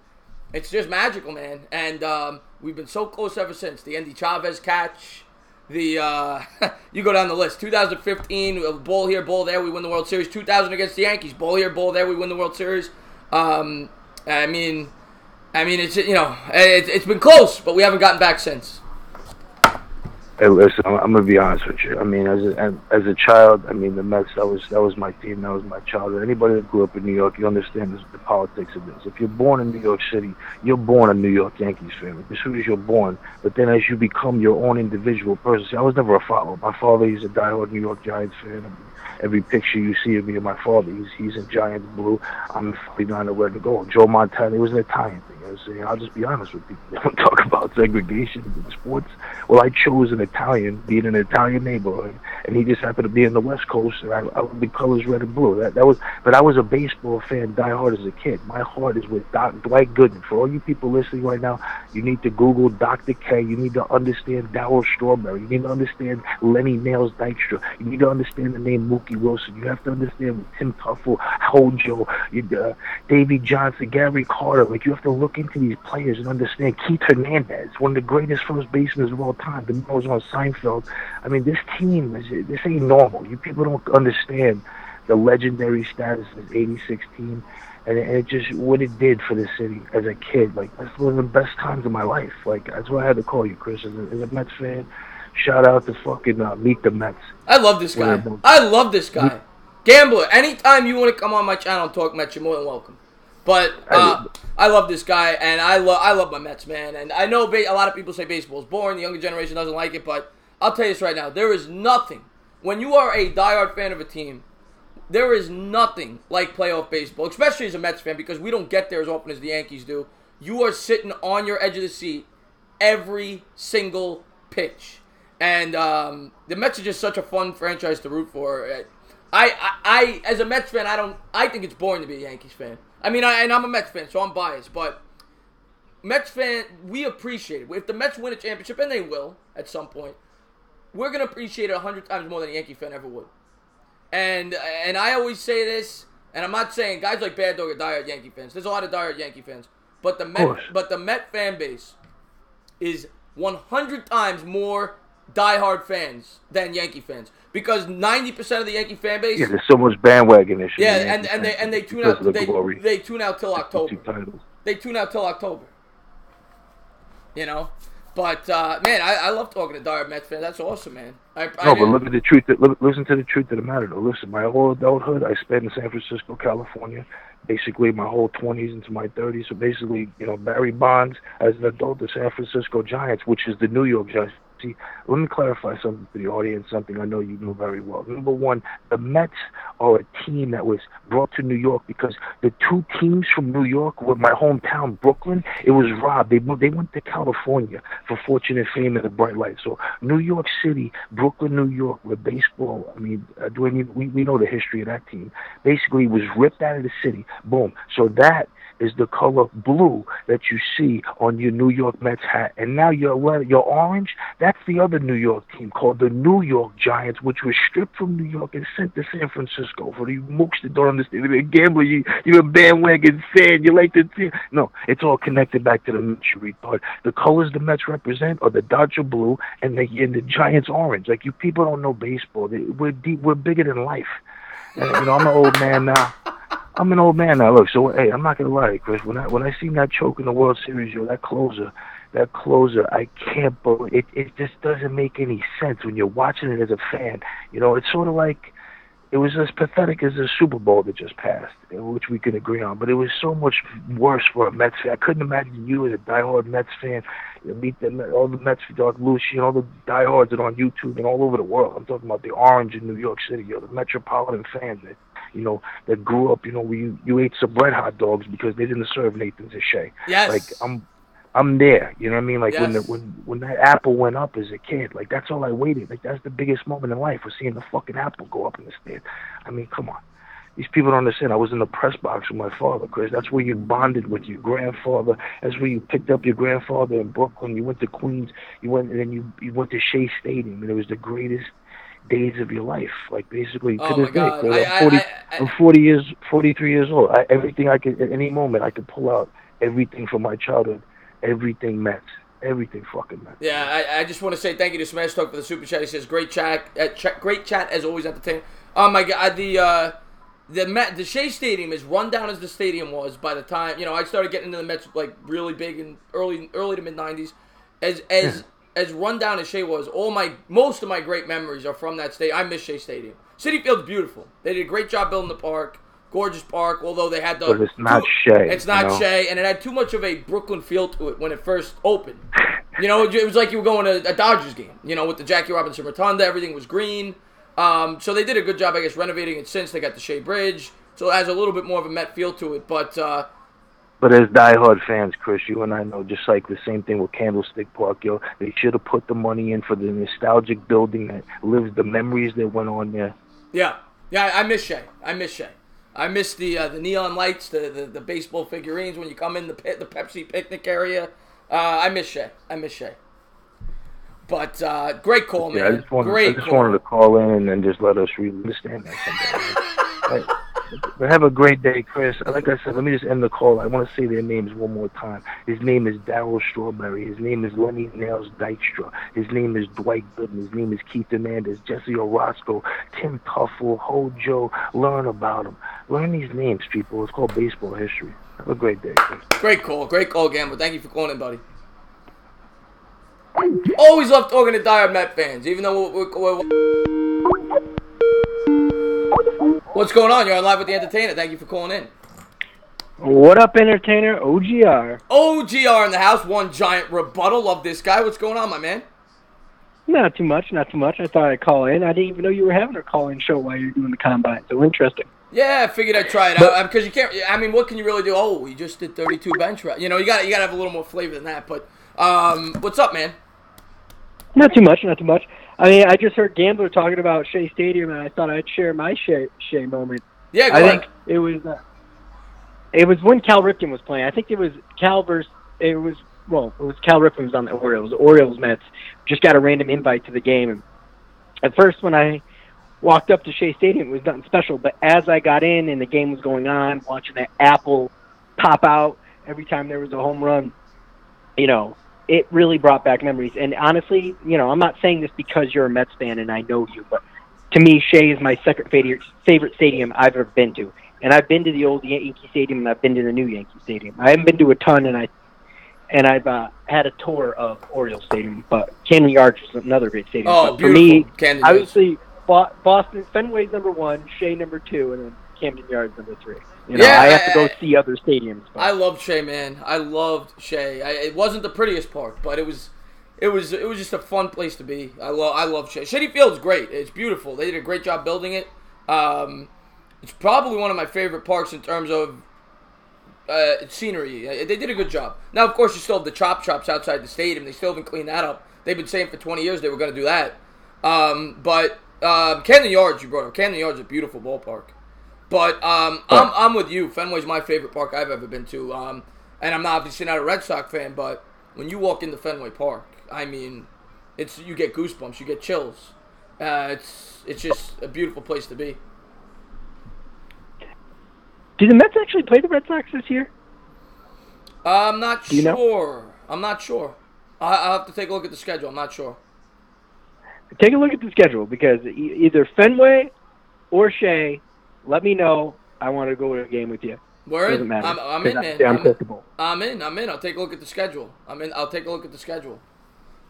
Speaker 1: it's just magical, man. And we've been so close ever since. The Andy Chavez catch, you go down the list. 2015, ball here, ball there, we win the World Series. 2000 against the Yankees, ball here, ball there, we win the World Series. I mean, it's, it's been close, but we haven't gotten back since.
Speaker 19: Hey, listen, I'm gonna be honest with you. I mean, as a child, I mean, the Mets, that was my team, that was my childhood. Anybody that grew up in New York, you understand the politics of this. If you're born in New York City, you're born a New York Yankees fan as soon as you're born. But then as you become your own individual person, see, I was never a follower. My father, he's a diehard New York Giants fan. I mean, every picture you see of me and my father, he's in Giants blue. I'm in 49 red and gold. Joe Montana, it was an Italian thing. I'll just be honest with people. They don't talk about segregation in sports. Well, I chose an Italian, being in an Italian neighborhood, and he just happened to be in the West Coast, and I loved the colors red and blue. But I was a baseball fan, diehard as a kid. My heart is with Dwight Gooden. For all you people listening right now, you need to Google Dr. K. You need to understand Darryl Strawberry. You need to understand Lenny Nails Dykstra. You need to understand the name Mookie Wilson. You have to understand Tim Tuffle, Hojo, Davey Johnson, Gary Carter. Like, you have to look into these players and understand Keith Hernandez, one of the greatest first basemen of all time. The man was on Seinfeld. I mean, this team, this ain't normal. You people don't understand the legendary status of this 86 team, and it just, what it did for the city as a kid. Like, that's one of the best times of my life. Like, that's why I had to call you, Chris, as a Mets fan. Shout out to fucking Meet the Mets.
Speaker 1: I love this guy. I love this guy. Gambler, anytime you want to come on my channel and talk Mets, you're more than welcome. But I love this guy, and I love my Mets, man. And I know a lot of people say baseball is boring, the younger generation doesn't like it, but I'll tell you this right now. There is nothing, when you are a diehard fan of a team, there is nothing like playoff baseball, especially as a Mets fan, because we don't get there as often as the Yankees do. You are sitting on your edge of the seat every single pitch. And the Mets are just such a fun franchise to root for. I as a Mets fan, I think it's boring to be a Yankees fan. I mean, and I'm a Mets fan, so I'm biased, but Mets fan, we appreciate it. If the Mets win a championship, and they will at some point, we're going to appreciate it 100 times more than a Yankee fan ever would. And I always say this, and I'm not saying guys like Bad Dog are diehard Yankee fans. There's a lot of diehard Yankee fans. But the Met fan base is 100 times more diehard fans than Yankee fans, because 90% of the Yankee fan base,
Speaker 19: there's so much bandwagon issue.
Speaker 1: Yeah, and they tune out. They tune out till October. They tune out till October. But man, I love talking to diehard Mets fans. That's awesome, man.
Speaker 19: But look at the truth. Listen to the truth of the matter, though. Listen, my whole adulthood, I spent in San Francisco, California. Basically, my whole 20s into my 30s. So basically, Barry Bonds as an adult, the San Francisco Giants, which is the New York Giants. See, let me clarify something for the audience, something I know you know very well. Number one, the Mets are a team that was brought to New York because the two teams from New York were my hometown, Brooklyn. It was robbed. They went to California for fortune and fame and the bright light. So New York City, Brooklyn, New York, where baseball, I mean, we know the history of that team. Basically, was ripped out of the city. Boom. So that is the color blue that you see on your New York Mets hat. And now your orange, that's the other New York team called the New York Giants, which was stripped from New York and sent to San Francisco. For the mooks that don't understand, you're a gambler, you're a bandwagon fan, you like the team. No, it's all connected back to the Mets, you retard. The colors the Mets represent are the Dodger blue and the Giants orange. Like, you people don't know baseball. We're bigger than life. And, I'm an old man now. Look, so hey, I'm not gonna lie, Chris. When I seen that choke in the World Series, that closer, I can't believe it. It just doesn't make any sense when you're watching it as a fan. It's sort of like it was as pathetic as the Super Bowl that just passed, which we could agree on. But it was so much worse for a Mets fan. I couldn't imagine you as a diehard Mets fan. You meet all the Mets, Doug Lucy, and all the diehards that are on YouTube and all over the world. I'm talking about the Orange in New York City, the metropolitan fans that, that grew up, where you ate some bread hot dogs because they didn't serve Nathan's and Shea.
Speaker 1: Yes.
Speaker 19: Like, I'm there, you know what I mean? Like
Speaker 1: Yes.
Speaker 19: when that apple went up as a kid, like that's all I waited. Like that's the biggest moment in life was seeing the fucking apple go up in the stand. I mean, come on. These people don't understand. I was in the press box with my father, Chris. That's where you bonded with your grandfather. That's where you picked up your grandfather in Brooklyn. You went to Queens. You went and then you went to Shea Stadium, and it was the greatest days of your life. Like basically to this day, Chris. I'm 43 years old. Everything I could at any moment I could pull out everything from my childhood. Everything Mets. Everything fucking Mets.
Speaker 1: Yeah, I just want to say thank you to Smash Talk for the super chat. He says great chat, great chat as always entertaining. Oh my god, the Shea Stadium as run down as the stadium was by the time I started getting into the Mets like really big in early to mid '90s. As run down as Shea was, most of my great memories are from that stadium. I miss Shea Stadium. Citi Field's beautiful. They did a great job building the park. Gorgeous park, although they had
Speaker 19: But it's not Shea.
Speaker 1: It's not Shea, and it had too much of a Brooklyn feel to it when it first opened. It was like you were going to a Dodgers game, with the Jackie Robinson Rotunda. Everything was green. So they did a good job, I guess, renovating it since. They got the Shea Bridge, so it has a little bit more of a Met feel to it. But
Speaker 19: as diehard fans, Chris, you and I know, just like the same thing with Candlestick Park, they should have put the money in for the nostalgic building that lives the memories that went on there.
Speaker 1: Yeah, I miss Shea. I miss the neon lights, the baseball figurines when you come in the Pepsi picnic area. I miss Shea. But great call, man.
Speaker 19: I just wanted to call in and just let us really understand that. But have a great day, Chris. Like I said, let me just end the call. I want to say their names one more time. His name is Darryl Strawberry. His name is Lenny Nails Dykstra. His name is Dwight Gooden. His name is Keith Hernandez, Jesse Orozco, Tim Tuffle, Hojo. Learn about them. Learn these names, people. It's called baseball history. Have a great day, Chris.
Speaker 1: Great call, Gamble. Thank you for calling in, buddy. Always love talking to diehard Met fans, even though we're What's going on? You're on Live with the Entertainer. Thank you for calling in.
Speaker 20: What up, Entertainer? OGR.
Speaker 1: OGR in the house. One giant rebuttal. Love this guy. What's going on, my man?
Speaker 20: Not too much. I thought I'd call in. I didn't even know you were having a call-in show while you're doing the combine. So interesting.
Speaker 1: Yeah, I figured I'd try it out because you can't. I mean, what can you really do? Oh, we just did 32 bench reps. You got to have a little more flavor than that. But what's up, man?
Speaker 20: Not too much. I mean, I just heard Gambler talking about Shea Stadium, and I thought I'd share my Shea moment.
Speaker 1: Yeah,
Speaker 20: I think it was when Cal Ripken was playing. I think it was Cal versus it was Cal Ripken was on the Orioles. The Orioles Mets just got a random invite to the game, and at first when I walked up to Shea Stadium, it was nothing special. But as I got in and the game was going on, watching that apple pop out every time there was a home run, it really brought back memories. And honestly, I'm not saying this because you're a Mets fan and I know you, but to me, Shea is my second favorite stadium I've ever been to. And I've been to the old Yankee Stadium and I've been to the new Yankee Stadium. I haven't been to a ton, and I've had a tour of Orioles Stadium, but Camden Yards was another great stadium.
Speaker 1: Oh,
Speaker 20: but for me, obviously, Boston Fenway's number 1, Shea number 2, and then Camden Yards number 3. I have to go see other stadiums. But.
Speaker 1: I loved Shea, man. I loved Shea. It wasn't the prettiest park, but it was just a fun place to be. I love Shea. Citi Field's great. It's beautiful. They did a great job building it. It's probably one of my favorite parks in terms of scenery. They did a good job. Now, of course, you still have the chop shops outside the stadium. They still haven't cleaned that up. They've been saying for 20 years they were going to do that. But Camden Yards, you brought up. Camden Yards is a beautiful ballpark. But I'm with you. Fenway's my favorite park I've ever been to. And I'm obviously not a Red Sox fan, but when you walk into Fenway Park, I mean, you get goosebumps, you get chills. It's just a beautiful place to be.
Speaker 20: Do the Mets actually play the Red Sox this year?
Speaker 1: I'm not sure.
Speaker 20: You know?
Speaker 1: I'm not sure. I'll have to take a look at the schedule. I'm not sure.
Speaker 20: Take a look at the schedule because either Fenway or Shea. Let me know. I want to go to a game with you.
Speaker 1: Word?
Speaker 20: Doesn't matter.
Speaker 1: I'm in, man. I'm in. I'll take a look at the schedule. I'll take a look at the schedule.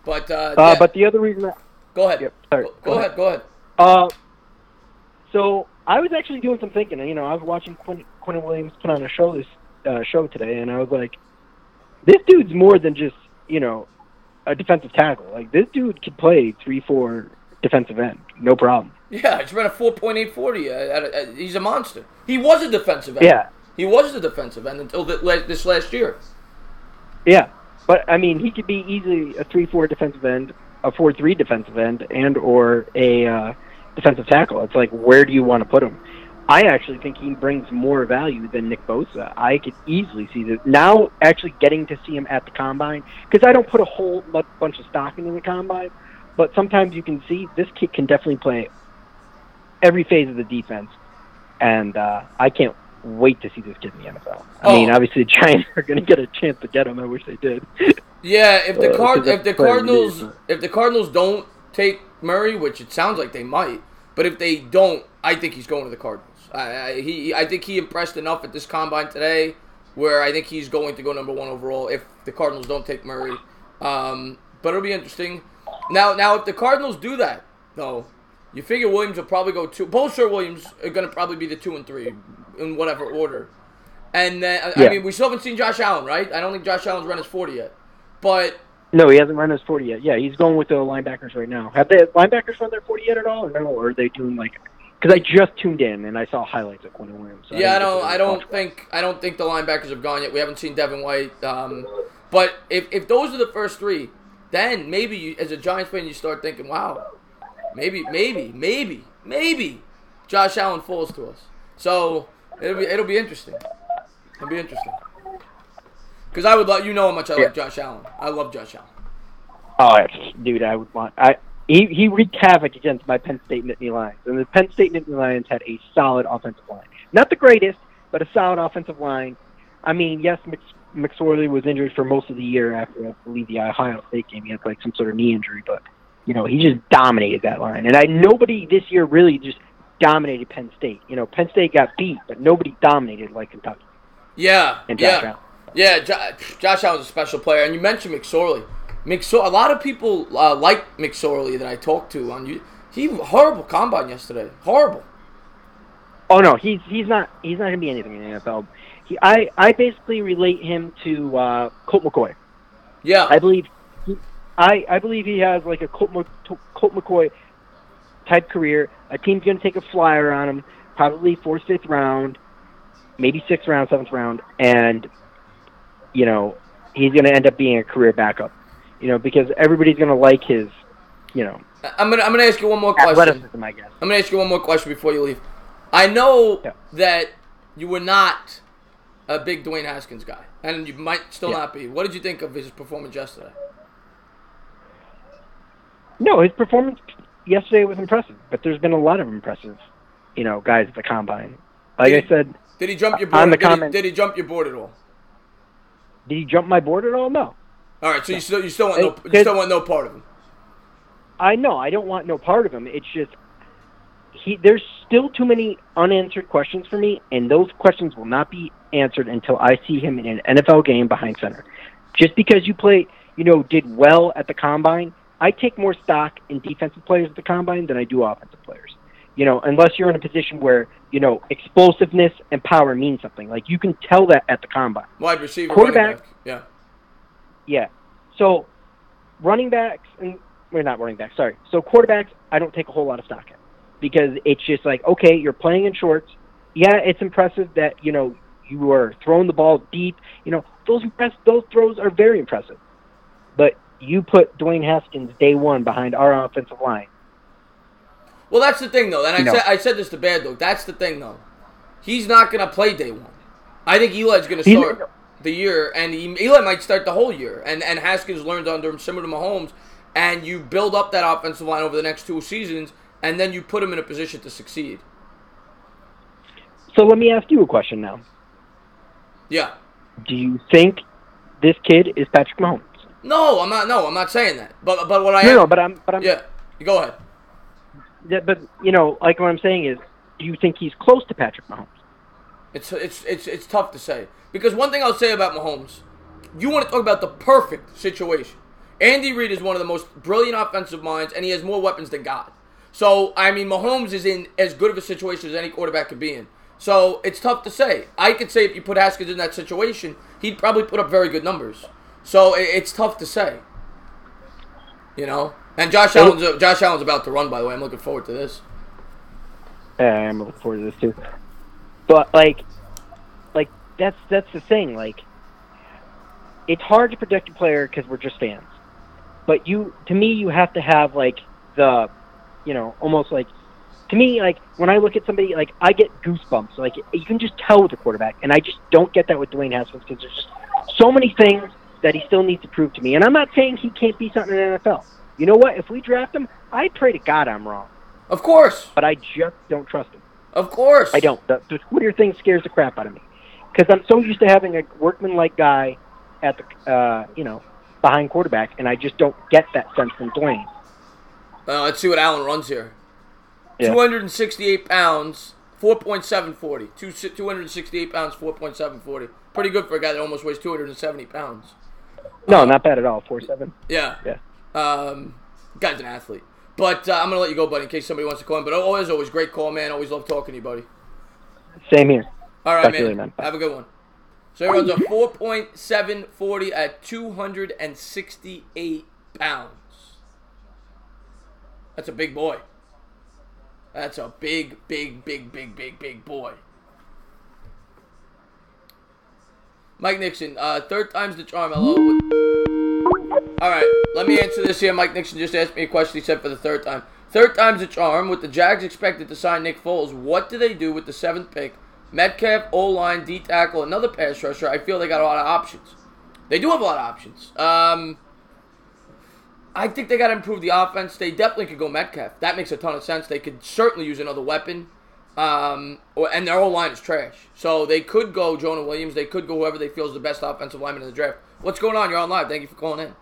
Speaker 1: But
Speaker 20: but the other reason
Speaker 1: go ahead.
Speaker 20: Yep, sorry.
Speaker 1: Go ahead.
Speaker 20: So I was actually doing some thinking. You know, I was watching Quentin Williams put on a show show today, and I was like, this dude's more than just, you know, a defensive tackle. Like, this dude could play 3-4 defensive end, no problem.
Speaker 1: Yeah, he's ran a 4.840. He's a monster. He was a defensive end.
Speaker 20: Yeah.
Speaker 1: He was a defensive end until this last year.
Speaker 20: Yeah, but I mean, he could be easily a 3-4 defensive end, a 4-3 defensive end, and or a defensive tackle. It's like, where do you want to put him? I actually think he brings more value than Nick Bosa. I could easily see that now. Actually, getting to see him at the combine, because I don't put a whole bunch of stock into the combine, but sometimes you can see this kid can definitely play every phase of the defense, and I can't wait to see this kid in the NFL. I mean, obviously the Giants are going to get a chance to get him. I wish they did.
Speaker 1: Yeah, if the Cardinals don't take Murray, which it sounds like they might, but if they don't, I think he's going to the Cardinals. I think he impressed enough at this combine today, where I think he's going to go number 1 overall if the Cardinals don't take Murray. But it'll be interesting. Now, if the Cardinals do that, though, you figure Williams will probably go 2. Both sure Williams are going to probably be the 2 and 3 in whatever order. And then, I mean, we still haven't seen Josh Allen, right? I don't think Josh Allen's run his 40 yet. But
Speaker 20: no, he hasn't run his 40 yet. Yeah, he's going with the linebackers right now. Have the linebackers run their 40 yet at all? Or no? Or are they doing like? Because I just tuned in and I saw highlights of Quentin Williams. So
Speaker 1: yeah, I don't think the linebackers have gone yet. We haven't seen Devin White. But if those are the first 3, then maybe you, as a Giants fan, you start thinking, wow, maybe Josh Allen falls to us. So it'll be interesting. It'll be interesting. Because I would love, you know how much I like Josh Allen. I love Josh Allen.
Speaker 20: Oh, dude, I would want. He wreaked havoc against my Penn State Nittany Lions, and the Penn State Nittany Lions had a solid offensive line. Not the greatest, but a solid offensive line. I mean, yes, McSorley was injured for most of the year after, I believe, the Ohio State game. He had like some sort of knee injury, but you know, he just dominated that line. And nobody this year really just dominated Penn State. You know, Penn State got beat, but nobody dominated like Kentucky.
Speaker 1: Yeah,
Speaker 20: and Josh Allen.
Speaker 1: Yeah, Josh Allen's a special player, and you mentioned McSorley. A lot of people like McSorley that I talked to on you. He horrible combine yesterday. Horrible.
Speaker 20: Oh no, he's not gonna be anything in the NFL. I basically relate him to Colt McCoy.
Speaker 1: Yeah,
Speaker 20: I believe he has like a Colt McCoy type career. A team's gonna take a flyer on him, probably 4th, 5th round, maybe 6th round, 7th round, and you know he's gonna end up being a career backup. You know, because everybody's gonna like his, you know.
Speaker 1: I'm gonna ask you one more question.
Speaker 20: Athleticism, I guess.
Speaker 1: I'm gonna ask you one more question before you leave. I know that you were not a big Dwayne Haskins guy, and you might still not be. What did you think of his performance yesterday?
Speaker 20: No, his performance yesterday was impressive, but there's been a lot of impressive, you know, guys at the combine. Like I said,
Speaker 1: did he jump your board? Did he jump your board at all?
Speaker 20: Did he jump my board at all? No.
Speaker 1: All right, so you still want no part of him.
Speaker 20: I know. I don't want no part of him. It's just there's still too many unanswered questions for me, and those questions will not be answered until I see him in an NFL game behind center. Just because you did well at the combine, I take more stock in defensive players at the combine than I do offensive players. You know, unless you're in a position where, you know, explosiveness and power mean something. Like, you can tell that at the combine.
Speaker 1: Wide receiver,
Speaker 20: quarterback,
Speaker 1: yeah.
Speaker 20: Yeah. So, running backs, not running backs, sorry. So, quarterbacks, I don't take a whole lot of stock in. Because it's just like, okay, you're playing in shorts. Yeah, it's impressive that, you know, you are throwing the ball deep. You know, those throws are very impressive. But you put Dwayne Haskins day 1 behind our offensive line.
Speaker 1: Well, that's the thing, though. And I said this to Bad Dog. That's the thing, though. He's not going to play day 1. I think Eli's going to start the year, and Eli might start the whole year. And Haskins learned under him, similar to Mahomes, and you build up that offensive line over the next 2 seasons, and then you put him in a position to succeed.
Speaker 20: So let me ask you a question now.
Speaker 1: Yeah.
Speaker 20: Do you think this kid is Patrick Mahomes?
Speaker 1: No, I'm not. No, I'm not saying that. But what I
Speaker 20: no, but I'm.
Speaker 1: Yeah, you go ahead.
Speaker 20: Yeah, but you know, like what I'm saying is, do you think he's close to Patrick Mahomes?
Speaker 1: It's tough to say, because one thing I'll say about Mahomes, you want to talk about the perfect situation. Andy Reid is one of the most brilliant offensive minds, and he has more weapons than God. So, I mean, Mahomes is in as good of a situation as any quarterback could be in. So, it's tough to say. I could say if you put Haskins in that situation, he'd probably put up very good numbers. So, it's tough to say. You know? And Josh Allen's about to run, by the way. I'm looking forward to this.
Speaker 20: Yeah, I'm looking forward to this, too. But, like that's the thing. Like, it's hard to predict a player because we're just fans. But to me, you have to have, like, the, almost like, to me, like, when I look at somebody, like, I get goosebumps. Like, you can just tell with the quarterback. And I just don't get that with Dwayne Haskins because there's just so many things that he still needs to prove to me. And I'm not saying he can't be something in the NFL. You know what? If we draft him, I pray to God I'm wrong.
Speaker 1: Of course.
Speaker 20: But I just don't trust him.
Speaker 1: Of course.
Speaker 20: I don't. The Twitter thing scares the crap out of me. Because I'm so used to having a workman-like guy at the, behind quarterback, and I just don't get that sense from Dwayne.
Speaker 1: Let's see what Allen runs here.
Speaker 20: Yeah.
Speaker 1: 268 pounds, 4.740. 268 pounds, 4.740. Pretty good for a guy that almost weighs 270 pounds.
Speaker 20: No, not bad at all. 4.7.
Speaker 1: Yeah.
Speaker 20: Yeah.
Speaker 1: Guy's an athlete. But I'm going to let you go, buddy, in case somebody wants to call in. But as always, great call, man. Always love talking to you, buddy.
Speaker 20: Same here.
Speaker 1: All right,
Speaker 20: Talk
Speaker 1: man.
Speaker 20: to you later, man.
Speaker 1: Have a good one. So he runs a 4.740 at 268 pounds. That's a big boy. That's a big boy. Mike Nixon, third time's the charm. Hello. All right, let me answer this here. Mike Nixon just asked me a question. He said for the third time. Third time's the charm. With the Jags expected to sign Nick Foles, what do they do with the 7th pick? Metcalf, O-line, D-tackle, another pass rusher. I feel they got a lot of options. They do have a lot of options. I think they got to improve the offense. They definitely could go Metcalf. That makes a ton of sense. They could certainly use another weapon. And their O-line is trash. So they could go Jonah Williams. They could go whoever they feel is the best offensive lineman in the draft. What's going on? You're on live. Thank you for calling in.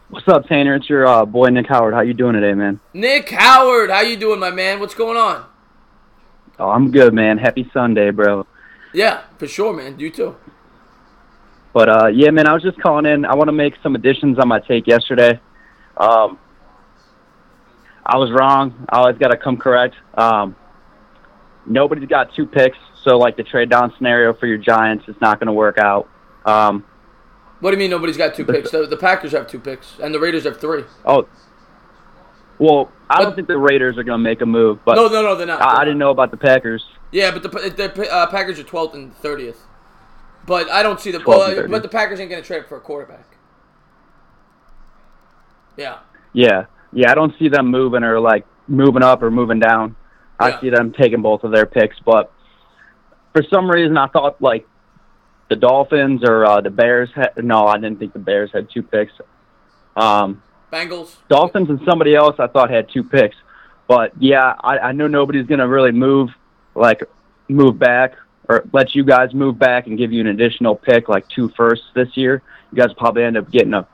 Speaker 21: What's up, Tanner? It's your boy, Nick Howard. How you doing today, man?
Speaker 1: Nick Howard. How you doing, my man? What's going on?
Speaker 21: Oh, I'm good, man. Happy Sunday, bro.
Speaker 1: Yeah, for sure, man. You too.
Speaker 21: But, yeah, man, I was just calling in. I want to make some additions on my take yesterday. I was wrong. I always got to come correct. Nobody's got 2 picks, so, like, the trade-down scenario for your Giants is not going to work out.
Speaker 1: What do you mean nobody's got 2 picks? The Packers have 2 picks, and the Raiders have 3.
Speaker 21: Oh, well, I don't think the Raiders are going to make a move. But
Speaker 1: No, they're not.
Speaker 21: I didn't know about the Packers.
Speaker 1: Yeah, but the Packers are 12th and 30th. But I don't see the...
Speaker 21: 12th and 30th.
Speaker 1: But the Packers ain't going to trade for a quarterback. Yeah.
Speaker 21: Yeah, I don't see them moving or, like, moving up or moving down. I see them taking both of their picks. But for some reason, I thought, like, the Dolphins or the Bears had... No, I didn't think the Bears had 2 picks.
Speaker 1: Bengals.
Speaker 21: Dolphins and somebody else I thought had 2 picks. But, yeah, I know nobody's going to really move back or let you guys move back and give you an additional pick, like 2 firsts this year. You guys probably end up getting a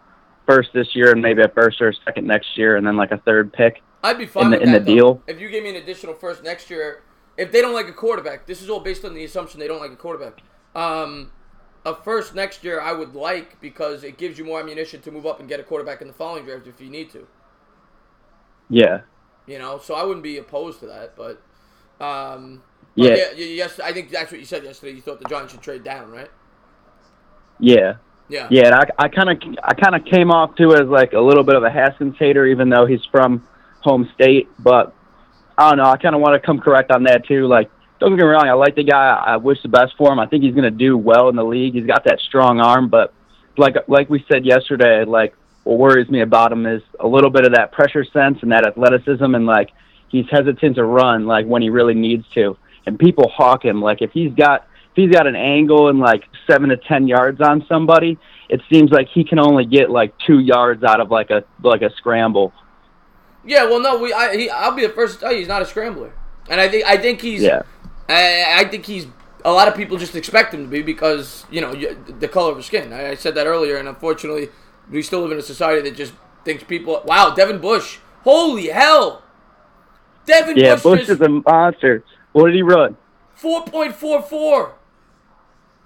Speaker 21: first this year and maybe a first or a second next year and then, like, a 3rd pick.
Speaker 1: I'd be fine with
Speaker 21: in
Speaker 1: that,
Speaker 21: the deal.
Speaker 1: If you gave me an additional first next year, if they don't like a quarterback, this is all based on the assumption they don't like a quarterback. A first next year I would like because it gives you more ammunition to move up and get a quarterback in the following draft if you need to.
Speaker 21: Yeah.
Speaker 1: You know, so I wouldn't be opposed to that, but yes, I think that's what you said yesterday. You thought the Giants should trade down, right?
Speaker 21: Yeah.
Speaker 1: Yeah.
Speaker 21: Yeah, and I kind of came off too as like a little bit of a Haskins hater, even though he's from home state. But I don't know. I kind of want to come correct on that too. Like, don't get me wrong. I like the guy. I wish the best for him. I think he's going to do well in the league. He's got that strong arm. But like we said yesterday, like what worries me about him is a little bit of that pressure sense and that athleticism, and like he's hesitant to run like when he really needs to. And people hawk him. Like if he's got an angle and like 7 to 10 yards on somebody, it seems like he can only get like 2 yards out of like a scramble.
Speaker 1: Yeah, well, no, I'll be the first to tell you he's not a scrambler, and I think he's.
Speaker 21: Yeah.
Speaker 1: I think he's. A lot of people just expect him to be because the color of his skin. I said that earlier, and unfortunately, we still live in a society that just thinks people. Wow, Devin Bush! Holy hell! Devin Bush.
Speaker 21: Yeah, Bush is a monster. What did he run?
Speaker 1: 4.44.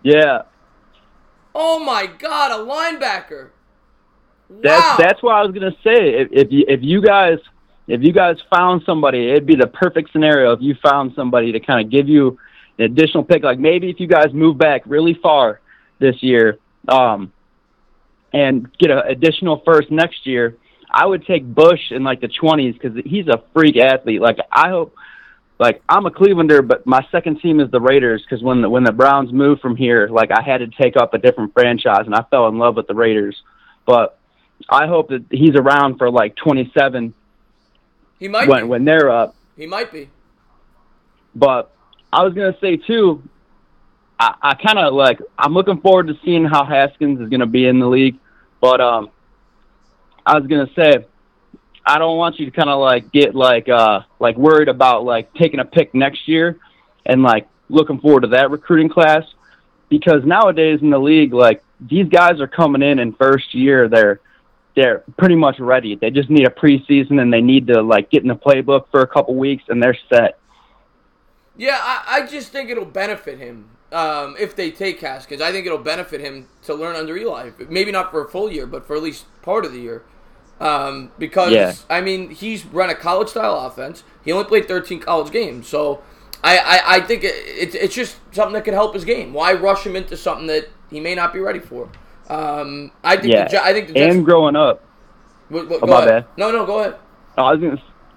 Speaker 21: Yeah.
Speaker 1: Oh my God, a linebacker. Wow.
Speaker 21: That's what I was gonna say. If you guys if you guys found somebody, it'd be the perfect scenario if you found somebody to kind of give you an additional pick. Like maybe if you guys move back really far this year and get an additional first next year, I would take Bush in like the 20s because he's a freak athlete. Like I hope, like I'm a Clevelander, but my second team is the Raiders because when the Browns moved from here, like I had to take up a different franchise and I fell in love with the Raiders. But I hope that he's around for like 27.
Speaker 1: He might be.
Speaker 21: When they're up.
Speaker 1: He might be.
Speaker 21: But I was gonna say too, I kind of like I'm looking forward to seeing how Haskins is gonna be in the league. But I was gonna say I don't want you to kind of like get like worried about like taking a pick next year and like looking forward to that recruiting class, because nowadays in the league, like these guys are coming in first year, they're pretty much ready. They just need a preseason and they need to like get in the playbook for a couple weeks and they're set.
Speaker 1: Yeah, I just think it'll benefit him if they take Haskins. I think it'll benefit him to learn under Eli. Maybe not for a full year, but for at least part of the year. Because, I mean, he's run a college-style offense. He only played 13 college games. So I think it's just something that could help his game. Why rush him into something that he may not be ready for? I think the Jets,
Speaker 21: and growing up.
Speaker 1: Go
Speaker 21: my
Speaker 1: ahead.
Speaker 21: bad.
Speaker 1: No, go ahead.
Speaker 21: I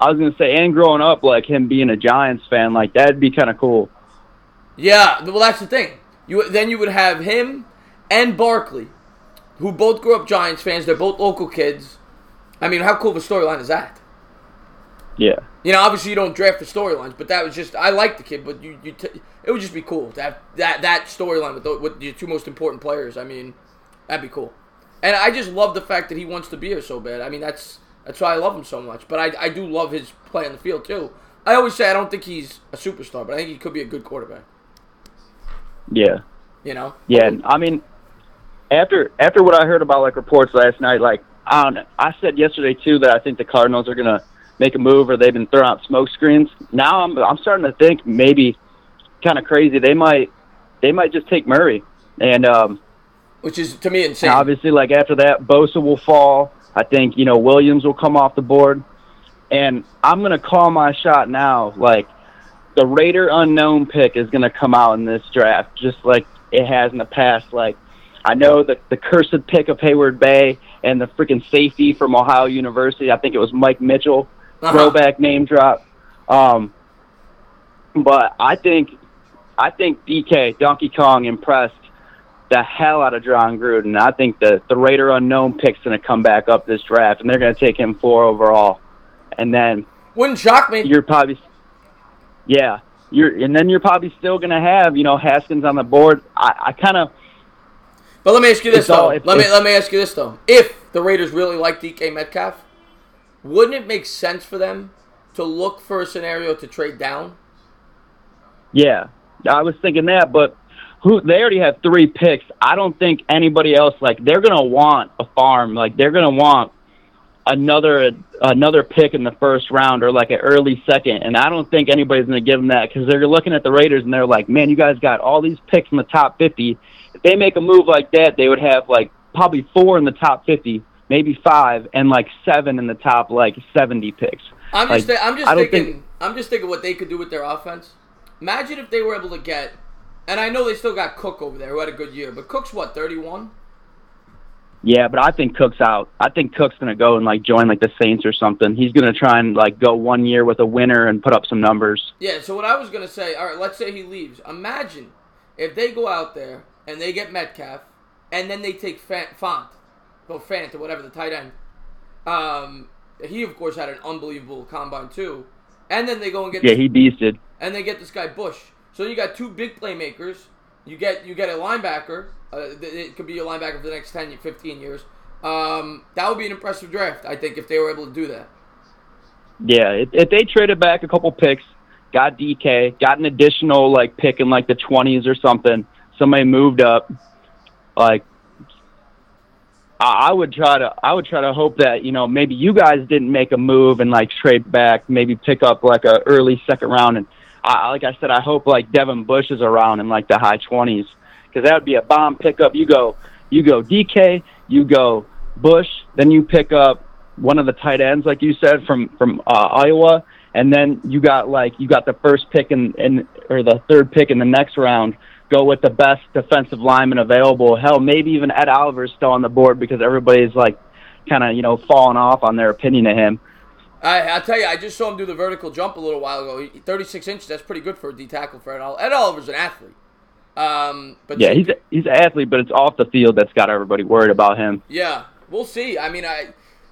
Speaker 21: was gonna say, and growing up, like him being a Giants fan, like that'd be kind of cool.
Speaker 1: Yeah, well, that's the thing. Then you would have him and Barkley, who both grew up Giants fans. They're both local kids. I mean, how cool of a storyline is that?
Speaker 21: Yeah.
Speaker 1: You know, obviously you don't draft the storylines, but that was just, I like the kid, but it would just be cool to have that storyline with your two most important players. I mean, that'd be cool. And I just love the fact that he wants to be here so bad. I mean, that's why I love him so much. But I do love his play on the field, too. I always say I don't think he's a superstar, but I think he could be a good quarterback.
Speaker 21: Yeah.
Speaker 1: You know?
Speaker 21: Yeah, I mean, after what I heard about, like, reports last night, like, I don't know. I said yesterday, too, that I think the Cardinals are going to make a move or they've been throwing out smoke screens. Now I'm starting to think maybe kind of crazy. They might just take Murray. And
Speaker 1: which is, to me, insane.
Speaker 21: Obviously, like, after that, Bosa will fall. I think, Williams will come off the board. And I'm going to call my shot now. Like, the Raider unknown pick is going to come out in this draft, just like it has in the past. Like, I know that the cursed pick of Hayward Bay and the freaking safety from Ohio University, I think it was Mike Mitchell, throwback name drop. But I think DK, Donkey Kong, impressed the hell out of John Gruden. I think the Raider unknown pick's going to come back up this draft, and they're going to take him 4 overall. And then
Speaker 1: wouldn't shock me.
Speaker 21: You're probably, you're probably still going to have Haskins on the board. I kind of.
Speaker 1: But let me ask you this though. Let me ask you this though. If the Raiders really like DK Metcalf, wouldn't it make sense for them to look for a scenario to trade down?
Speaker 21: Yeah, I was thinking that, but they already have 3 picks. I don't think anybody else, like, they're going to want a farm. Like, they're going to want another pick in the first round or, like, an early second. And I don't think anybody's going to give them that because they're looking at the Raiders and they're like, man, you guys got all these picks in the top 50. If they make a move like that, they would have, like, probably 4 in the top 50, maybe 5, and, like, 7 in the top, like, 70 picks.
Speaker 1: I'm just thinking what they could do with their offense. Imagine if they were able to get, and I know they still got Cook over there who had a good year, but Cook's what, 31?
Speaker 21: Yeah, but I think Cook's out. I think Cook's going to go and, like, join, like, the Saints or something. He's going to try and, like, go 1 year with a winner and put up some numbers.
Speaker 1: Yeah, so what I was going to say, all right, let's say he leaves. Imagine if they go out there and they get Metcalf, and then they take Fant, or whatever, the tight end. He, of course, had an unbelievable combine, too. And then they go and get...
Speaker 21: Yeah, he beasted.
Speaker 1: And they get this guy, Bush. So you got 2 big playmakers. You get a linebacker. It could be a linebacker for the next 10, 15 years. That would be an impressive draft, I think, if they were able to do that.
Speaker 21: Yeah, if they traded back a couple picks, got DK, got an additional, like, pick in, like, the 20s or something, somebody moved up, like, I would try to hope that, maybe you guys didn't make a move and, like, trade back, maybe pick up, like, a early second round. And like I said, I hope, like, Devin Bush is around in, like, the high 20s, because that would be a bomb pickup. You go DK, you go Bush, then you pick up one of the tight ends, like you said, from Iowa, and then you got the first pick or the third pick in the next round. Go with the best defensive lineman available. Hell, maybe even Ed Oliver's still on the board because everybody's like kind of falling off on their opinion of him.
Speaker 1: I'll tell you, I just saw him do the vertical jump a little while ago. 36 inches, that's pretty good for a D tackle for Ed Oliver. Ed Oliver's an athlete. But
Speaker 21: yeah, he's an athlete, but it's off the field that's got everybody worried about him.
Speaker 1: Yeah, we'll see. I mean,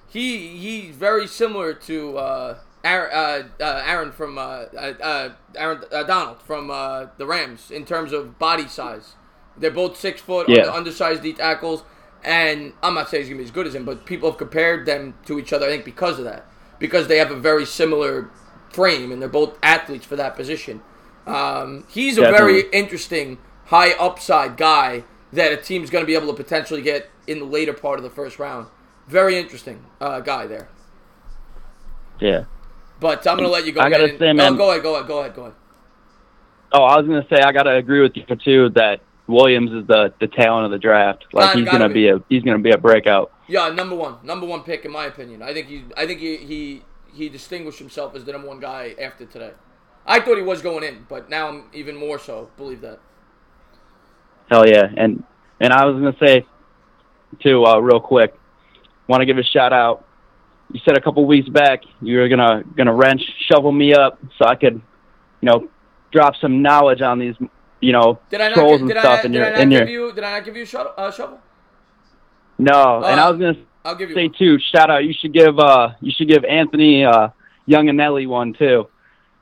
Speaker 1: he's very similar to Aaron from Donald from the Rams in terms of body size. They're both 6 foot, undersized D tackles, and I'm not saying he's gonna be as good as him, but people have compared them to each other. I think because of that, because they have a very similar frame and they're both athletes for that position. He's a very interesting high upside guy that a team's going to be able to potentially get in the later part of the first round. Very interesting guy there.
Speaker 21: Yeah.
Speaker 1: But I'm going to let you go.
Speaker 21: I got to say, man.
Speaker 1: Go ahead.
Speaker 21: Oh, I was going to say, I got to agree with you too that Williams is the talent of the draft. Like he's going to be a breakout.
Speaker 1: Yeah, number one pick in my opinion. I think he distinguished himself as the number one guy after today. I thought he was going in, but now I'm even more so believe that.
Speaker 21: Hell yeah, and I was gonna say too, real quick, want to give a shout out. You said a couple weeks back you were gonna shovel me up so I could, drop some knowledge on these, trolls and stuff.
Speaker 1: Did I not give you a shovel?
Speaker 21: No, and I was gonna say too, shout out. You should give Anthony Younganelli one too.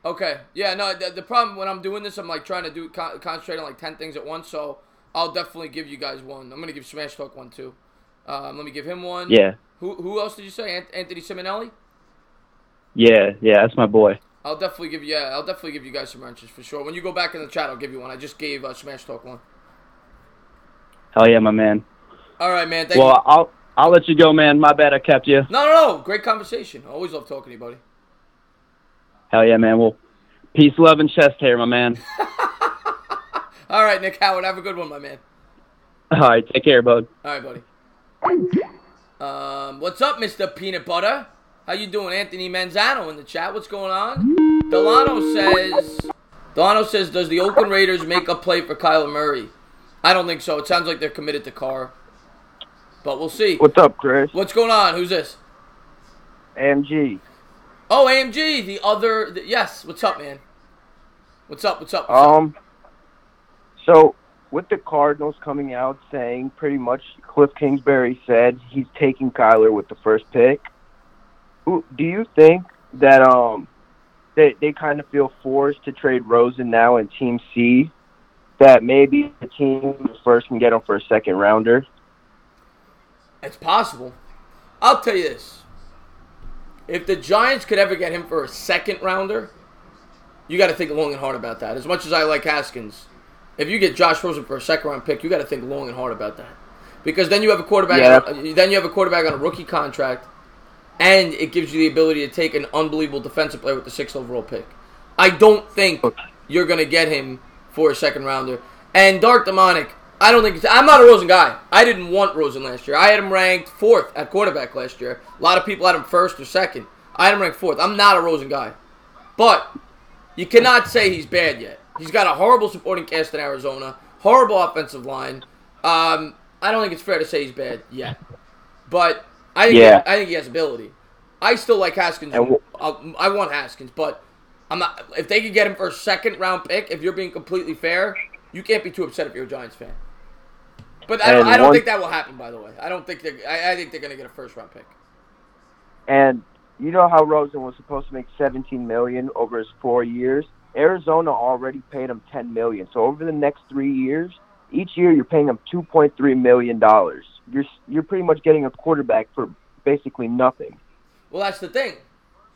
Speaker 1: Okay. Yeah, no, the problem when I'm doing this, I'm like trying to concentrate on like 10 things at once, so I'll definitely give you guys one. I'm going to give Smash Talk one too. Let me give him one.
Speaker 21: Yeah.
Speaker 1: Who else did you say? Anthony Simonelli?
Speaker 21: Yeah, that's my boy.
Speaker 1: I'll definitely give you guys some wrenches for sure. When you go back in the chat, I'll give you one. I just gave Smash Talk one.
Speaker 21: Hell yeah, my man.
Speaker 1: All right, man. Thank you.
Speaker 21: I'll let you go, man. My bad I kept you.
Speaker 1: No. Great conversation. I always love talking to you, buddy.
Speaker 21: Hell yeah, man. Well, peace, love, and chest hair, my man.
Speaker 1: All right, Nick Howard. Have a good one, my man.
Speaker 21: All right, take care, bud.
Speaker 1: All right, buddy. What's up, Mr. Peanut Butter? How you doing? Anthony Manzano in the chat. What's going on? Delano says, does the Oakland Raiders make a play for Kyler Murray? I don't think so. It sounds like they're committed to Carr. But we'll see.
Speaker 2: What's up, Chris?
Speaker 1: What's going on? Who's this?
Speaker 2: AMG.
Speaker 1: Oh, AMG, yes. What's up, man? What's up?
Speaker 2: So, with the Cardinals coming out saying pretty much Cliff Kingsbury said he's taking Kyler with the first pick, do you think that they kind of feel forced to trade Rosen now in Team C, that maybe the team first can get him for a second rounder?
Speaker 1: It's possible. I'll tell you this. If the Giants could ever get him for a second rounder, you got to think long and hard about that. As much as I like Haskins, if you get Josh Rosen for a second round pick, you got to think long and hard about that. Because then you have a quarterback.
Speaker 2: Yeah.
Speaker 1: Then you have a quarterback on a rookie contract, and it gives you the ability to take an unbelievable defensive player with the 6th overall pick. I don't think you're going to get him for a second rounder. And Dark Demonic, I'm not a Rosen guy. I didn't want Rosen last year. I had him ranked 4th at quarterback last year. A lot of people had him 1st or 2nd. I had him ranked 4th. I'm not a Rosen guy. But you cannot say he's bad yet. He's got a horrible supporting cast in Arizona. Horrible offensive line. I don't think it's fair to say he's bad yet. But I think he has ability. I still like Haskins. I want Haskins, but I'm not. If they could get him for a second round pick, if you're being completely fair, you can't be too upset if you're a Giants fan. But I don't think that will happen. By the way, I think they're going to get a first round pick.
Speaker 2: And you know how Rosen was supposed to make $17 million over his 4 years? Arizona already paid him $10 million. So over the next 3 years, each year you're paying him $2.3 million. You're pretty much getting a quarterback for basically nothing.
Speaker 1: Well, that's the thing.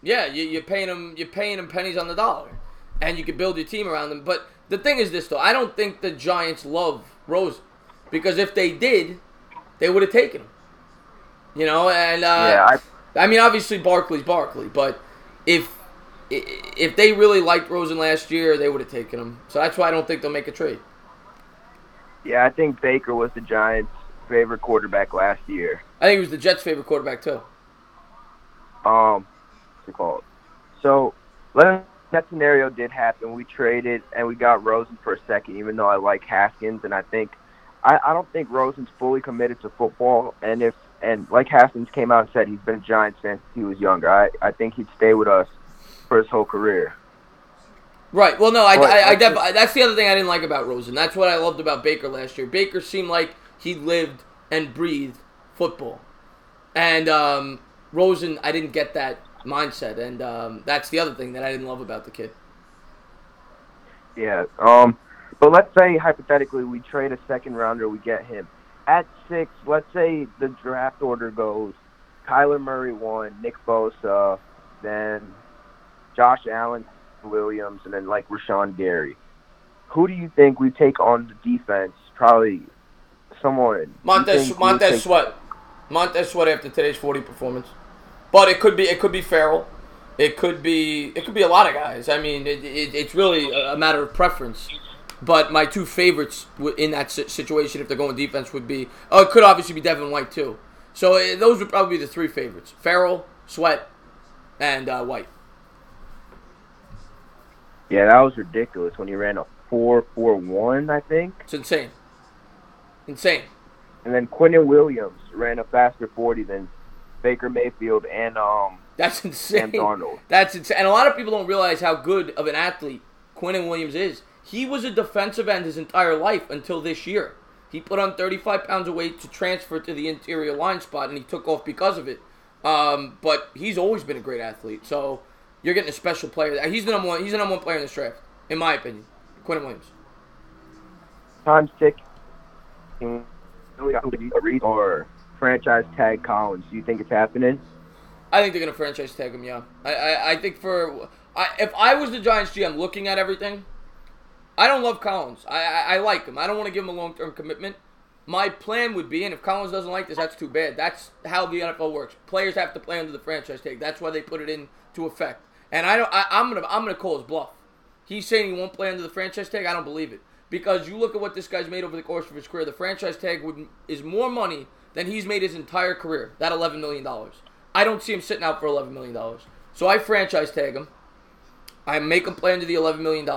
Speaker 1: Yeah, you're paying him pennies on the dollar, and you can build your team around them. But the thing is this, though. I don't think the Giants love Rosen, because if they did, they would have taken him. And I mean, obviously Barkley's Barkley, but if they really liked Rosen last year, they would have taken him. So that's why I don't think they'll make a trade.
Speaker 2: Yeah, I think Baker was the Giants' favorite quarterback last year.
Speaker 1: I think he was the Jets' favorite quarterback too.
Speaker 2: what's it called? So, that scenario did happen. We traded and we got Rosen for a second, even though I like Haskins, and I don't think Rosen's fully committed to football. And like Haskins came out and said, he's been a Giant since he was younger. I think he'd stay with us for his whole career.
Speaker 1: Right. Well, no, that's the other thing I didn't like about Rosen. That's what I loved about Baker last year. Baker seemed like he lived and breathed football. And Rosen, I didn't get that mindset. And that's the other thing that I didn't love about the kid.
Speaker 2: Yeah. But let's say, hypothetically, we trade a second rounder, we get him. At 6, let's say the draft order goes Kyler Murray 1, Nick Bosa, then Josh Allen, Williams, and then like Rashawn Gary. Who do you think we take on the defense? Probably someone.
Speaker 1: Montez Sweat. Montez Sweat after today's 40 performance. But it could be Farrell. It could be a lot of guys. I mean, it's really a matter of preference. But my two favorites in that situation, if they're going defense, would be... Oh, it could obviously be Devin White, too. So those would probably be the three favorites. Farrell, Sweat, and White.
Speaker 2: Yeah, that was ridiculous when he ran a 4.41, I think.
Speaker 1: It's insane. Insane.
Speaker 2: And then Quinnen Williams ran a faster 40 than Baker Mayfield and
Speaker 1: That's insane.
Speaker 2: Sam Darnold.
Speaker 1: That's insane. And a lot of people don't realize how good of an athlete Quinnen Williams is. He was a defensive end his entire life until this year. He put on 35 pounds of weight to transfer to the interior line spot, and he took off because of it. But he's always been a great athlete. So you're getting a special player. He's the number one. He's the number one player in this draft, in my opinion. Quinnen Williams.
Speaker 2: Time's ticking. Or franchise tag Collins. Do you think it's happening?
Speaker 1: I think they're going to franchise tag him, yeah. I think if I was the Giants GM looking at everything, I don't love Collins. I like him. I don't want to give him a long-term commitment. My plan would be, and if Collins doesn't like this, that's too bad. That's how the NFL works. Players have to play under the franchise tag. That's why they put it into effect. And I'm gonna call his bluff. He's saying he won't play under the franchise tag. I don't believe it. Because you look at what this guy's made over the course of his career, the franchise tag is more money than he's made his entire career, that $11 million. I don't see him sitting out for $11 million. So I franchise tag him. I make him play under the $11 million.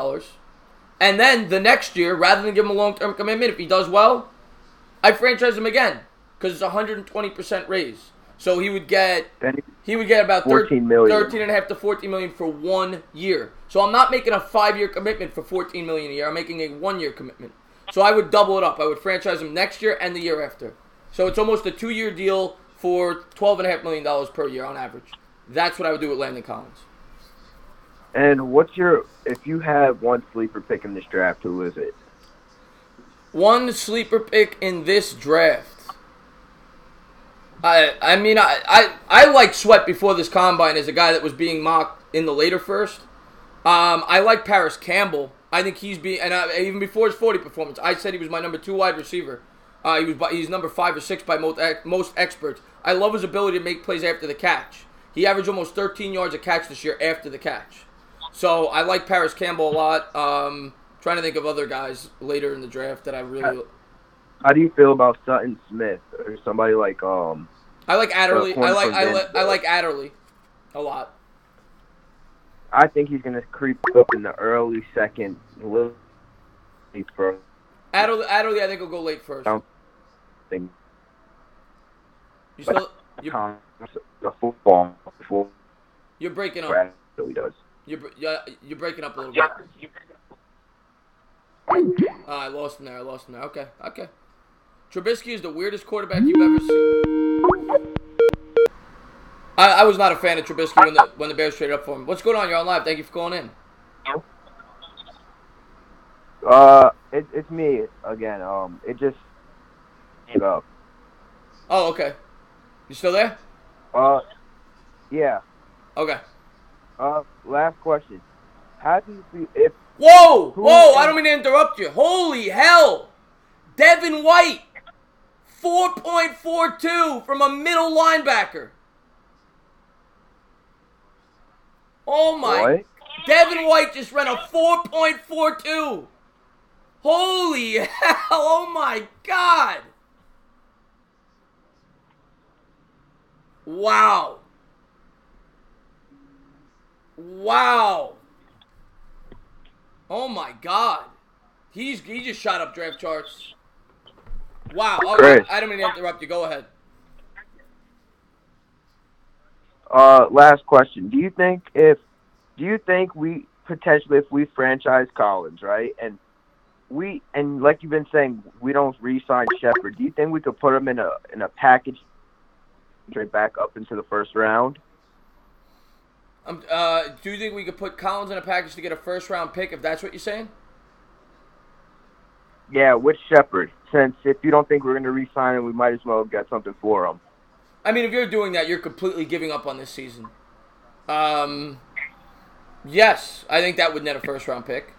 Speaker 1: And then the next year, rather than give him a long-term commitment, if he does well, I franchise him again because it's a 120% raise. So he would get about
Speaker 2: $14 million.
Speaker 1: 13.5 to $14 million for 1 year. So I'm not making a 5-year commitment for $14 million a year. I'm making a 1-year commitment. So I would double it up. I would franchise him next year and the year after. So it's almost a 2-year deal for $12.5 million per year on average. That's what I would do with Landon Collins.
Speaker 2: And if you have one sleeper pick in this draft, who is it?
Speaker 1: One sleeper pick in this draft. I like Sweat before this combine as a guy that was being mocked in the later first. I like Paris Campbell. I think even before his 40 performance, I said he was my number 2 wide receiver. He's number 5 or 6 by most experts. I love his ability to make plays after the catch. He averaged almost 13 yards a catch this year after the catch. So I like Paris Campbell a lot. Trying to think of other guys later in the draft that I really...
Speaker 2: How do you feel about Sutton Smith or somebody like
Speaker 1: I like Adderley. I like Adderley a lot.
Speaker 2: I think he's gonna creep up in the early second, a little late first.
Speaker 1: Adderley, I think will go late first.
Speaker 2: Think.
Speaker 1: The
Speaker 2: football before.
Speaker 1: You're breaking up.
Speaker 2: He does.
Speaker 1: You're breaking up a little bit. I lost him there. Okay. Trubisky is the weirdest quarterback you've ever seen. I was not a fan of Trubisky when the Bears traded up for him. What's going on? You're on live. Thank you for calling in.
Speaker 2: It's me again. It just gave up.
Speaker 1: Oh, okay. You still there?
Speaker 2: Yeah.
Speaker 1: Okay.
Speaker 2: Last question. How do you feel if...
Speaker 1: Whoa! I don't mean to interrupt you. Holy hell! Devin White, 4.42 from a middle linebacker. Oh my!
Speaker 2: What?
Speaker 1: Devin White just ran a 4.42. Holy hell! Oh my God! Wow! Wow. Oh my God. He just shot up draft charts. Wow. Oh,
Speaker 2: Chris.
Speaker 1: I don't mean to interrupt you. Go ahead.
Speaker 2: Last question. Do you think we potentially, if we franchise Collins, right, and like you've been saying, we don't re-sign Shepard, do you think we could put him in a package straight back up into the first round?
Speaker 1: Do you think we could put Collins in a package to get a first-round pick, if that's what you're saying?
Speaker 2: Yeah, with Shepard. Since if you don't think we're going to re-sign him, we might as well get something for him.
Speaker 1: I mean, if you're doing that, you're completely giving up on this season. Yes, I think that would net a first-round pick.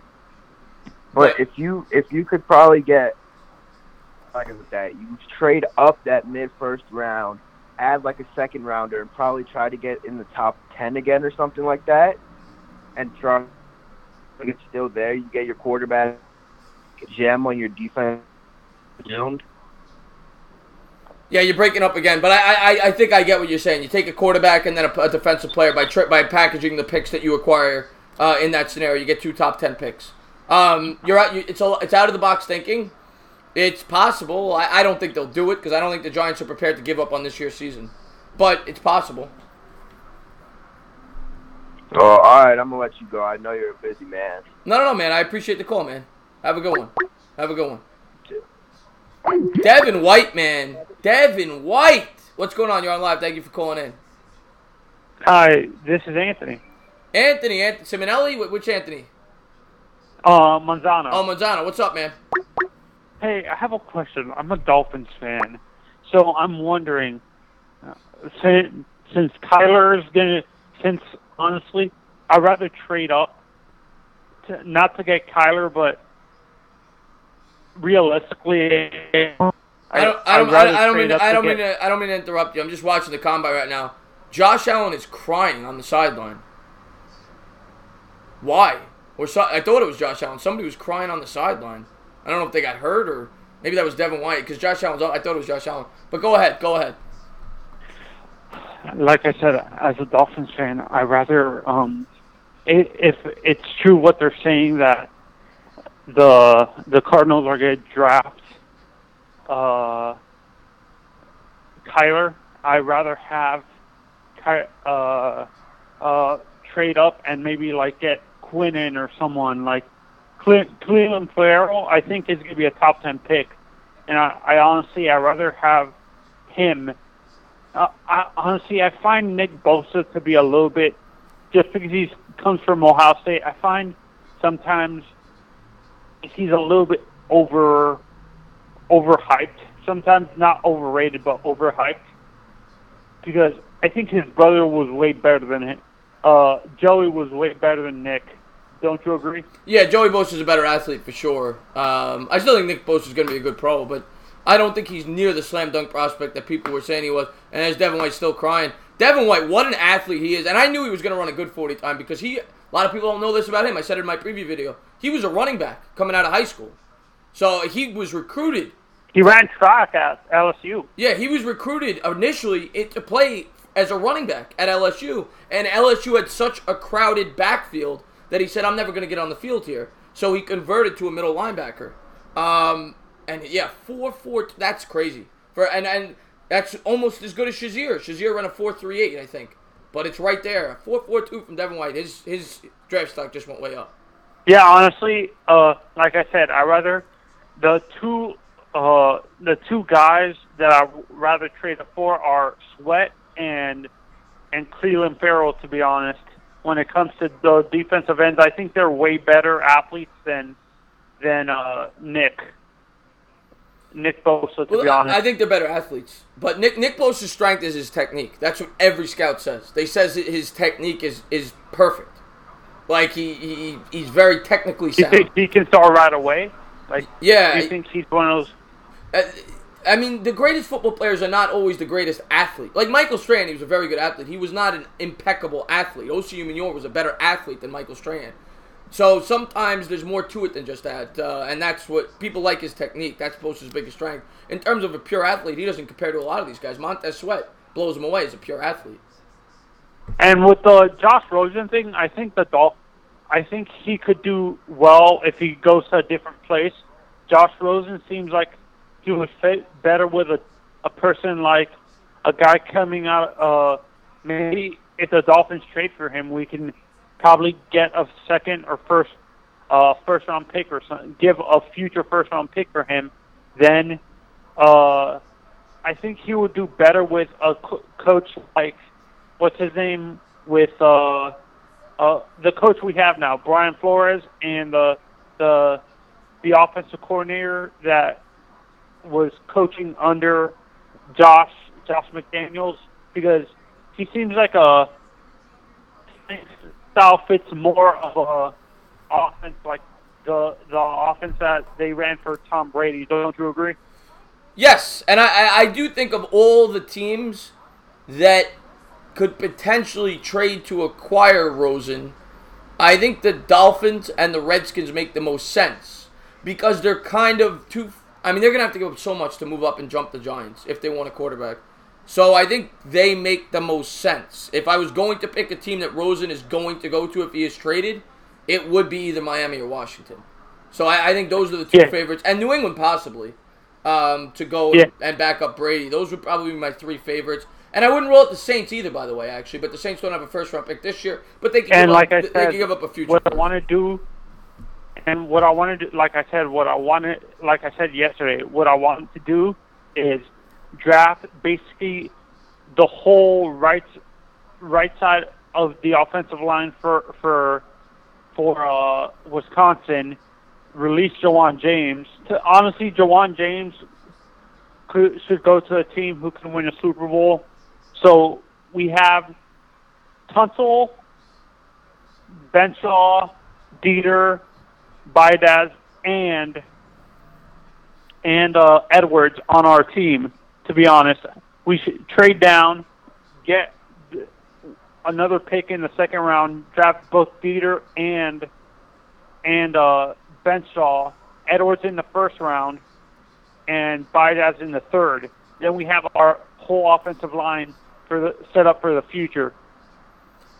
Speaker 2: But if you could probably get like with that, you trade up that mid-first round, add like a second rounder, and probably try to get in the top 10 again or something like that, and try to get still there. You get your quarterback gem on your defense.
Speaker 1: Yeah, you're breaking up again, but I think I get what you're saying. You take a quarterback and then a defensive player by packaging the picks that you acquire in that scenario. You get 2 top 10 picks. It's out of the box thinking. It's possible. I don't think they'll do it because I don't think the Giants are prepared to give up on this year's season. But it's possible.
Speaker 2: Oh, all right, I'm gonna let you go. I know you're a busy man.
Speaker 1: No, man. I appreciate the call, man. Have a good one. Have a good one. Devin White, man. Devin White. What's going on? You're on live. Thank you for calling in.
Speaker 3: Hi, this is Anthony.
Speaker 1: Anthony Simonelli? Which Anthony?
Speaker 3: Manzano.
Speaker 1: Oh, Manzano. What's up, man?
Speaker 3: Hey, I have a question. I'm a Dolphins fan, so I'm wondering, since Kyler is since honestly, I'd rather trade up, not to get Kyler, but realistically,
Speaker 1: I don't mean to interrupt you. I'm just watching the combine right now. Josh Allen is crying on the sideline. Why? I thought it was Josh Allen. Somebody was crying on the sideline. I don't know if they got hurt or maybe that was Devin White because Josh Allen's up. I thought it was Josh Allen. But go ahead.
Speaker 3: Like I said, as a Dolphins fan, I rather if it's true what they're saying that the Cardinals are going to draft Kyler, I'd rather have trade up and maybe like get Quinnen or someone like Cleveland Farrell. I think is going to be a top 10 pick, and I honestly I'd rather have him. I find Nick Bosa to be a little bit, just because he comes from Ohio State, I find sometimes he's a little bit overhyped. Sometimes not overrated, but overhyped. Because I think his brother was way better than him. Joey was way better than Nick. Don't you agree?
Speaker 1: Yeah, Joey Bosa's a better athlete for sure. I still think Nick Bosa's going to be a good pro, but I don't think he's near the slam dunk prospect that people were saying he was. And as Devin White's still crying. Devin White, what an athlete he is. And I knew he was going to run a good 40 time because a lot of people don't know this about him. I said it in my preview video. He was a running back coming out of high school. So he was recruited.
Speaker 3: He ran track at LSU.
Speaker 1: Yeah, he was recruited initially to play as a running back at LSU. And LSU had such a crowded backfield that he said, I'm never going to get on the field here. So he converted to a middle linebacker. And yeah, 4.4, that's crazy. And that's almost as good as Shazier. Shazier ran a 4.38, I think. But it's right there. 4.42 from Devin White. His draft stock just went way up.
Speaker 3: Yeah, honestly, like I said, I rather the two guys that I rather trade for are Sweat and Cleveland Farrell. To be honest, when it comes to the defensive ends, I think they're way better athletes than Nick Bosa. To be honest,
Speaker 1: I think they're better athletes. But Nick Bosa's strength is his technique. That's what every scout says. They says that his technique is perfect. Like he's very technically sound.
Speaker 3: You think he can start right away? Like,
Speaker 1: yeah,
Speaker 3: do you think he's one of
Speaker 1: those? I mean, the greatest football players are not always the greatest athlete. Like Michael Strahan, he was a very good athlete. He was not an impeccable athlete. Osi Umenyiora was a better athlete than Michael Strahan. So sometimes there's more to it than just that, and that's what people like his technique. That's Bosa's biggest strength. In terms of a pure athlete, he doesn't compare to a lot of these guys. Montez Sweat blows him away as a pure athlete.
Speaker 3: And with the Josh Rosen thing, I think he could do well if he goes to a different place. Josh Rosen seems like he would fit better with a person like a guy coming out. Maybe if the Dolphins trade for him, we can probably get a second or first round pick or something, give a future first round pick for him. Then I think he would do better with a coach like, what's his name, with the coach we have now, Brian Flores, and the offensive coordinator that was coaching under Josh McDaniels, because he seems like his style fits more of a offense like the offense that they ran for Tom Brady. Don't you agree?
Speaker 1: Yes, and I do think of all the teams that could potentially trade to acquire Rosen, I think the Dolphins and the Redskins make the most sense because they're kind of too. I mean, they're going to have to give up so much to move up and jump the Giants if they want a quarterback. So I think they make the most sense. If I was going to pick a team that Rosen is going to go to if he is traded, it would be either Miami or Washington. So I think those are the two favorites. And New England possibly to go and back up Brady. Those would probably be my three favorites. And I wouldn't roll out the Saints either, by the way, actually. But the Saints don't have a first-round pick this year. But they can, they can give up a future.
Speaker 3: What I want to do, and what I want to do, like I said yesterday, what I want to do is draft basically the whole right side of the offensive line for Wisconsin. Release Jawan James. Honestly, Jawan James should go to a team who can win a Super Bowl. So we have Tunsil, Benshaw, Dieter, Bidaz, and Edwards on our team. To be honest, we should trade down, get another pick in the second round, draft both Dieter and Benshaw, Edwards in the first round, and Bidaz in the third. Then we have our whole offensive line set up for the future.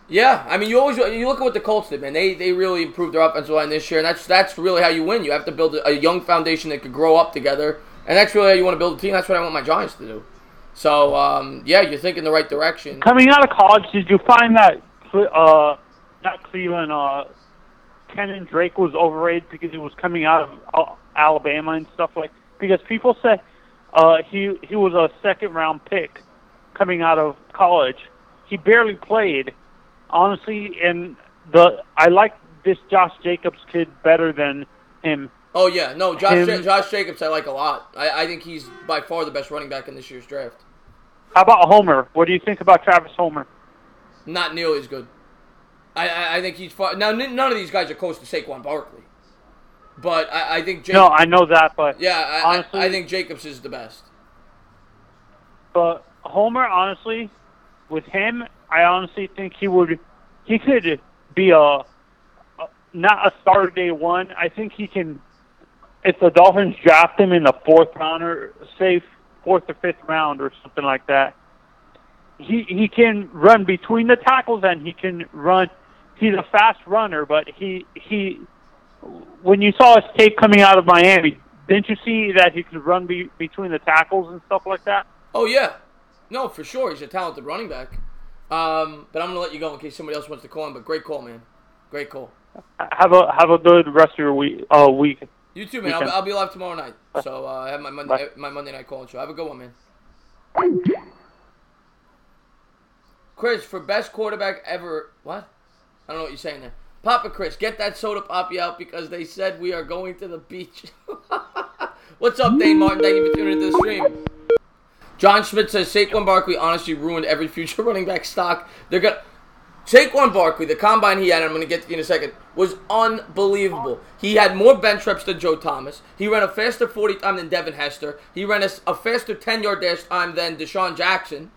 Speaker 1: Yeah, I mean, you look at what the Colts did, man. They really improved their offensive line this year, and that's really how you win. You have to build a young foundation that could grow up together, and that's really how you want to build a team. That's what I want my Giants to do. So, yeah, you're thinking the right direction.
Speaker 3: Coming out of college, did you find that not Cleveland, Kenyon Drake was overrated because he was coming out of Alabama and stuff like? Because people said he was a second-round pick coming out of college. He barely played, honestly, and I like this Josh Jacobs kid better than him.
Speaker 1: Oh, yeah. No, Josh Jacobs I like a lot. I think he's by far the best running back in this year's draft.
Speaker 3: How about Homer? What do you think about Travis Homer?
Speaker 1: Not nearly as good. I think he's far. Now, none of these guys are close to Saquon Barkley. But I think Jacobs...
Speaker 3: No, I know that, but...
Speaker 1: Yeah,
Speaker 3: honestly,
Speaker 1: I think Jacobs is the best.
Speaker 3: But Homer, honestly, with him, I honestly think he could be not a starter day one. I think he can, if the Dolphins draft him in the fourth round or say fourth or fifth round or something like that, he can run between the tackles and he can run. He's a fast runner, but he when you saw his tape coming out of Miami, didn't you see that he could run between the tackles and stuff like that?
Speaker 1: Oh, yeah. No, for sure. He's a talented running back. But I'm going to let you go in case somebody else wants to call him. But great call, man. Great call.
Speaker 3: Have a good rest of your week.
Speaker 1: You too, man. I'll be live tomorrow night. So I have my Monday night call show. Have a good one, man. Chris, for best quarterback ever. What? I don't know what you're saying there. Papa Chris, get that soda poppy out because they said we are going to the beach. What's up, Dane Martin? Thank you for tuning into the stream. John Schmidt says Saquon Barkley honestly ruined every future running back stock. Saquon Barkley, the combine he had, I'm going to get to you in a second, was unbelievable. He had more bench reps than Joe Thomas. He ran a faster 40 time than Devin Hester. He ran a faster 10-yard dash time than Deshaun Jackson.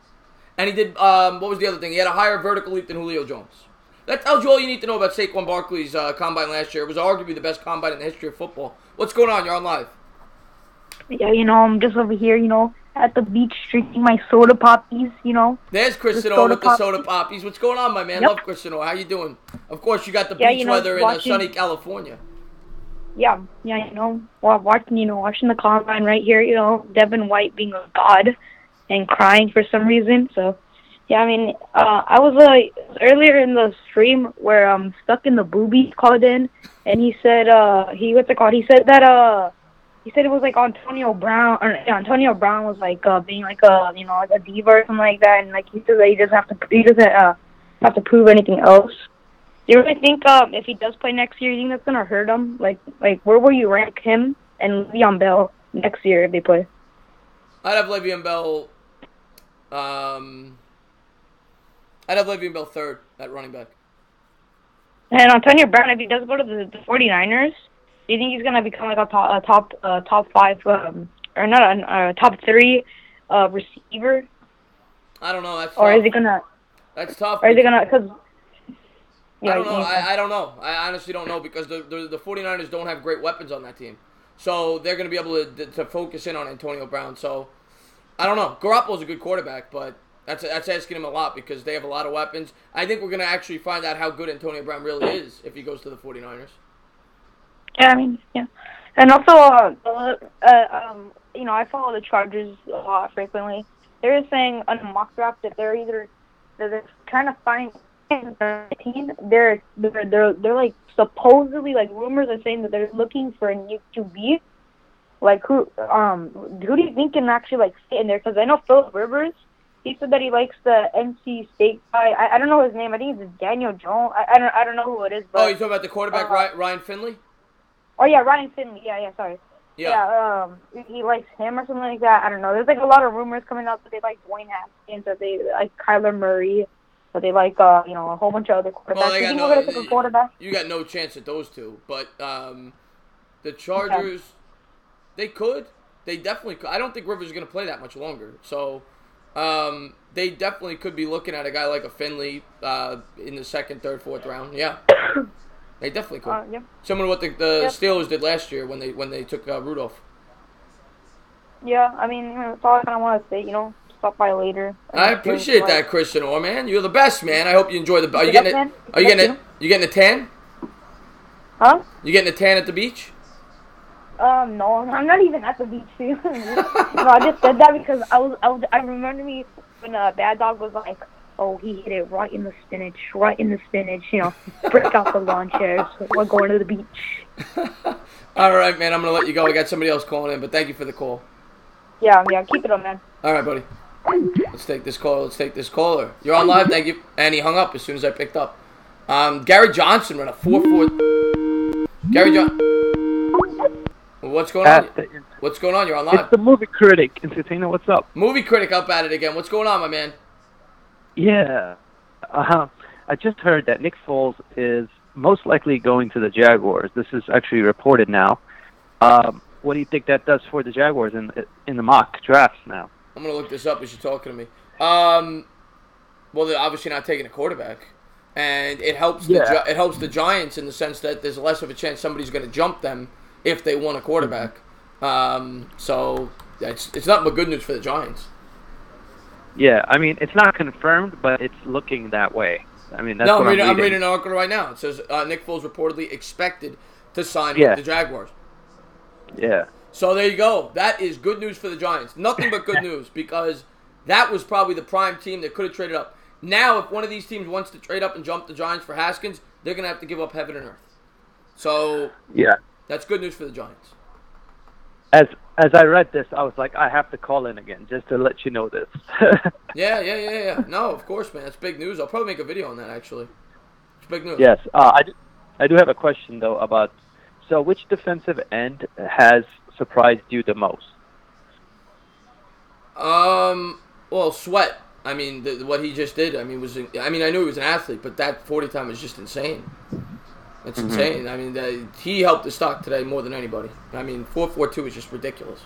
Speaker 1: And he did, what was the other thing? He had a higher vertical leap than Julio Jones. That tells you all you need to know about Saquon Barkley's combine last year. It was arguably the best combine in the history of football. What's going on? You're on live.
Speaker 12: Yeah, I'm just over here, at the beach drinking my soda poppies, you know.
Speaker 1: There's Christian O with the soda poppies. What's going on, my man?
Speaker 12: Yep.
Speaker 1: Love Christian O. How you doing? Of course, you got the
Speaker 12: Yeah,
Speaker 1: beach
Speaker 12: you know,
Speaker 1: weather in
Speaker 12: watching-
Speaker 1: sunny California.
Speaker 12: Yeah, you know, watching the combine right here, you know, Devin White being a god and crying for some reason. So, yeah, I mean, I was earlier in the stream where Stuck in the Boobies called in, and he said he said it was like Antonio Brown. Or, yeah, Antonio Brown was like being like a like a diva or something like that, and like he said that he doesn't have to prove anything else. Do you really think if he does play next year, you think that's gonna hurt him? Like where will you rank him and Le'Veon Bell next year if they play?
Speaker 1: I'd have Le'Veon Bell. I'd have Le'Veon Bell third at running back.
Speaker 12: And Antonio Brown, if he does go to the 49ers, do you think he's gonna become like a top five or not a top three receiver?
Speaker 1: I don't know. That's
Speaker 12: or
Speaker 1: tough.
Speaker 12: is he gonna?
Speaker 1: That's tough.
Speaker 12: Or is he gonna? Because
Speaker 1: I don't know. I don't know. I honestly don't know because the 49ers don't have great weapons on that team. So they're going to be able to focus in on Antonio Brown. So I don't know. Garoppolo's a good quarterback, but that's asking him a lot because they have a lot of weapons. I think we're going to actually find out how good Antonio Brown really is if he goes to the 49ers.
Speaker 12: Yeah, I mean, yeah. And also, you know, I follow the Chargers a lot frequently. They're saying on the mock draft that they're trying to find they're like supposedly like rumors are saying that they're looking for a new QB. Like who do you think can actually like fit in there? Because I know Philip Rivers, he said that he likes the NC State guy. I don't know his name. I think it's Daniel Jones. I don't know who it is. But,
Speaker 1: you're talking about the quarterback Ryan Finley?
Speaker 12: Oh yeah, Ryan Finley. Yeah, sorry. Yeah. He likes him or something like that. I don't know. There's like a lot of rumors coming out that they like Dwayne Haskins, that they like Kyler Murray. But they like, you know, a whole bunch of other quarterbacks.
Speaker 1: Well,
Speaker 12: Do you think we're going to take a quarterback?
Speaker 1: You got no chance at those two. But the Chargers, they could. They definitely could. I don't think Rivers is going to play that much longer. So they definitely could be looking at a guy like a Finley in the second, third, fourth round. Yeah. They definitely could.
Speaker 12: Yeah.
Speaker 1: Similar to what the Steelers did last year when they took Rudolph.
Speaker 12: Yeah, I mean, you know, that's all I kind of want to say, you know. Stop by later.
Speaker 1: I appreciate that, Christian Orr, man. You're the best, man. I hope you enjoy the. Are you getting it? Are you getting it? You getting a tan?
Speaker 12: Huh?
Speaker 1: You getting a tan at the beach?
Speaker 12: No, I'm not even at the beach. No, I just said that because I remember me when Bad Dog was like, "Oh, he hit it right in the spinach. You know, break out the lawn chairs. We're going to the beach."
Speaker 1: All right, man. I'm gonna let you go. I got somebody else calling in, but thank you for the call.
Speaker 12: Yeah. Keep it up, man.
Speaker 1: All right, buddy. Let's take this caller. You're on live, thank you. And he hung up as soon as I picked up. Gary Johnson ran a 4.4. Gary Johnson. What's going on? What's going on? You're on live.
Speaker 4: It's the movie critic, Entertainer. What's up?
Speaker 1: Movie critic up at it again. What's going on, my man?
Speaker 4: Yeah. I just heard that Nick Foles is most likely going to the Jaguars. This is actually reported now. What do you think that does for the Jaguars in the mock drafts now?
Speaker 1: I'm going to look this up as you're talking to me. Well, they're obviously not taking a quarterback. And it helps it helps the Giants in the sense that there's less of a chance somebody's going to jump them if they want a quarterback. So it's nothing but good news for the Giants.
Speaker 4: Yeah, I mean, it's not confirmed, but it's looking that way. I mean, that's what
Speaker 1: I'm reading an article right now. It says Nick Foles reportedly expected to sign with the Jaguars.
Speaker 4: Yeah.
Speaker 1: So there you go. That is good news for the Giants. Nothing but good news because that was probably the prime team that could have traded up. Now, if one of these teams wants to trade up and jump the Giants for Haskins, they're going to have to give up heaven and earth. So that's good news for the Giants.
Speaker 4: As I read this, I was like, I have to call in again just to let you know this.
Speaker 1: Yeah. No, of course, man. It's big news. I'll probably make a video on that, actually. It's big news.
Speaker 4: Yes. I do have a question, though, about... So which defensive end has surprised you the most?
Speaker 1: Well, Sweat. I mean, what he just did. I mean, I knew he was an athlete, but that 40 time is just insane. It's insane. I mean, he helped the stock today more than anybody. I mean, 4.42 is just ridiculous.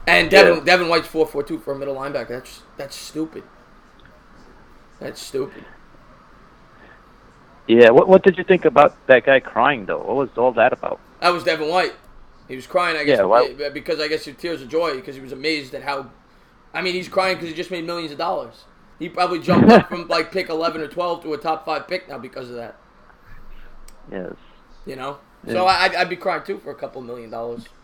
Speaker 1: And Devin White's 4.42 for a middle linebacker. That's stupid. That's stupid.
Speaker 4: Yeah. What did you think about that guy crying though? What was all that about?
Speaker 1: That was Devin White. He was crying, I guess,
Speaker 4: Yeah, why-
Speaker 1: because I guess he tears of joy because he was amazed at how. I mean, he's crying because he just made millions of dollars. He probably jumped up from like pick 11 or 12 to a top 5 pick now because of that.
Speaker 4: Yes.
Speaker 1: You know,
Speaker 4: Yeah.
Speaker 1: so I'd be crying too for a couple $1 million.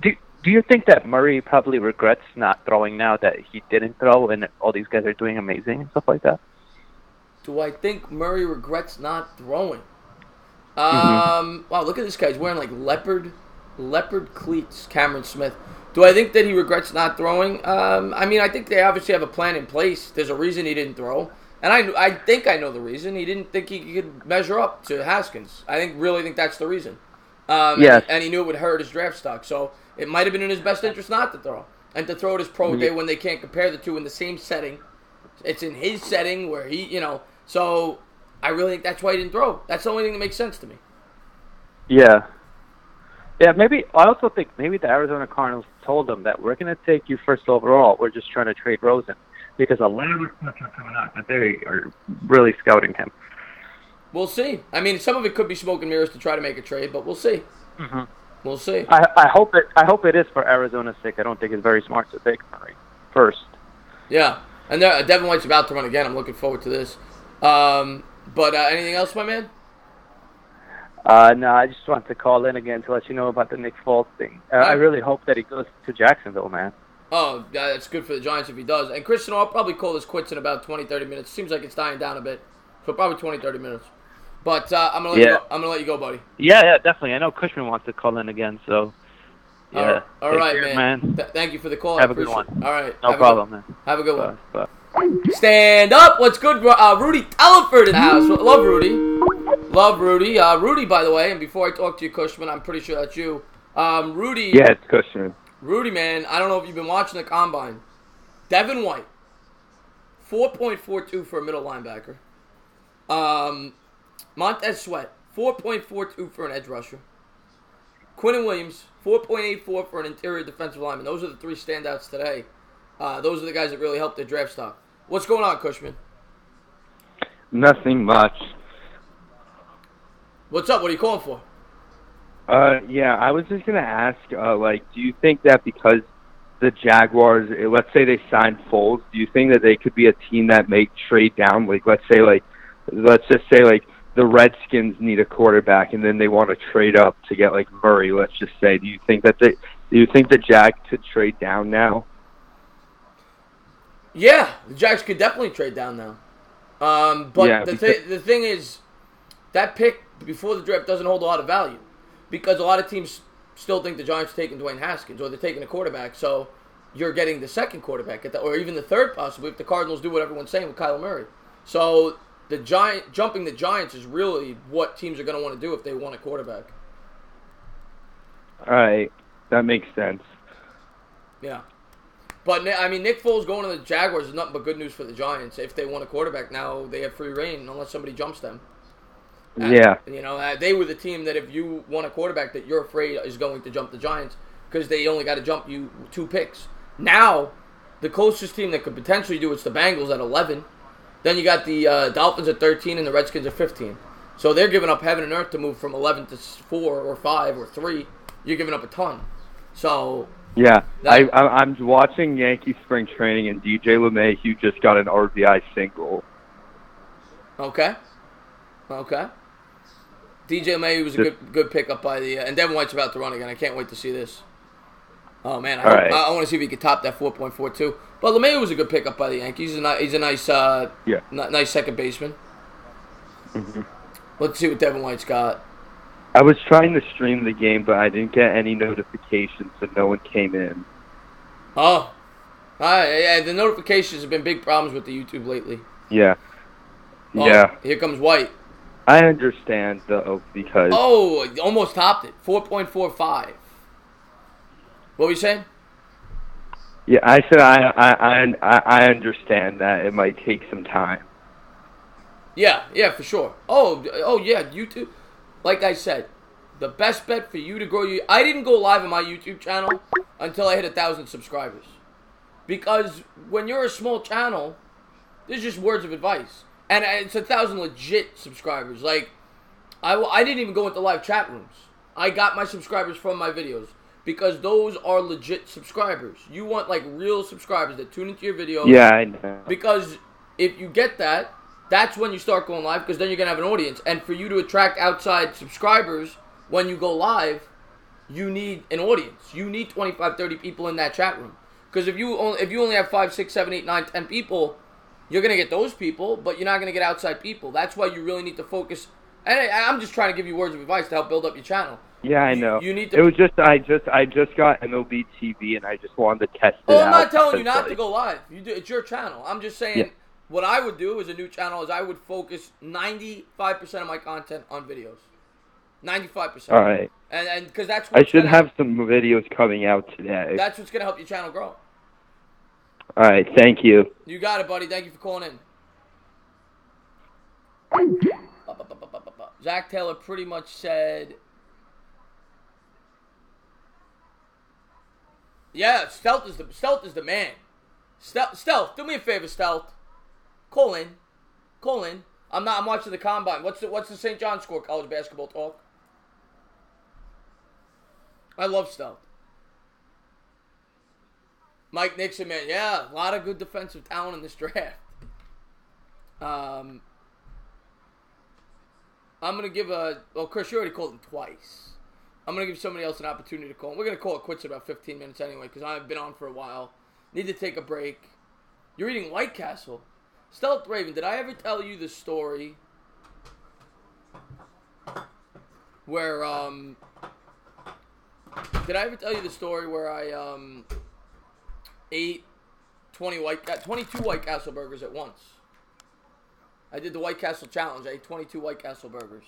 Speaker 4: Do you think that Murray probably regrets not throwing now that he didn't throw and all these guys are doing amazing and stuff like that?
Speaker 1: Do I think Murray regrets not throwing?
Speaker 4: Mm-hmm.
Speaker 1: Wow, look at this guy. He's wearing like leopard cleats, Cameron Smith. Do I think that he regrets not throwing? I mean, I think they obviously have a plan in place. There's a reason he didn't throw. And I think I know the reason. He didn't think he could measure up to Haskins. Really think that's the reason.
Speaker 4: Yes.
Speaker 1: And he knew it would hurt his draft stock. So it might have been in his best interest not to throw. And to throw at his pro day when they can't compare the two in the same setting. It's in his setting where he, So I really think that's why he didn't throw. That's the only thing that makes sense to me.
Speaker 4: Yeah. Yeah, maybe. I also think maybe the Arizona Cardinals told them that we're going to take you first overall. We're just trying to trade Rosen. Because a lot of reports are coming out that they are really scouting him.
Speaker 1: We'll see. I mean, some of it could be smoke and mirrors to try to make a trade, but we'll see.
Speaker 4: Mm-hmm.
Speaker 1: We'll see.
Speaker 4: I hope it is for Arizona's sake. I don't think it's very smart to take Murray first.
Speaker 1: Yeah, and Devin White's about to run again. I'm looking forward to this. But anything else, my man?
Speaker 4: No, I just wanted to call in again to let you know about the Nick Foles thing. I really hope that he goes to Jacksonville, man.
Speaker 1: Oh, that's good for the Giants if he does. And Christian, I'll probably call this quits in about 20, 30 minutes. Seems like it's dying down a bit. So probably 20, 30 minutes. But I'm going to let you go, buddy.
Speaker 4: Yeah, definitely. I know Cushman wants to call in again, so yeah.
Speaker 1: All right,
Speaker 4: care,
Speaker 1: man. Thank you for the call.
Speaker 4: Have a good one.
Speaker 1: All right.
Speaker 4: No problem, man.
Speaker 1: Have a good one.
Speaker 4: Bye.
Speaker 1: Stand up. What's good? Rudy Telford in the house. Love Rudy. Rudy, by the way, and before I talk to you, Cushman, I'm pretty sure that's you. Rudy.
Speaker 8: Yeah, it's Cushman.
Speaker 1: Rudy, man, I don't know if you've been watching the Combine. Devin White, 4.42 for a middle linebacker. Montez Sweat, 4.42 for an edge rusher. Quinnen Williams, 4.84 for an interior defensive lineman. Those are the three standouts today. Those are the guys that really helped their draft stock. What's going on, Cushman?
Speaker 8: Nothing much.
Speaker 1: What's up? What are you calling for?
Speaker 8: Yeah, I was just gonna ask, do you think that because the Jaguars, let's say they signed Foles, do you think that they could be a team that may trade down? Let's just say the Redskins need a quarterback, and then they want to trade up to get Murray. Let's just say, do you think the Jags could trade down now?
Speaker 1: Yeah, the Jags could definitely trade down now. But the thing is, that pick before the draft doesn't hold a lot of value because a lot of teams still think the Giants are taking Dwayne Haskins or they're taking a quarterback. So you're getting the second quarterback or even the third possibly if the Cardinals do what everyone's saying with Kyler Murray. So jumping the Giants is really what teams are going to want to do if they want a quarterback.
Speaker 8: All right, that makes sense.
Speaker 1: Yeah. But, I mean, Nick Foles going to the Jaguars is nothing but good news for the Giants. If they want a quarterback now, they have free reign unless somebody jumps them.
Speaker 8: Yeah.
Speaker 1: They were the team that if you want a quarterback that you're afraid is going to jump the Giants because they only got to jump you 2 picks. Now, the closest team that could potentially do it's the Bengals at 11. Then you got the Dolphins at 13 and the Redskins at 15. So they're giving up heaven and earth to move from 11 to 4 or 5 or 3. You're giving up a ton. So...
Speaker 8: Yeah, I'm watching Yankee spring training, and DJ LeMahieu just got an RBI single.
Speaker 1: Okay. DJ LeMahieu was a good pickup by the... and Devin White's about to run again. I can't wait to see this. Oh, man. I want to see if he can top that 4.42. But LeMahieu was a good pickup by the Yankees. He's a nice nice second baseman.
Speaker 8: Mm-hmm.
Speaker 1: Let's see what Devin White's got.
Speaker 8: I was trying to stream the game, but I didn't get any notifications, so no one came in.
Speaker 1: Oh. Yeah, the notifications have been big problems with the YouTube lately.
Speaker 8: Yeah.
Speaker 1: Oh,
Speaker 8: yeah.
Speaker 1: Here comes White.
Speaker 8: I understand, though, because...
Speaker 1: Oh, almost topped it. 4.45. What were you saying?
Speaker 8: Yeah, I said I understand that it might take some time.
Speaker 1: Yeah, for sure. Oh, yeah, YouTube... Like I said, the best bet for you to grow I didn't go live on my YouTube channel until I hit 1,000 subscribers. Because when you're a small channel, there's just words of advice. And it's 1,000 legit subscribers. I didn't even go into live chat rooms. I got my subscribers from my videos. because those are legit subscribers. You want like real subscribers that tune into your videos.
Speaker 8: Yeah, I know.
Speaker 1: Because if you get that, that's when you start going live, because then you're going to have an audience. And for you to attract outside subscribers when you go live, you need an audience. You need 25, 30 people in that chat room. Because if you only have 5, 6, 7, 8, 9, 10 people, you're going to get those people, but you're not going to get outside people. That's why you really need to focus. And I'm just trying to give you words of advice to help build up your channel.
Speaker 8: Yeah, I know.
Speaker 1: You need to.
Speaker 8: It was just I just got MLB TV and I just wanted to test it out.
Speaker 1: Oh, I'm not telling you
Speaker 8: because,
Speaker 1: not to go live. It's your channel. I'm just saying what I would do as a new channel is I would focus 95% of my content on videos. 95%.
Speaker 8: All right.
Speaker 1: And because that's
Speaker 8: I
Speaker 1: what's
Speaker 8: should
Speaker 1: gonna,
Speaker 8: have some videos coming out today.
Speaker 1: that's what's gonna help your channel grow.
Speaker 8: All right, thank you.
Speaker 1: You got it, buddy. Thank you for calling in. Zach Taylor pretty much said, yeah, Stealth is the man. Stealth, do me a favor, Stealth. Call in. I'm watching the combine. What's the St. John score? College basketball talk. I love Stealth. Mike Nixon, man, yeah, a lot of good defensive talent in this draft. I'm gonna give Chris, you already called him twice. I'm gonna give somebody else an opportunity to call him. We're gonna call it quits in about 15 minutes anyway, because I've been on for a while. Need to take a break. You're eating White Castle. Stealth Raven, did I ever tell you the story where I ate 22 White Castle burgers at once? I did the White Castle challenge. I ate 22 White Castle burgers.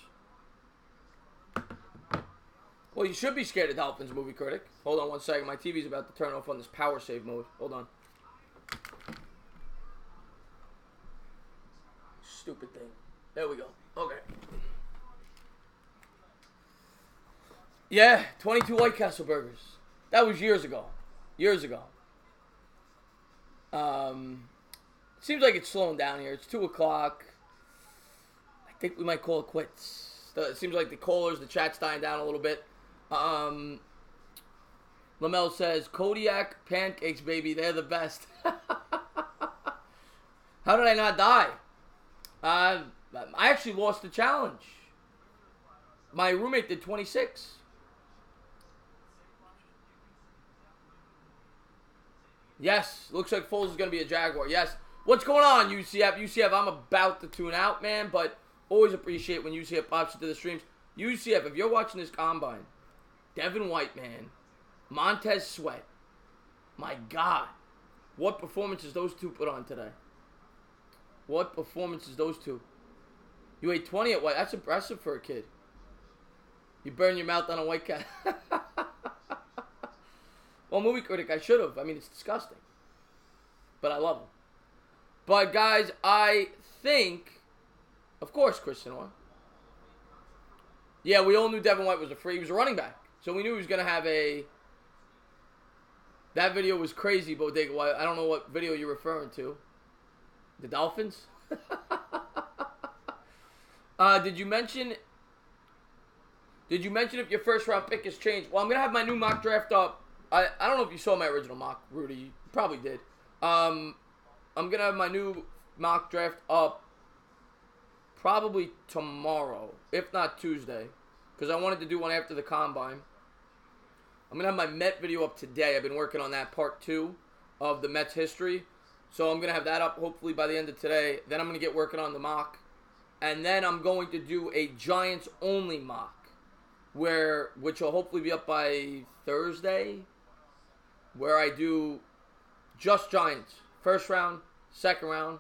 Speaker 1: Well, you should be scared of Dolphins, movie critic. Hold on one second. My TV's about to turn off on this power save mode. Hold on. Stupid thing. There we go. Okay. Yeah, 22 White Castle burgers. That was years ago. Seems like it's slowing down here. It's 2 o'clock. I think we might call it quits. It seems like the chat's dying down a little bit. Lamel says, Kodiak pancakes, baby, they're the best. How did I not die? I actually lost the challenge. My roommate did 26. Yes, looks like Foles is going to be a Jaguar. Yes. What's going on, UCF? UCF, I'm about to tune out, man, but always appreciate when UCF pops into the streams. UCF, if you're watching this combine, Devin White, man, Montez Sweat, my God, what performances those two put on today. What performances those two. You ate 20 at White. That's impressive for a kid. You burn your mouth on a White Cat. Well, movie critic, I should have. I mean, it's disgusting. But I love him. But, guys, I think, of course, Chris Sinor. Yeah, we all knew Devin White was a free. He was a running back. So we knew he was going to have that video was crazy, Bodega. I don't know what video you're referring to. The Dolphins? Did you mention if your first round pick has changed? Well, I'm going to have my new mock draft up. I don't know if you saw my original mock, Rudy. You probably did. I'm going to have my new mock draft up probably tomorrow, if not Tuesday, because I wanted to do one after the combine. I'm going to have my Met video up today. I've been working on that part 2 of the Mets history. So I'm going to have that up hopefully by the end of today. Then I'm going to get working on the mock. And then I'm going to do a Giants-only mock, which will hopefully be up by Thursday, where I do just Giants. First round, second round,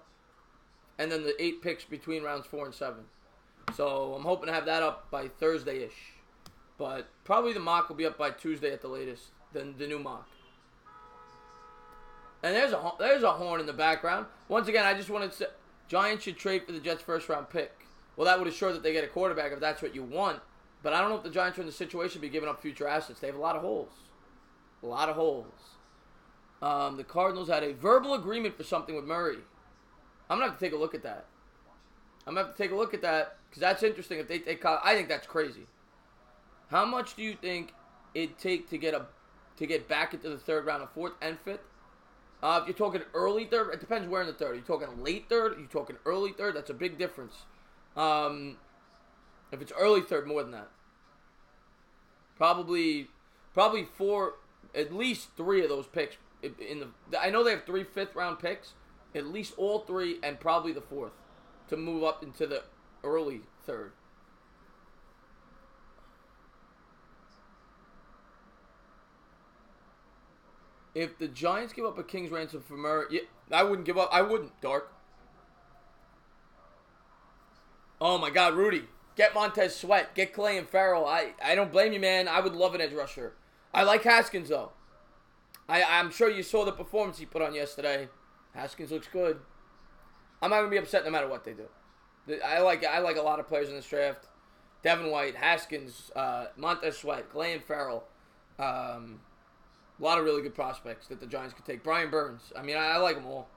Speaker 1: and then the 8 picks between rounds 4 and 7. So I'm hoping to have that up by Thursday-ish. But probably the mock will be up by Tuesday at the latest, the new mock. And there's a horn in the background. Once again, I just wanted to say, Giants should trade for the Jets' first-round pick. Well, that would assure that they get a quarterback if that's what you want. But I don't know if the Giants are in the situation to be giving up future assets. They have a lot of holes. The Cardinals had a verbal agreement for something with Murray. I'm going to have to take a look at that. Because that's interesting. If they take, I think that's crazy. How much do you think it'd take to get to get back into the third round of fourth and fifth. If you're talking early third, it depends where in the third. Are you talking late third? Are you talking early third? That's a big difference. If it's early third, more than that. Probably four, at least three of those picks. I know they have 3 fifth-round picks. At least all 3 and probably the 4th to move up into the early third. If the Giants give up a king's ransom for Murray, yeah, I wouldn't give up. I wouldn't, Dark. Oh my God, Rudy. Get Montez Sweat. Get Clay and Farrell. I don't blame you, man. I would love an edge rusher. I like Haskins, though. I'm sure you saw the performance he put on yesterday. Haskins looks good. I'm not going to be upset no matter what they do. I like a lot of players in this draft. Devin White, Haskins, Montez Sweat, Clay and Farrell. A lot of really good prospects that the Giants could take. Brian Burns. I mean, I like them all.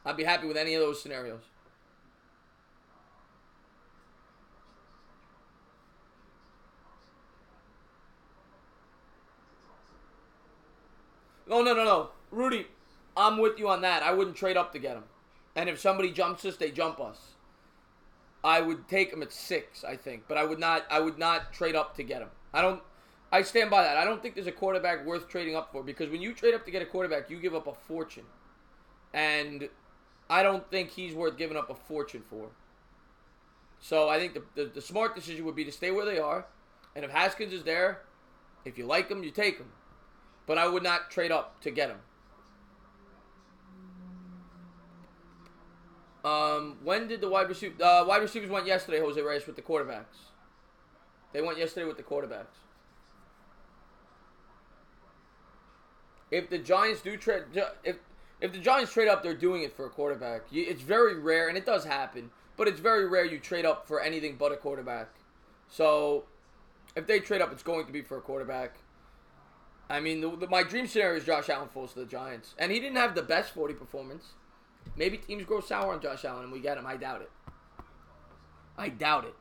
Speaker 1: I'd be happy with any of those scenarios. No. Rudy, I'm with you on that. I wouldn't trade up to get him. And if somebody jumps us, they jump us. I would take him at 6, I think. But I would not trade up to get him. I stand by that. I don't think there's a quarterback worth trading up for. Because when you trade up to get a quarterback, you give up a fortune. And I don't think he's worth giving up a fortune for. So I think the smart decision would be to stay where they are. And if Haskins is there, if you like him, you take him. But I would not trade up to get him. When did the wide receivers went yesterday, Jose Reyes, with the quarterbacks? They went yesterday with the quarterbacks. If the Giants do trade, if the Giants trade up, they're doing it for a quarterback. It's very rare, and it does happen, but it's very rare you trade up for anything but a quarterback. So, if they trade up, it's going to be for a quarterback. I mean, my dream scenario is Josh Allen falls to the Giants. And he didn't have the best 40 performance. Maybe teams grow sour on Josh Allen and we get him. I doubt it.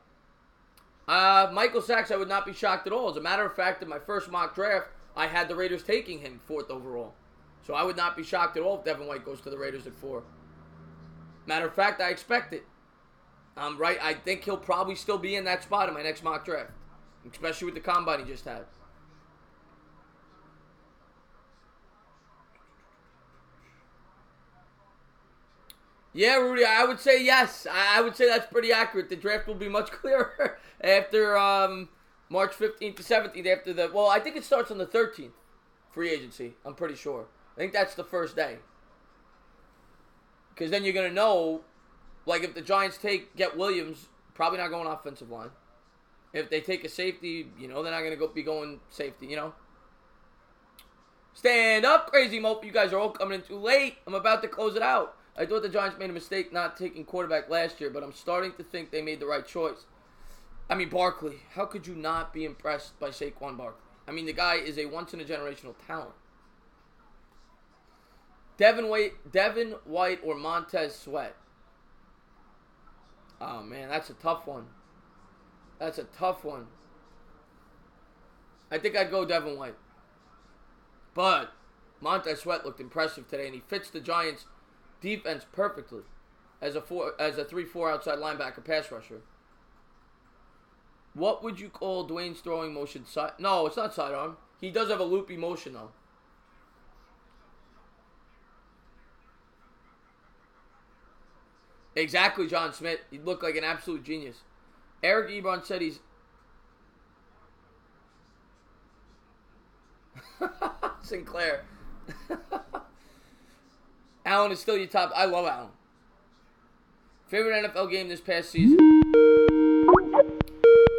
Speaker 1: Michael Sachs, I would not be shocked at all. As a matter of fact, in my first mock draft, I had the Raiders taking him 4th overall. So I would not be shocked at all if Devin White goes to the Raiders at 4. Matter of fact, I expect it. I'm right. I think he'll probably still be in that spot in my next mock draft. Especially with the combine he just had. Yeah, Rudy, I would say yes. I would say that's pretty accurate. The draft will be much clearer after March 15th to 17th. I think it starts on the 13th, free agency. I'm pretty sure. I think that's the first day. Because then you're going to know, like if the Giants get Williams, probably not going offensive line. If they take a safety, they're not going to be going safety, Stand up, Crazy Mope. You guys are all coming in too late. I'm about to close it out. I thought the Giants made a mistake not taking quarterback last year, but I'm starting to think they made the right choice. I mean, Barkley. How could you not be impressed by Saquon Barkley? I mean, the guy is a once-in-a-generational talent. Devin White or Montez Sweat? Oh, man, that's a tough one. I think I'd go Devin White. But Montez Sweat looked impressive today, and he fits the Giants' defense perfectly as a 3-4 outside linebacker pass rusher. What would you call Dwayne's throwing motion? No, it's not sidearm. He does have a loopy motion, though. Exactly, John Smith. He looked like an absolute genius. Eric Ebron said he's... Sinclair. Allen is still your top. I love Allen. Favorite NFL game this past season?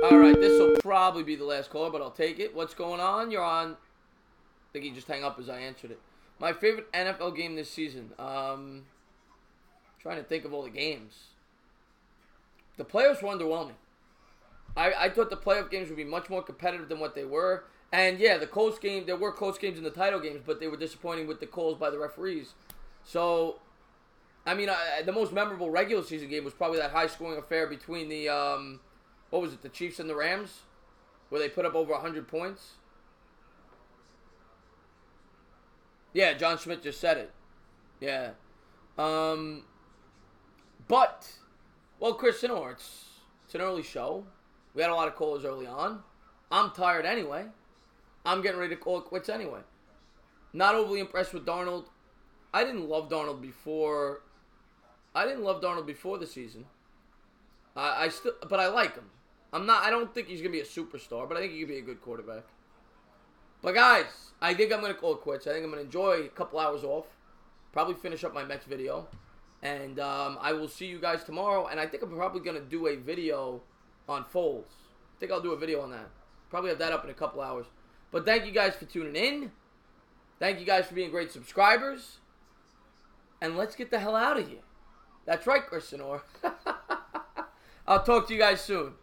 Speaker 1: Alright, this will probably be the last caller, but I'll take it. What's going on? You're on. I think he just hung up as I answered it. My favorite NFL game this season. Trying to think of all the games. The playoffs were underwhelming. I thought the playoff games would be much more competitive than what they were. And yeah, there were close games in the title games, but they were disappointing with the calls by the referees. So, I mean, the most memorable regular season game was probably that high-scoring affair between the, the Chiefs and the Rams, where they put up over 100 points. Yeah, John Schmidt just said it. Yeah. But, well, Chris, it's an early show. We had a lot of callers early on. I'm tired anyway. I'm getting ready to call it quits anyway. Not overly impressed with Darnold. I didn't love Darnold before the season. But I like him. I don't think he's gonna be a superstar, but I think he could be a good quarterback. But guys, I think I'm gonna call it quits. I think I'm gonna enjoy a couple hours off. Probably finish up my Mets video. And I will see you guys tomorrow. And I think I'm probably gonna do a video on Foles. I think I'll do a video on that. Probably have that up in a couple hours. But thank you guys for tuning in. Thank you guys for being great subscribers. And let's get the hell out of here. That's right, Chris Sinor. I'll talk to you guys soon.